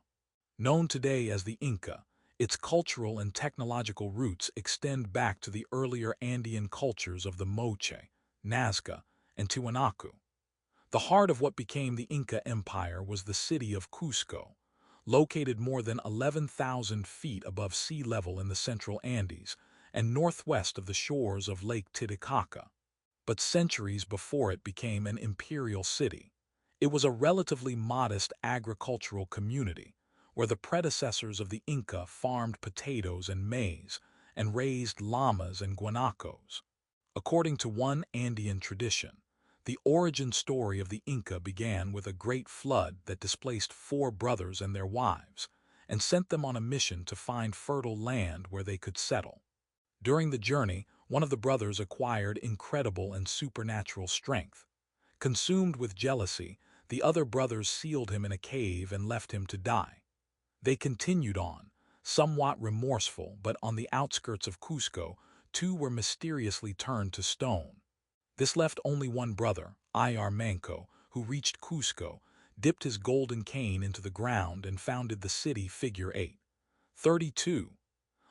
Known today as the Inca, its cultural and technological roots extend back to the earlier Andean cultures of the Moche, Nazca, and Tiwanaku. The heart of what became the Inca Empire was the city of Cusco, located more than 11,000 feet above sea level in the central Andes and northwest of the shores of Lake Titicaca. But centuries before it became an imperial city, It was a relatively modest agricultural community, where the predecessors of the Inca farmed potatoes and maize and raised llamas and guanacos. According to one Andean tradition, the origin story of the Inca began with a great flood that displaced four brothers and their wives, and sent them on a mission to find fertile land where they could settle. During the journey, one of the brothers acquired incredible and supernatural strength. Consumed with jealousy, the other brothers sealed him in a cave and left him to die. They continued on, somewhat remorseful, but on the outskirts of Cusco, two were mysteriously turned to stone. This left only one brother, Ir Manco, who reached Cusco, dipped his golden cane into the ground and founded the city. Figure 8. 32.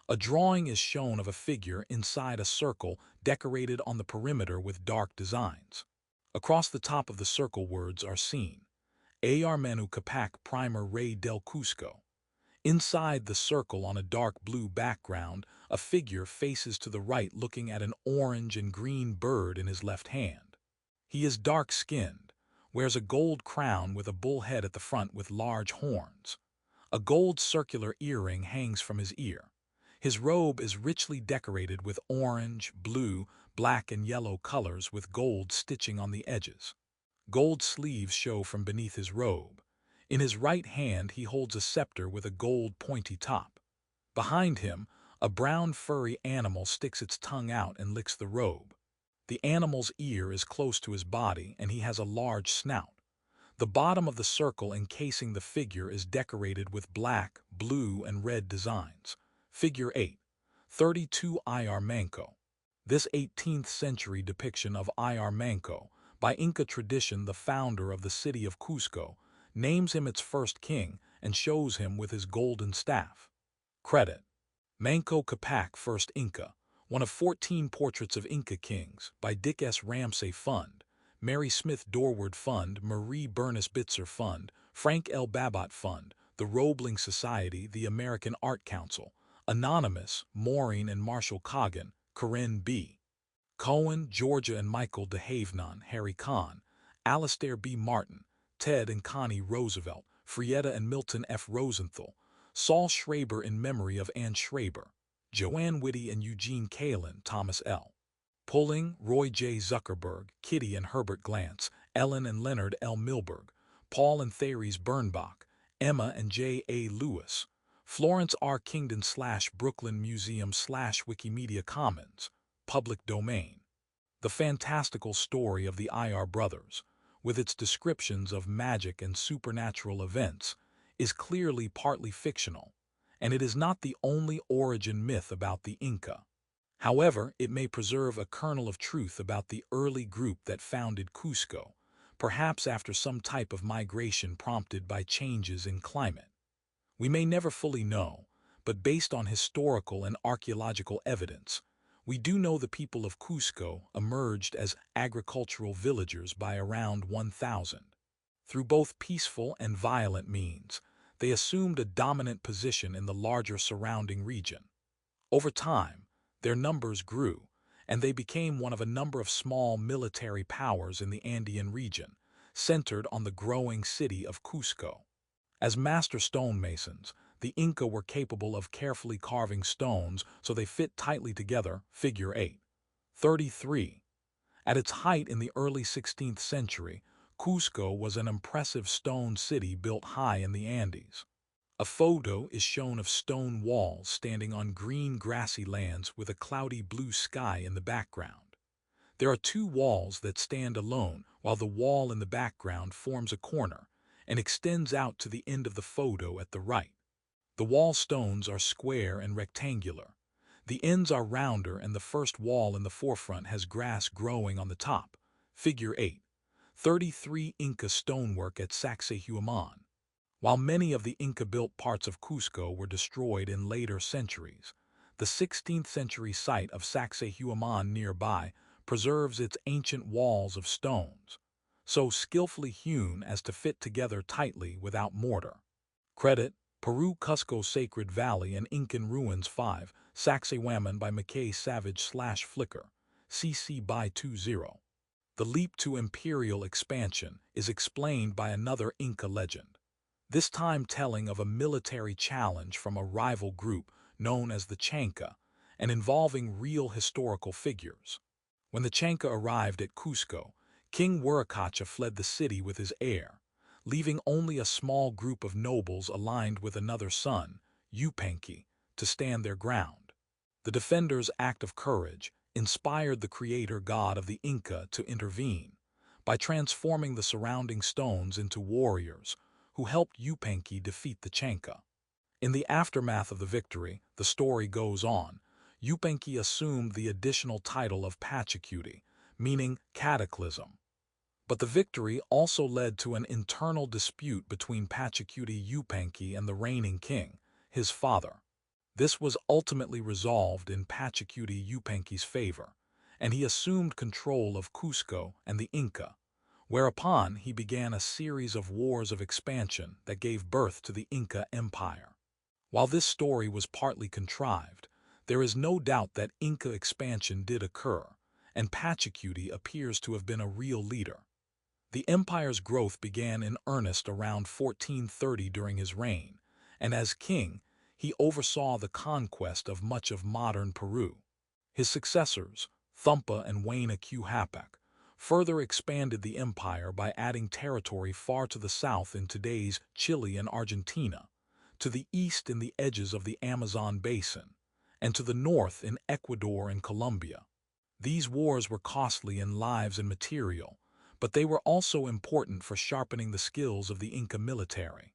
A drawing is shown of a figure inside a circle decorated on the perimeter with dark designs. Across the top of the circle words are seen. Armenu Capac Primer Rey del Cusco. Inside the circle on a dark blue background, a figure faces to the right looking at an orange and green bird in his left hand. He is dark-skinned, wears a gold crown with a bull head at the front with large horns. A gold circular earring hangs from his ear. His robe is richly decorated with orange, blue, black, and yellow colors with gold stitching on the edges. Gold sleeves show from beneath his robe. In his right hand he holds a scepter with a gold pointy top. Behind him, a brown furry animal sticks its tongue out and licks the robe. The animal's ear is close to his body and he has a large snout. The bottom of the circle encasing the figure is decorated with black, blue, and red designs. Figure 8. 32 Ir Manco. This 18th century depiction of Ir Manco, by Inca tradition the founder of the city of Cusco, names him its first king and shows him with his golden staff. Credit. Manco Capac First Inca, one of 14 portraits of Inca kings, by Dick S. Ramsay Fund, Mary Smith Dorward Fund, Marie Bernice Bitzer Fund, Frank L. Babbitt Fund, the Roebling Society, the American Art Council, Anonymous, Maureen and Marshall Coggin, Corinne B. Cohen, Georgia and Michael de Havenon, Harry Kahn, Alastair B. Martin, Ted and Connie Roosevelt, Frietta and Milton F. Rosenthal, Saul Schraber in memory of Ann Schraber, Joanne Whitty and Eugene Kalin, Thomas L. Pulling, Roy J. Zuckerberg, Kitty and Herbert Glantz, Ellen and Leonard L. Milberg, Paul and Therese Bernbach, Emma and J. A. Lewis, Florence R. Kingdon / Brooklyn Museum / Wikimedia Commons, public domain. The fantastical story of the Ir brothers, with its descriptions of magic and supernatural events, is clearly partly fictional, and it is not the only origin myth about the Inca. However, it may preserve a kernel of truth about the early group that founded Cusco, perhaps after some type of migration prompted by changes in climate. We may never fully know, but based on historical and archaeological evidence, we do know the people of Cusco emerged as agricultural villagers by around 1000. Through both peaceful and violent means, they assumed a dominant position in the larger surrounding region. Over time, their numbers grew, and they became one of a number of small military powers in the Andean region, centered on the growing city of Cusco. As master stonemasons, the Inca were capable of carefully carving stones so they fit tightly together. Figure 8. 33. At its height in the early 16th century, Cusco was an impressive stone city built high in the Andes. A photo is shown of stone walls standing on green grassy lands with a cloudy blue sky in the background. There are two walls that stand alone, while the wall in the background forms a corner and extends out to the end of the photo at the right. The wall stones are square and rectangular. The ends are rounder and the first wall in the forefront has grass growing on the top. Figure 8. 33 Inca stonework at Sacsayhuaman. While many of the Inca-built parts of Cusco were destroyed in later centuries, the 16th century site of Sacsayhuaman nearby preserves its ancient walls of stones, so skillfully hewn as to fit together tightly without mortar. Credit, Peru Cusco Sacred Valley and Incan Ruins 5, Sacsayhuaman by McKay Savage / Flickr, CC by 20. The leap to imperial expansion is explained by another Inca legend, this time telling of a military challenge from a rival group known as the Chanca and involving real historical figures. When the Chanca arrived at Cusco, King Wiracacha fled the city with his heir, leaving only a small group of nobles aligned with another son, Yupanqui, to stand their ground. The defenders' act of courage inspired the creator god of the Inca to intervene by transforming the surrounding stones into warriors who helped Yupanqui defeat the Chanca. In the aftermath of the victory, the story goes on, Yupanqui assumed the additional title of Pachacuti, meaning cataclysm. But the victory also led to an internal dispute between Pachacuti Yupanqui and the reigning king, his father. This was ultimately resolved in Pachacuti Yupanqui's favor, and he assumed control of Cusco and the Inca, whereupon he began a series of wars of expansion that gave birth to the Inca Empire. While this story was partly contrived, there is no doubt that Inca expansion did occur, and Pachacuti appears to have been a real leader. The empire's growth began in earnest around 1430 during his reign, and as king, he oversaw the conquest of much of modern Peru. His successors, Thumpa and Huayna Capac, further expanded the empire by adding territory far to the south in today's Chile and Argentina, to the east in the edges of the Amazon basin, and to the north in Ecuador and Colombia. These wars were costly in lives and material, but they were also important for sharpening the skills of the Inca military.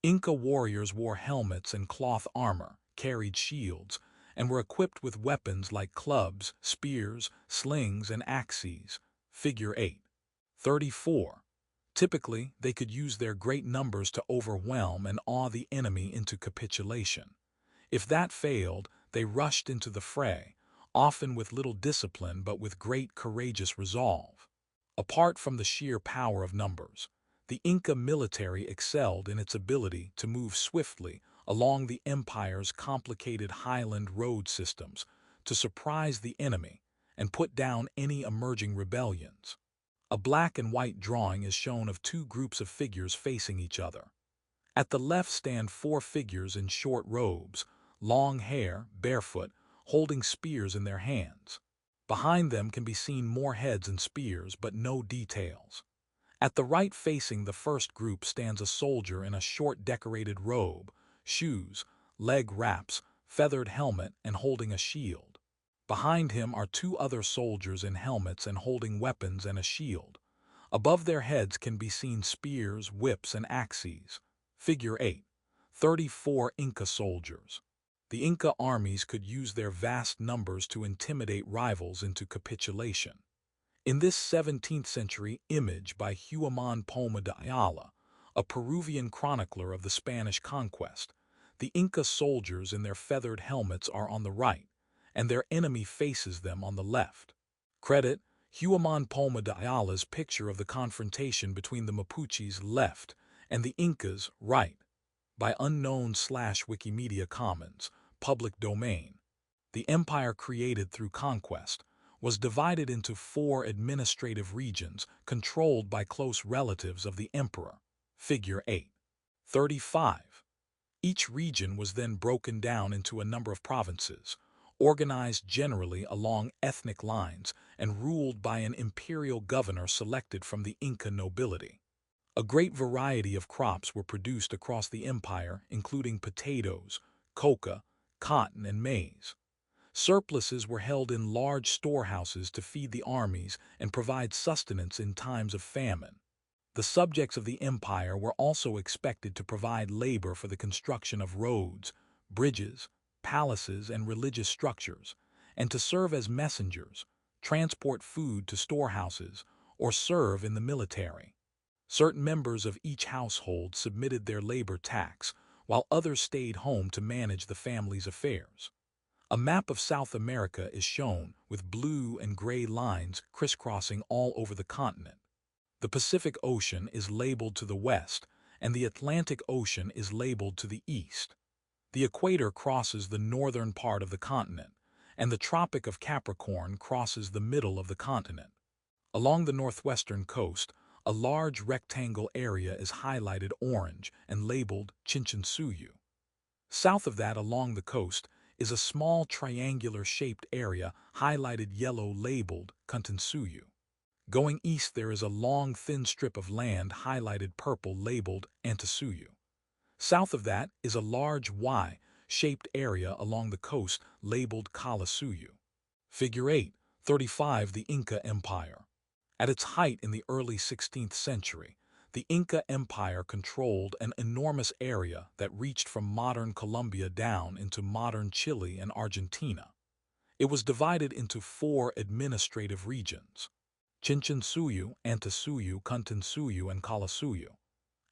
Inca warriors wore helmets and cloth armor, carried shields, and were equipped with weapons like clubs, spears, slings, and axes. Figure 8. 34. Typically, they could use their great numbers to overwhelm and awe the enemy into capitulation. If that failed, they rushed into the fray, often with little discipline but with great courageous resolve. Apart from the sheer power of numbers, the Inca military excelled in its ability to move swiftly along the empire's complicated highland road systems to surprise the enemy and put down any emerging rebellions. A black and white drawing is shown of two groups of figures facing each other. At the left stand four figures in short robes, long hair, barefoot, holding spears in their hands. Behind them can be seen more heads and spears, but no details. At the right facing the first group stands a soldier in a short decorated robe, shoes, leg wraps, feathered helmet, and holding a shield. Behind him are two other soldiers in helmets and holding weapons and a shield. Above their heads can be seen spears, whips, and axes. Figure 8. 34 Inca soldiers. The Inca armies could use their vast numbers to intimidate rivals into capitulation. In this 17th century image by Juan Poma de Ayala, a Peruvian chronicler of the Spanish conquest, the Inca soldiers in their feathered helmets are on the right, and their enemy faces them on the left. Credit Juan Poma de Ayala's picture of the confrontation between the Mapuches left and the Incas right, by unknown/Wikimedia Commons, public domain. The empire created through conquest was divided into 4 administrative regions controlled by close relatives of the emperor. Figure 8. 35. Each region was then broken down into a number of provinces, organized generally along ethnic lines and ruled by an imperial governor selected from the Inca nobility. A great variety of crops were produced across the empire, including potatoes, coca, cotton, and maize. Surpluses were held in large storehouses to feed the armies and provide sustenance in times of famine. The subjects of the empire were also expected to provide labor for the construction of roads, bridges, palaces, and religious structures, and to serve as messengers, transport food to storehouses, or serve in the military. Certain members of each household submitted their labor tax, while others stayed home to manage the family's affairs. A map of South America is shown with blue and gray lines crisscrossing all over the continent. The Pacific Ocean is labeled to the west, and the Atlantic Ocean is labeled to the east. The equator crosses the northern part of the continent, and the Tropic of Capricorn crosses the middle of the continent. Along the northwestern coast, a large rectangle area is highlighted orange and labeled Chinchinsuyu. South of that, along the coast, is a small triangular-shaped area highlighted yellow labeled Kuntinsuyu. Going east, there is a long, thin strip of land highlighted purple labeled Antisuyu. South of that is a large Y-shaped area along the coast labeled Kalasuyu. Figure 8:35. The Inca Empire. At its height in the early 16th century, the Inca Empire controlled an enormous area that reached from modern Colombia down into modern Chile and Argentina. It was divided into 4 administrative regions: Chinchinsuyu, Antisuyu, Kuntinsuyu, and Kalasuyu.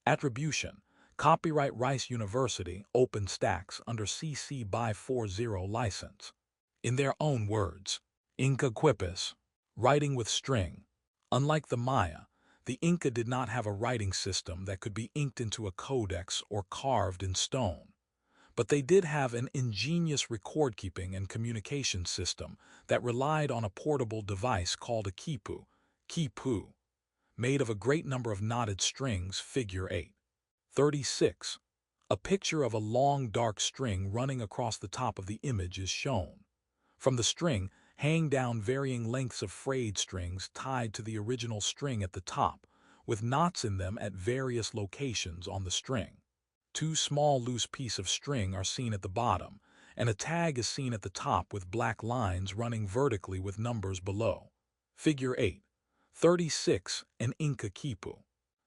Attribution: Copyright Rice University, OpenStax under CC by 40 license. In their own words, Inca Quipus, writing with string. Unlike the Maya, the Inca did not have a writing system that could be inked into a codex or carved in stone. But they did have an ingenious record-keeping and communication system that relied on a portable device called a quipu, made of a great number of knotted strings. Figure 8:36. A picture of a long dark string running across the top of the image is shown. From the string hang down varying lengths of frayed strings tied to the original string at the top, with knots in them at various locations on the string. 2 small loose pieces of string are seen at the bottom, and a tag is seen at the top with black lines running vertically with numbers below. Figure 8:36. An Inca quipu.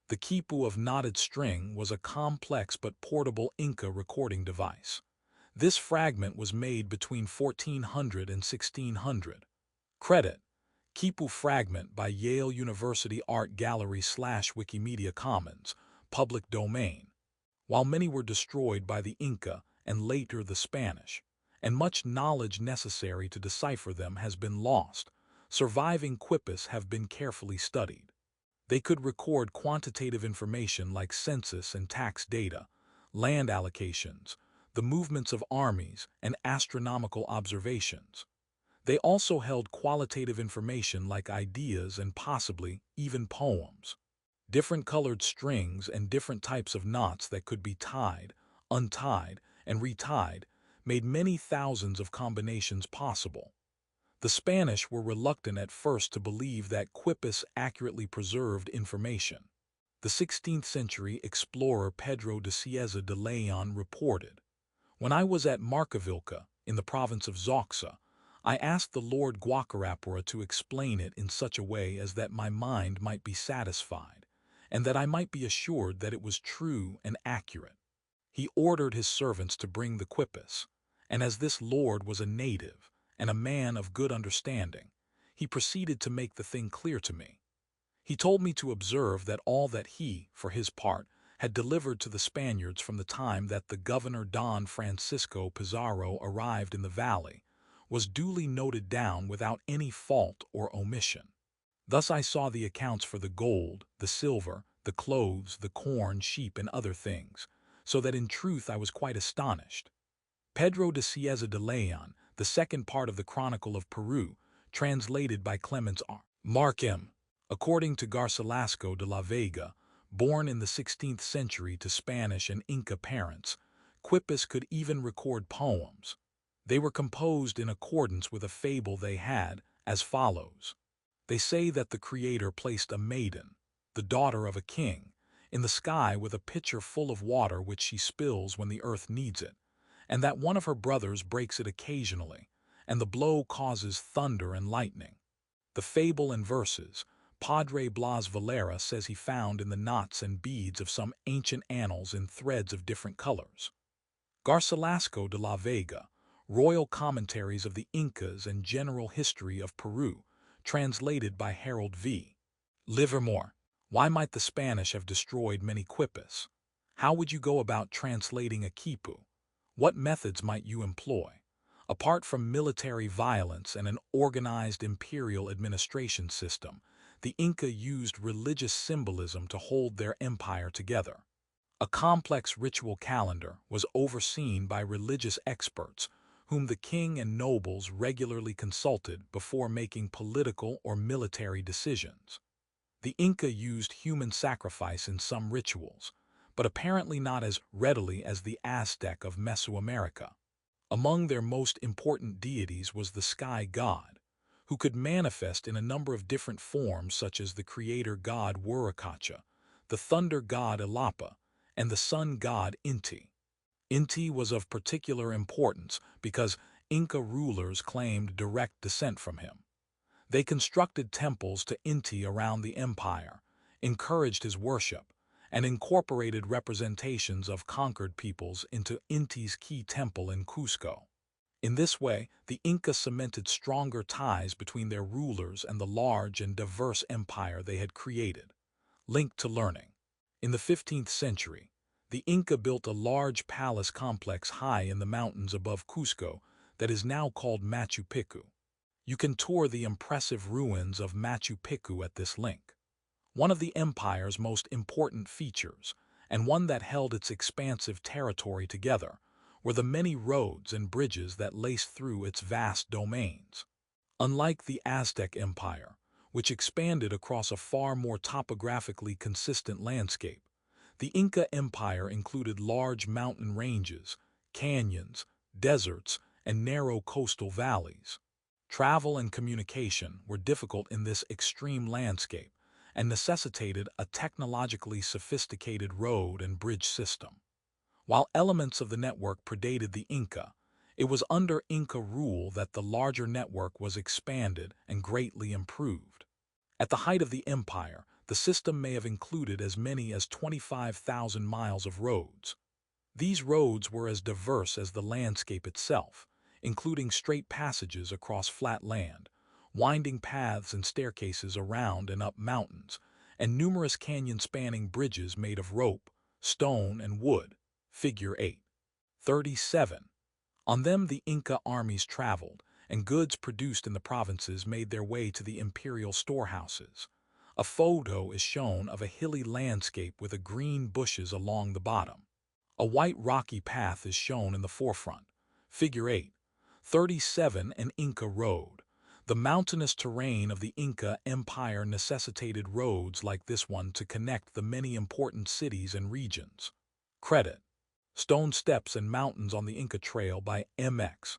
The quipu of knotted string was a complex but portable Inca recording device. This fragment was made between 1400 and 1600. Credit: Quipu fragment by Yale University Art Gallery / Wikimedia Commons, public domain. While many were destroyed by the Inca and later the Spanish, and much knowledge necessary to decipher them has been lost, surviving quipus have been carefully studied. They could record quantitative information like census and tax data, land allocations, the movements of armies, and astronomical observations. They also held qualitative information like ideas and possibly even poems. Different colored strings and different types of knots that could be tied, untied, and retied made many thousands of combinations possible. The Spanish were reluctant at first to believe that quipus accurately preserved information. The 16th century explorer Pedro de Cieza de Leon reported, "When I was at Marcavilca, in the province of Zoxa, I asked the Lord Guacarapura to explain it in such a way as that my mind might be satisfied, and that I might be assured that it was true and accurate. He ordered his servants to bring the quipus, and as this lord was a native and a man of good understanding, he proceeded to make the thing clear to me. He told me to observe that all that he, for his part, had delivered to the Spaniards from the time that the governor Don Francisco Pizarro arrived in the valley was duly noted down without any fault or omission. Thus I saw the accounts for the gold, the silver, the clothes, the corn, sheep, and other things, so that in truth I was quite astonished." Pedro de Cieza de Leon, the second part of the Chronicle of Peru, translated by Clemens R. Markham. According to Garcilasco de la Vega, born in the 16th century to Spanish and Inca parents, quipus could even record poems. They were composed in accordance with a fable they had, as follows. They say that the Creator placed a maiden, the daughter of a king, in the sky with a pitcher full of water which she spills when the earth needs it, and that one of her brothers breaks it occasionally, and the blow causes thunder and lightning. The fable and verses, Padre Blas Valera says he found in the knots and beads of some ancient annals in threads of different colors. Garcilasco de la Vega, Royal Commentaries of the Incas and General History of Peru, translated by Harold V. Livermore. Why might the Spanish have destroyed many quipus? How would you go about translating a quipu? What methods might you employ? Apart from military violence and an organized imperial administration system, the Inca used religious symbolism to hold their empire together. A complex ritual calendar was overseen by religious experts whom the king and nobles regularly consulted before making political or military decisions. The Inca used human sacrifice in some rituals, but apparently not as readily as the Aztec of Mesoamerica. Among their most important deities was the sky god, who could manifest in a number of different forms such as the creator god Huaracacha, the thunder god Ilapa, and the sun god Inti. Inti was of particular importance because Inca rulers claimed direct descent from him. They constructed temples to Inti around the empire, encouraged his worship, and incorporated representations of conquered peoples into Inti's key temple in Cusco. In this way, the Inca cemented stronger ties between their rulers and the large and diverse empire they had created. Linked to learning. In the 15th century, the Inca built a large palace complex high in the mountains above Cusco that is now called Machu Picchu. You can tour the impressive ruins of Machu Picchu at this link. One of the empire's most important features, and one that held its expansive territory together, were the many roads and bridges that laced through its vast domains. Unlike the Aztec Empire, which expanded across a far more topographically consistent landscape, the Inca Empire included large mountain ranges, canyons, deserts, and narrow coastal valleys. Travel and communication were difficult in this extreme landscape and necessitated a technologically sophisticated road and bridge system. While elements of the network predated the Inca, it was under Inca rule that the larger network was expanded and greatly improved. At the height of the empire, the system may have included as many as 25,000 miles of roads. These roads were as diverse as the landscape itself, including straight passages across flat land, winding paths and staircases around and up mountains, and numerous canyon-spanning bridges made of rope, stone, and wood. Figure 8. 37. On them the Inca armies traveled, and goods produced in the provinces made their way to the imperial storehouses. A photo is shown of a hilly landscape with green bushes along the bottom. A white rocky path is shown in the forefront. Figure 8. 37. An Inca road. The mountainous terrain of the Inca Empire necessitated roads like this one to connect the many important cities and regions. Credit. Stone Steps and Mountains on the Inca Trail by MX.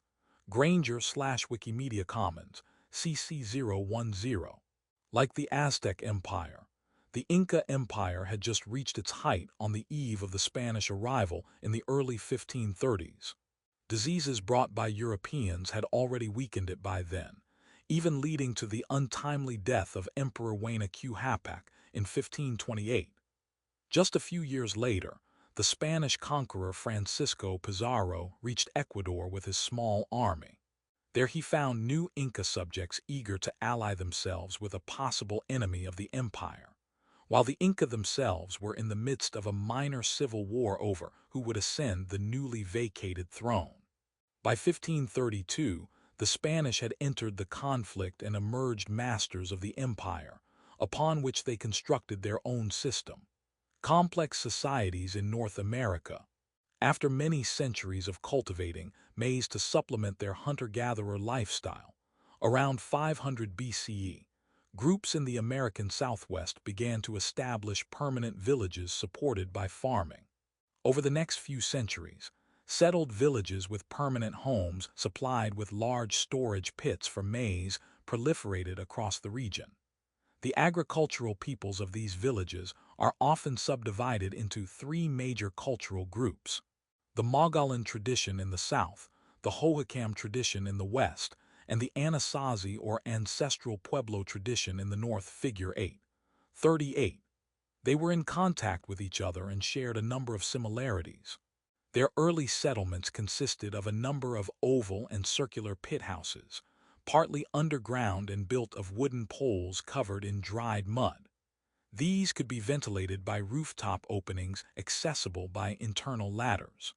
Granger/Wikimedia Commons, CC010. Like the Aztec Empire, the Inca Empire had just reached its height on the eve of the Spanish arrival in the early 1530s. Diseases brought by Europeans had already weakened it by then, even leading to the untimely death of Emperor Huayna Capac in 1528. Just a few years later, the Spanish conqueror Francisco Pizarro reached Ecuador with his small army. There he found new Inca subjects eager to ally themselves with a possible enemy of the empire, while the Inca themselves were in the midst of a minor civil war over who would ascend the newly vacated throne. By 1532, the Spanish had entered the conflict and emerged masters of the empire, upon which they constructed their own system. Complex societies in North America. After many centuries of cultivating maize to supplement their hunter-gatherer lifestyle, around 500 BCE, groups in the American Southwest began to establish permanent villages supported by farming. Over the next few centuries, settled villages with permanent homes supplied with large storage pits for maize proliferated across the region. The agricultural peoples of these villages are often subdivided into three major cultural groups: the Mogollon tradition in the south, the Hohokam tradition in the west, and the Anasazi or ancestral Pueblo tradition in the north. Figure 8. 38. They were in contact with each other and shared a number of similarities. Their early settlements consisted of a number of oval and circular pit houses, partly underground and built of wooden poles covered in dried mud. These could be ventilated by rooftop openings accessible by internal ladders.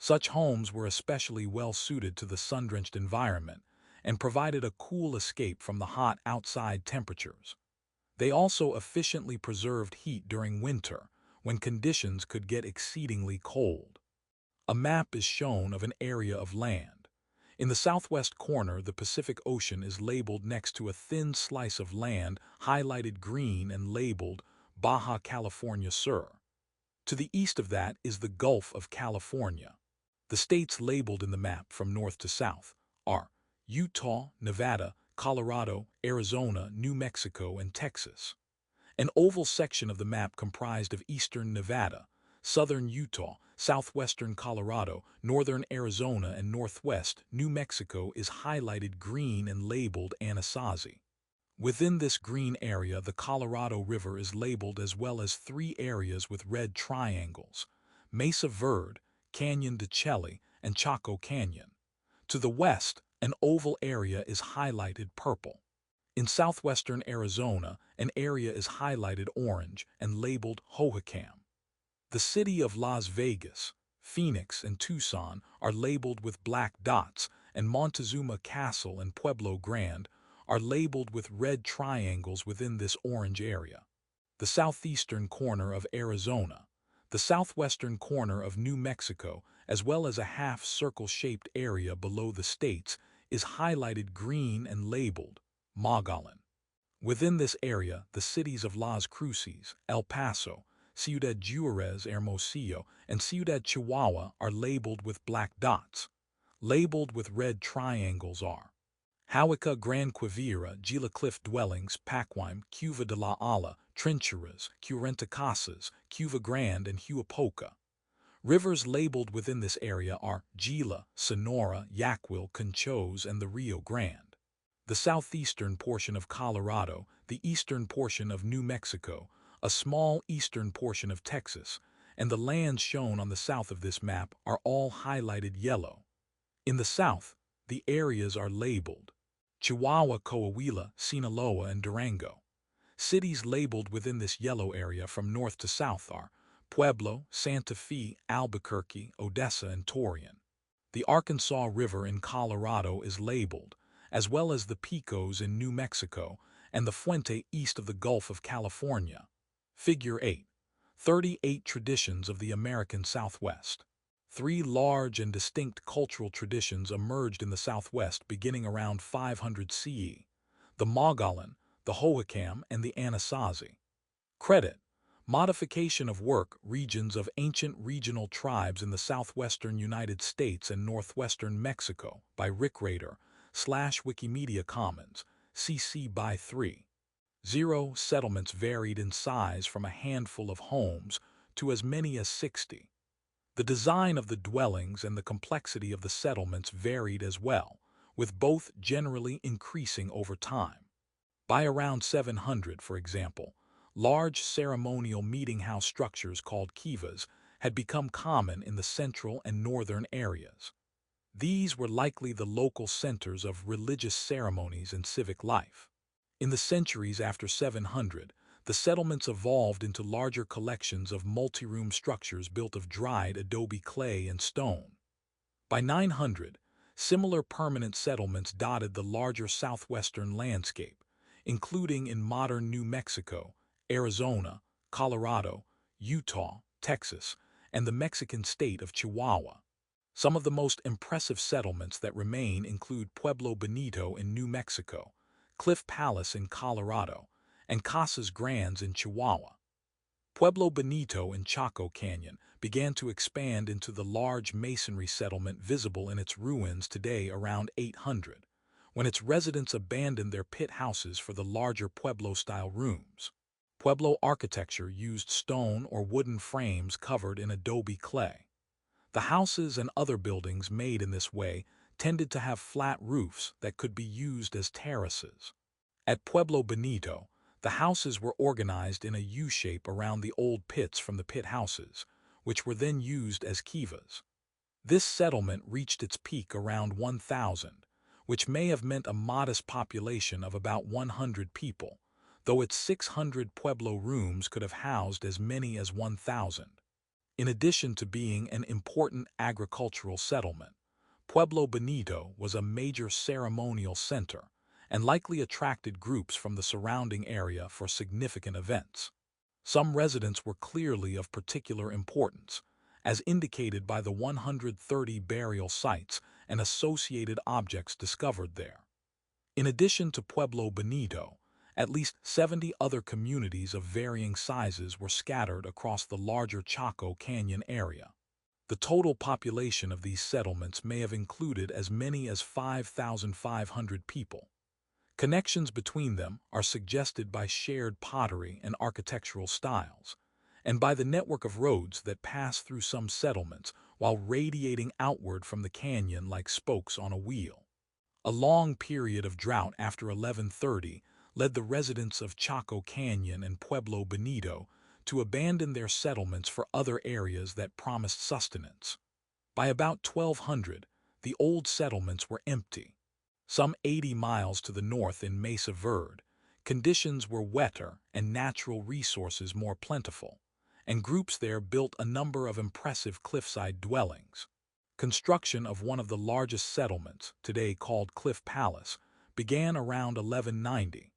Such homes were especially well suited to the sun-drenched environment and provided a cool escape from the hot outside temperatures. They also efficiently preserved heat during winter, when conditions could get exceedingly cold. A map is shown of an area of land. In the southwest corner, the Pacific Ocean is labeled next to a thin slice of land highlighted green and labeled Baja California Sur. To the east of that is the Gulf of California. The states labeled in the map from north to south are Utah, Nevada, Colorado, Arizona, New Mexico, and Texas. An oval section of the map comprised of eastern Nevada, southern Utah, southwestern Colorado, northern Arizona, and northwest New Mexico is highlighted green and labeled Anasazi. Within this green area, the Colorado River is labeled as well as three areas with red triangles: Mesa Verde, Canyon de Chelly, and Chaco Canyon. To the west, an oval area is highlighted purple. In southwestern Arizona, an area is highlighted orange and labeled Hohokam. The city of Las Vegas, Phoenix, and Tucson are labeled with black dots, and Montezuma Castle and Pueblo Grande are labeled with red triangles within this orange area. The southeastern corner of Arizona, the southwestern corner of New Mexico, as well as a half-circle-shaped area below the states, is highlighted green and labeled Mogollon. Within this area, the cities of Las Cruces, El Paso, Ciudad Juarez, Hermosillo, and Ciudad Chihuahua are labeled with black dots. Labeled with red triangles are Jauja, Gran Quivira, Gila Cliff Dwellings, Pacoima, Cuva de la Ala, Trincheras, Currenta Casas, Cuva Grande, and Huapoca. Rivers labeled within this area are Gila, Sonora, Yaquil, Conchos, and the Rio Grande. The southeastern portion of Colorado, the eastern portion of New Mexico, a small eastern portion of Texas, and the lands shown on the south of this map are all highlighted yellow. In the south, the areas are labeled Chihuahua, Coahuila, Sinaloa, and Durango. Cities labeled within this yellow area from north to south are Pueblo, Santa Fe, Albuquerque, Odessa, and Torreon. The Arkansas River in Colorado is labeled, as well as the Pecos in New Mexico and the Fuente east of the Gulf of California. Figure 8. 38 Traditions of the American Southwest. Three large and distinct cultural traditions emerged in the Southwest beginning around 500 CE: the Mogollon, the Hohokam, and the Anasazi. Credit: Modification of Work, Regions of Ancient Regional Tribes in the Southwestern United States and Northwestern Mexico by Rick Rader, /Wikimedia Commons, CC by 3. 0 Settlements varied in size from a handful of homes to as many as 60. The design of the dwellings and the complexity of the settlements varied as well, with both generally increasing over time. By around 700, for example, large ceremonial meeting house structures called kivas had become common in the central and northern areas. These were likely the local centers of religious ceremonies and civic life. In the centuries after 700, the settlements evolved into larger collections of multi-room structures built of dried adobe clay and stone. By 900, similar permanent settlements dotted the larger southwestern landscape, including in modern New Mexico, Arizona, Colorado, Utah, Texas, and the Mexican state of Chihuahua. Some of the most impressive settlements that remain include Pueblo Bonito in New Mexico, Cliff Palace in Colorado, and Casas Grandes in Chihuahua. Pueblo Bonito in Chaco Canyon began to expand into the large masonry settlement visible in its ruins today around 800, when its residents abandoned their pit houses for the larger Pueblo-style rooms. Pueblo architecture used stone or wooden frames covered in adobe clay. The houses and other buildings made in this way tended to have flat roofs that could be used as terraces. At Pueblo Bonito, the houses were organized in a U-shape around the old pits from the pit houses, which were then used as kivas. This settlement reached its peak around 1000, which may have meant a modest population of about 100 people, though its 600 Pueblo rooms could have housed as many as 1,000. In addition to being an important agricultural settlement, Pueblo Bonito was a major ceremonial center and likely attracted groups from the surrounding area for significant events. Some residents were clearly of particular importance, as indicated by the 130 burial sites and associated objects discovered there. In addition to Pueblo Bonito, at least 70 other communities of varying sizes were scattered across the larger Chaco Canyon area. The total population of these settlements may have included as many as 5,500 people. Connections between them are suggested by shared pottery and architectural styles, and by the network of roads that pass through some settlements while radiating outward from the canyon like spokes on a wheel. A long period of drought after 1130 led the residents of Chaco Canyon and Pueblo Bonito to abandon their settlements for other areas that promised sustenance. By about 1200, the old settlements were empty. Some 80 miles to the north in Mesa Verde, conditions were wetter and natural resources more plentiful, and groups there built a number of impressive cliffside dwellings. Construction of one of the largest settlements, today called Cliff Palace, began around 1190.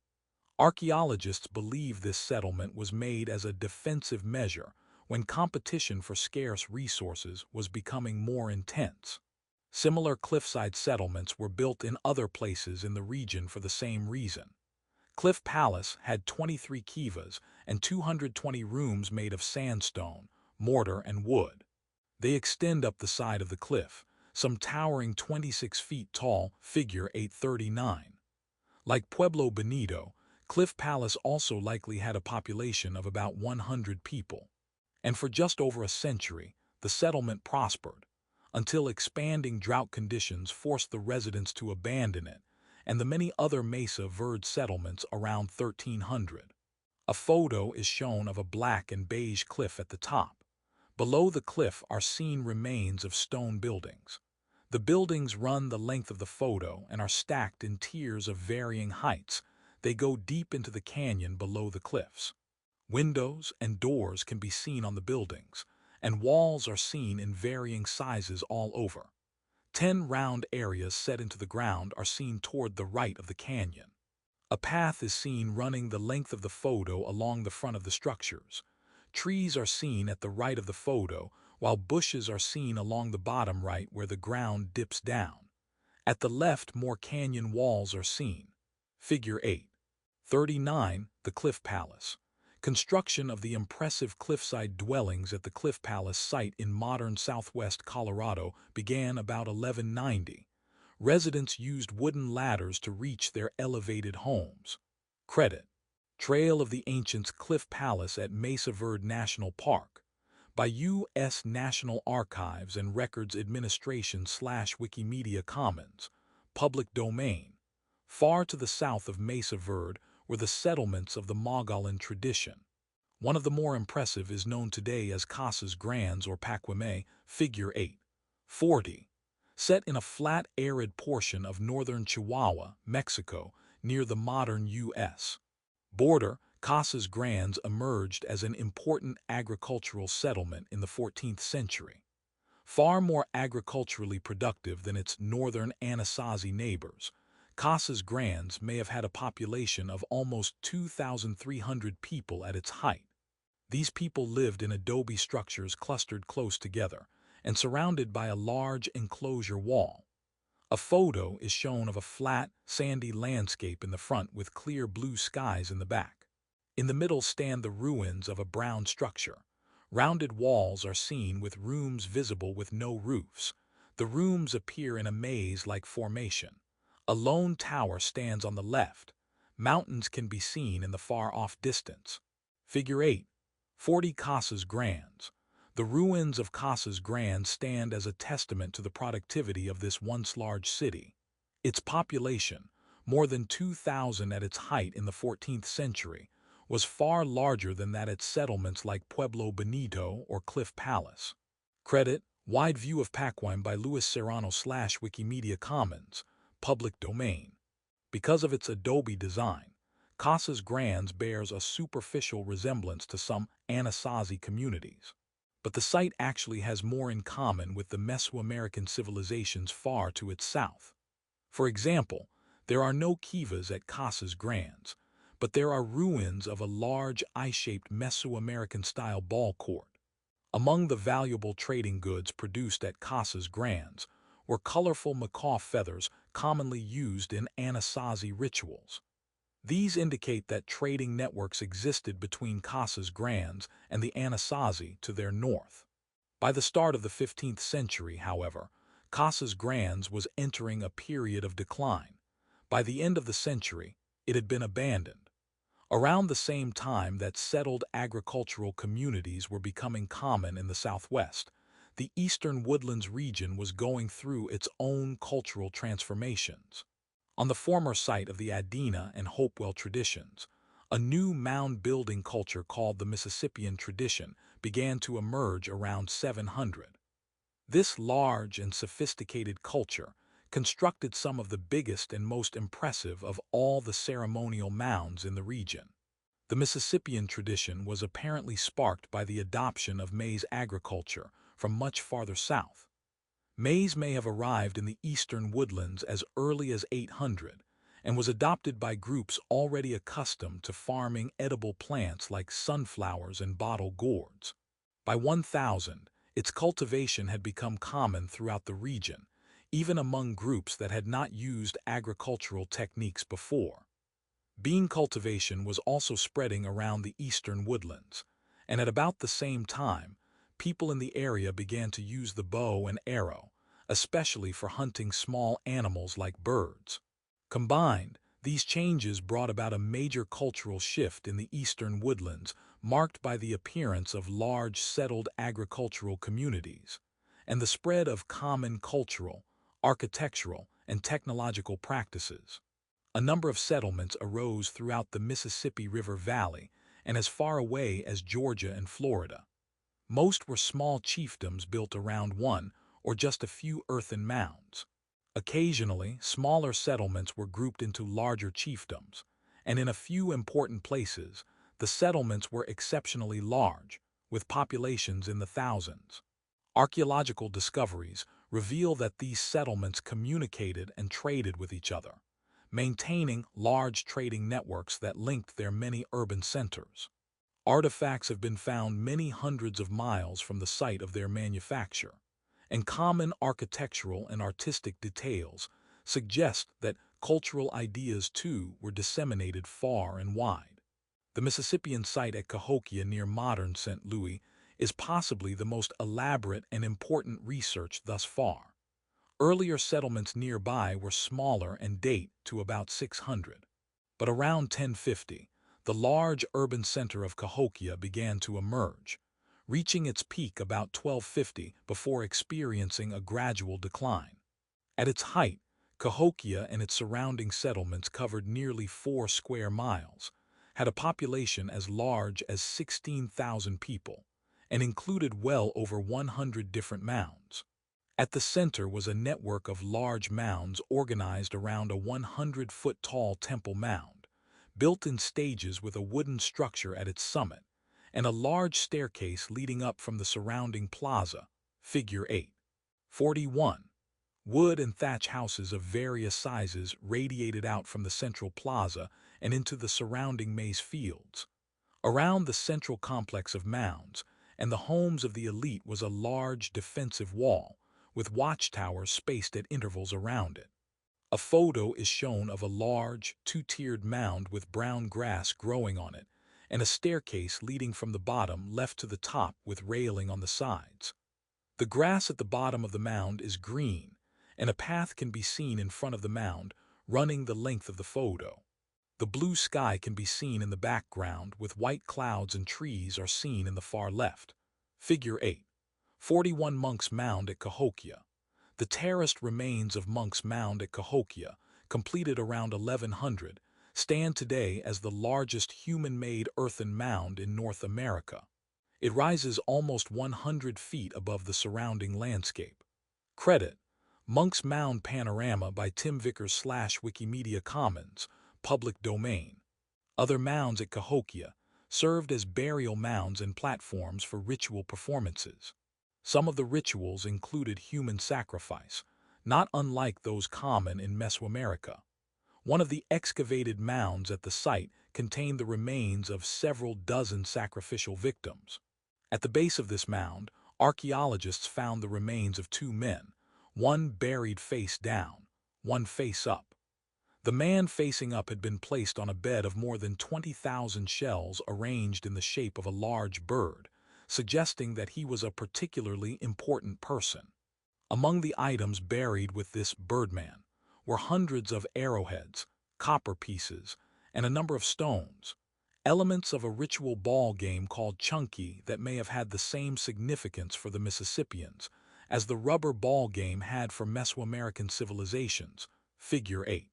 Archaeologists believe this settlement was made as a defensive measure when competition for scarce resources was becoming more intense. Similar cliffside settlements were built in other places in the region for the same reason. Cliff Palace had 23 kivas and 220 rooms made of sandstone, mortar, and wood. They extend up the side of the cliff, some towering 26 feet tall, figure 839. Like Pueblo Bonito, Cliff Palace also likely had a population of about 100 people. And for just over a century, the settlement prospered, until expanding drought conditions forced the residents to abandon it, and the many other Mesa Verde settlements around 1300. A photo is shown of a black and beige cliff at the top. Below the cliff are seen remains of stone buildings. The buildings run the length of the photo and are stacked in tiers of varying heights. They go deep into the canyon below the cliffs. Windows and doors can be seen on the buildings, and walls are seen in varying sizes all over. 10 round areas set into the ground are seen toward the right of the canyon. A path is seen running the length of the photo along the front of the structures. Trees are seen at the right of the photo, while bushes are seen along the bottom right where the ground dips down. At the left, more canyon walls are seen. Figure 8. 39. The Cliff Palace. Construction of the impressive cliffside dwellings at the Cliff Palace site in modern southwest Colorado began about 1190. Residents used wooden ladders to reach their elevated homes. Credit: Trail of the Ancients Cliff Palace at Mesa Verde National Park, by U.S. National Archives and Records Administration /Wikimedia Commons, public domain. Far to the south of Mesa Verde were the settlements of the Mogollon tradition. One of the more impressive is known today as Casas Grandes or Pacuime, figure 8. 40. Set in a flat, arid portion of northern Chihuahua, Mexico, near the modern U.S. border, Casas Grandes emerged as an important agricultural settlement in the 14th century. Far more agriculturally productive than its northern Anasazi neighbors, Casas Grandes may have had a population of almost 2,300 people at its height. These people lived in adobe structures clustered close together and surrounded by a large enclosure wall. A photo is shown of a flat, sandy landscape in the front with clear blue skies in the back. In the middle stand the ruins of a brown structure. Rounded walls are seen with rooms visible with no roofs. The rooms appear in a maze-like formation. A lone tower stands on the left. Mountains can be seen in the far-off distance. Figure 8. 40. Casas Grandes. The ruins of Casas Grandes stand as a testament to the productivity of this once large city. Its population, more than 2,000 at its height in the 14th century, was far larger than that at settlements like Pueblo Bonito or Cliff Palace. Credit: Wide View of Pacuime by Luis Serrano /Wikimedia Commons, public domain. Because of its adobe design, Casas Grandes bears a superficial resemblance to some Anasazi communities. But the site actually has more in common with the Mesoamerican civilizations far to its south. For example, there are no kivas at Casas Grandes, but there are ruins of a large eye-shaped Mesoamerican-style ball court. Among the valuable trading goods produced at Casas Grandes were colorful macaw feathers commonly used in Anasazi rituals. These indicate that trading networks existed between Casas Grandes and the Anasazi to their north. By the start of the 15th century, however, Casas Grandes was entering a period of decline. By the end of the century, it had been abandoned. Around the same time that settled agricultural communities were becoming common in the southwest, the eastern woodlands region was going through its own cultural transformations. On the former site of the Adena and Hopewell traditions, a new mound-building culture called the Mississippian tradition began to emerge around 700. This large and sophisticated culture constructed some of the biggest and most impressive of all the ceremonial mounds in the region. The Mississippian tradition was apparently sparked by the adoption of maize agriculture from much farther south. Maize may have arrived in the eastern woodlands as early as 800 and was adopted by groups already accustomed to farming edible plants like sunflowers and bottle gourds. By 1000, its cultivation had become common throughout the region, even among groups that had not used agricultural techniques before. Bean cultivation was also spreading around the eastern woodlands, and at about the same time, people in the area began to use the bow and arrow, especially for hunting small animals like birds. Combined, these changes brought about a major cultural shift in the eastern woodlands, marked by the appearance of large settled agricultural communities and the spread of common cultural, architectural, and technological practices. A number of settlements arose throughout the Mississippi River Valley and as far away as Georgia and Florida. Most were small chiefdoms built around one or just a few earthen mounds. Occasionally, smaller settlements were grouped into larger chiefdoms, and in a few important places, the settlements were exceptionally large, with populations in the thousands. Archaeological discoveries reveal that these settlements communicated and traded with each other, maintaining large trading networks that linked their many urban centers. Artifacts have been found many hundreds of miles from the site of their manufacture, and common architectural and artistic details suggest that cultural ideas too were disseminated far and wide. The Mississippian site at Cahokia near modern St. Louis is possibly the most elaborate and important research thus far. Earlier settlements nearby were smaller and date to about 600. But around 1050, the large urban center of Cahokia began to emerge, reaching its peak about 1250 before experiencing a gradual decline. At its height, Cahokia and its surrounding settlements covered nearly 4 square miles, had a population as large as 16,000 people, and included well over 100 different mounds. At the center was a network of large mounds organized around a 100-foot-tall temple mound, built in stages with a wooden structure at its summit, and a large staircase leading up from the surrounding plaza, figure 8. 41. Wood and thatch houses of various sizes radiated out from the central plaza and into the surrounding maize fields. Around the central complex of mounds and the homes of the elite was a large defensive wall, with watchtowers spaced at intervals around it. A photo is shown of a large, two-tiered mound with brown grass growing on it, and a staircase leading from the bottom left to the top with railing on the sides. The grass at the bottom of the mound is green, and a path can be seen in front of the mound, running the length of the photo. The blue sky can be seen in the background, with white clouds and trees are seen in the far left. Figure 8. 41 Monk's Mound at Cahokia. The terraced remains of Monk's Mound at Cahokia, completed around 1100, stand today as the largest human-made earthen mound in North America. It rises almost 100 feet above the surrounding landscape. Credit: Monk's Mound Panorama by Tim Vickers / Wikimedia Commons, public domain. Other mounds at Cahokia served as burial mounds and platforms for ritual performances. Some of the rituals included human sacrifice, not unlike those common in Mesoamerica. One of the excavated mounds at the site contained the remains of several dozen sacrificial victims. At the base of this mound, archaeologists found the remains of 2 men, one buried face down, one face up. The man facing up had been placed on a bed of more than 20,000 shells arranged in the shape of a large bird, suggesting that he was a particularly important person. Among the items buried with this birdman were hundreds of arrowheads, copper pieces, and a number of stones, elements of a ritual ball game called chunky that may have had the same significance for the Mississippians as the rubber ball game had for Mesoamerican civilizations. Figure 8.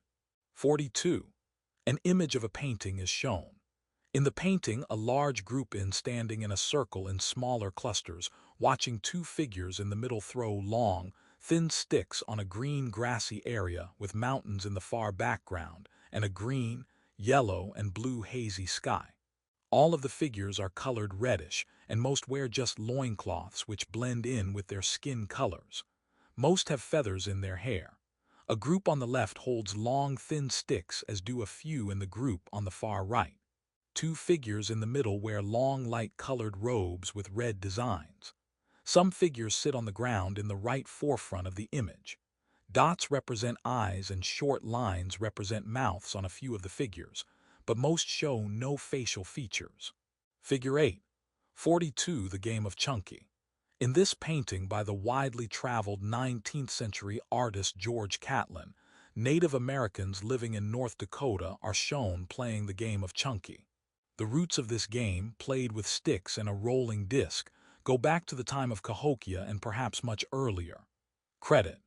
42. An image of a painting is shown. In the painting, a large group standing in a circle in smaller clusters, watching two figures in the middle throw long, thin sticks on a green grassy area with mountains in the far background and a green, yellow, and blue hazy sky. All of the figures are colored reddish, and most wear just loincloths which blend in with their skin colors. Most have feathers in their hair. A group on the left holds long, thin sticks, as do a few in the group on the far right. Two figures in the middle wear long, light-colored robes with red designs. Some figures sit on the ground in the right forefront of the image. Dots represent eyes and short lines represent mouths on a few of the figures, but most show no facial features. Figure 8. 42. The Game of Chunky. In this painting by the widely traveled 19th century artist George Catlin, Native Americans living in North Dakota are shown playing the game of chunky. The roots of this game, played with sticks and a rolling disc, go back to the time of Cahokia and perhaps much earlier. Credit: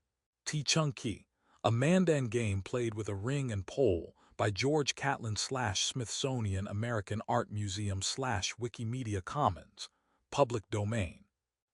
Chunky, a Mandan game played with a ring and pole by George Catlin / Smithsonian American Art Museum / Wikimedia Commons, public domain.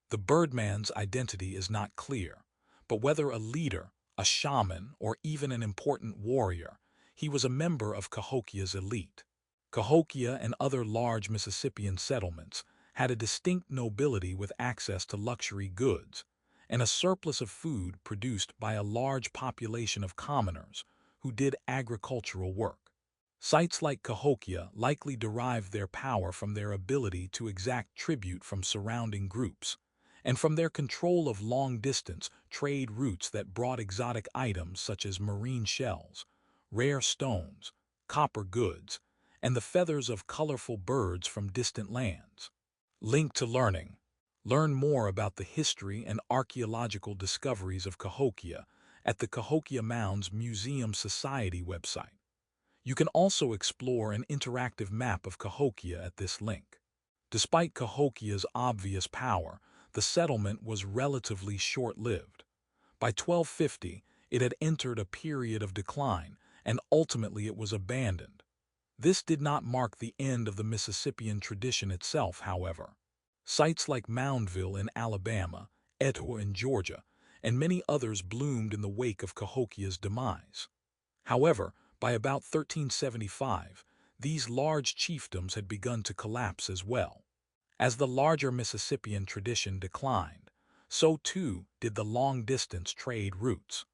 The birdman's identity is not clear, but whether a leader, a shaman, or even an important warrior, he was a member of Cahokia's elite. Cahokia and other large Mississippian settlements had a distinct nobility with access to luxury goods, and a surplus of food produced by a large population of commoners who did agricultural work. Sites like Cahokia likely derived their power from their ability to exact tribute from surrounding groups, and from their control of long-distance trade routes that brought exotic items such as marine shells, rare stones, copper goods, and the feathers of colorful birds from distant lands. Link to learning. Learn more about the history and archaeological discoveries of Cahokia at the Cahokia Mounds Museum Society website. You can also explore an interactive map of Cahokia at this link. Despite Cahokia's obvious power, the settlement was relatively short-lived. By 1250, it had entered a period of decline, and ultimately it was abandoned. This did not mark the end of the Mississippian tradition itself, however. Sites like Moundville in Alabama, Etowah in Georgia, and many others bloomed in the wake of Cahokia's demise. However, by about 1375, these large chiefdoms had begun to collapse as well. As the larger Mississippian tradition declined, so too did the long-distance trade routes.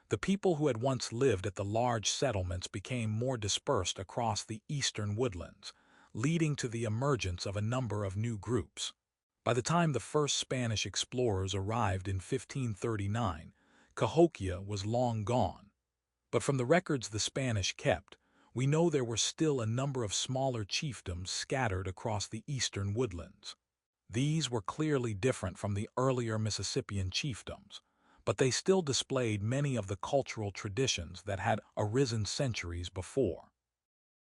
The people who had once lived at the large settlements became more dispersed across the eastern woodlands, leading to the emergence of a number of new groups. By the time the first Spanish explorers arrived in 1539, Cahokia was long gone. But from the records the Spanish kept, we know there were still a number of smaller chiefdoms scattered across the eastern woodlands. These were clearly different from the earlier Mississippian chiefdoms, but they still displayed many of the cultural traditions that had arisen centuries before.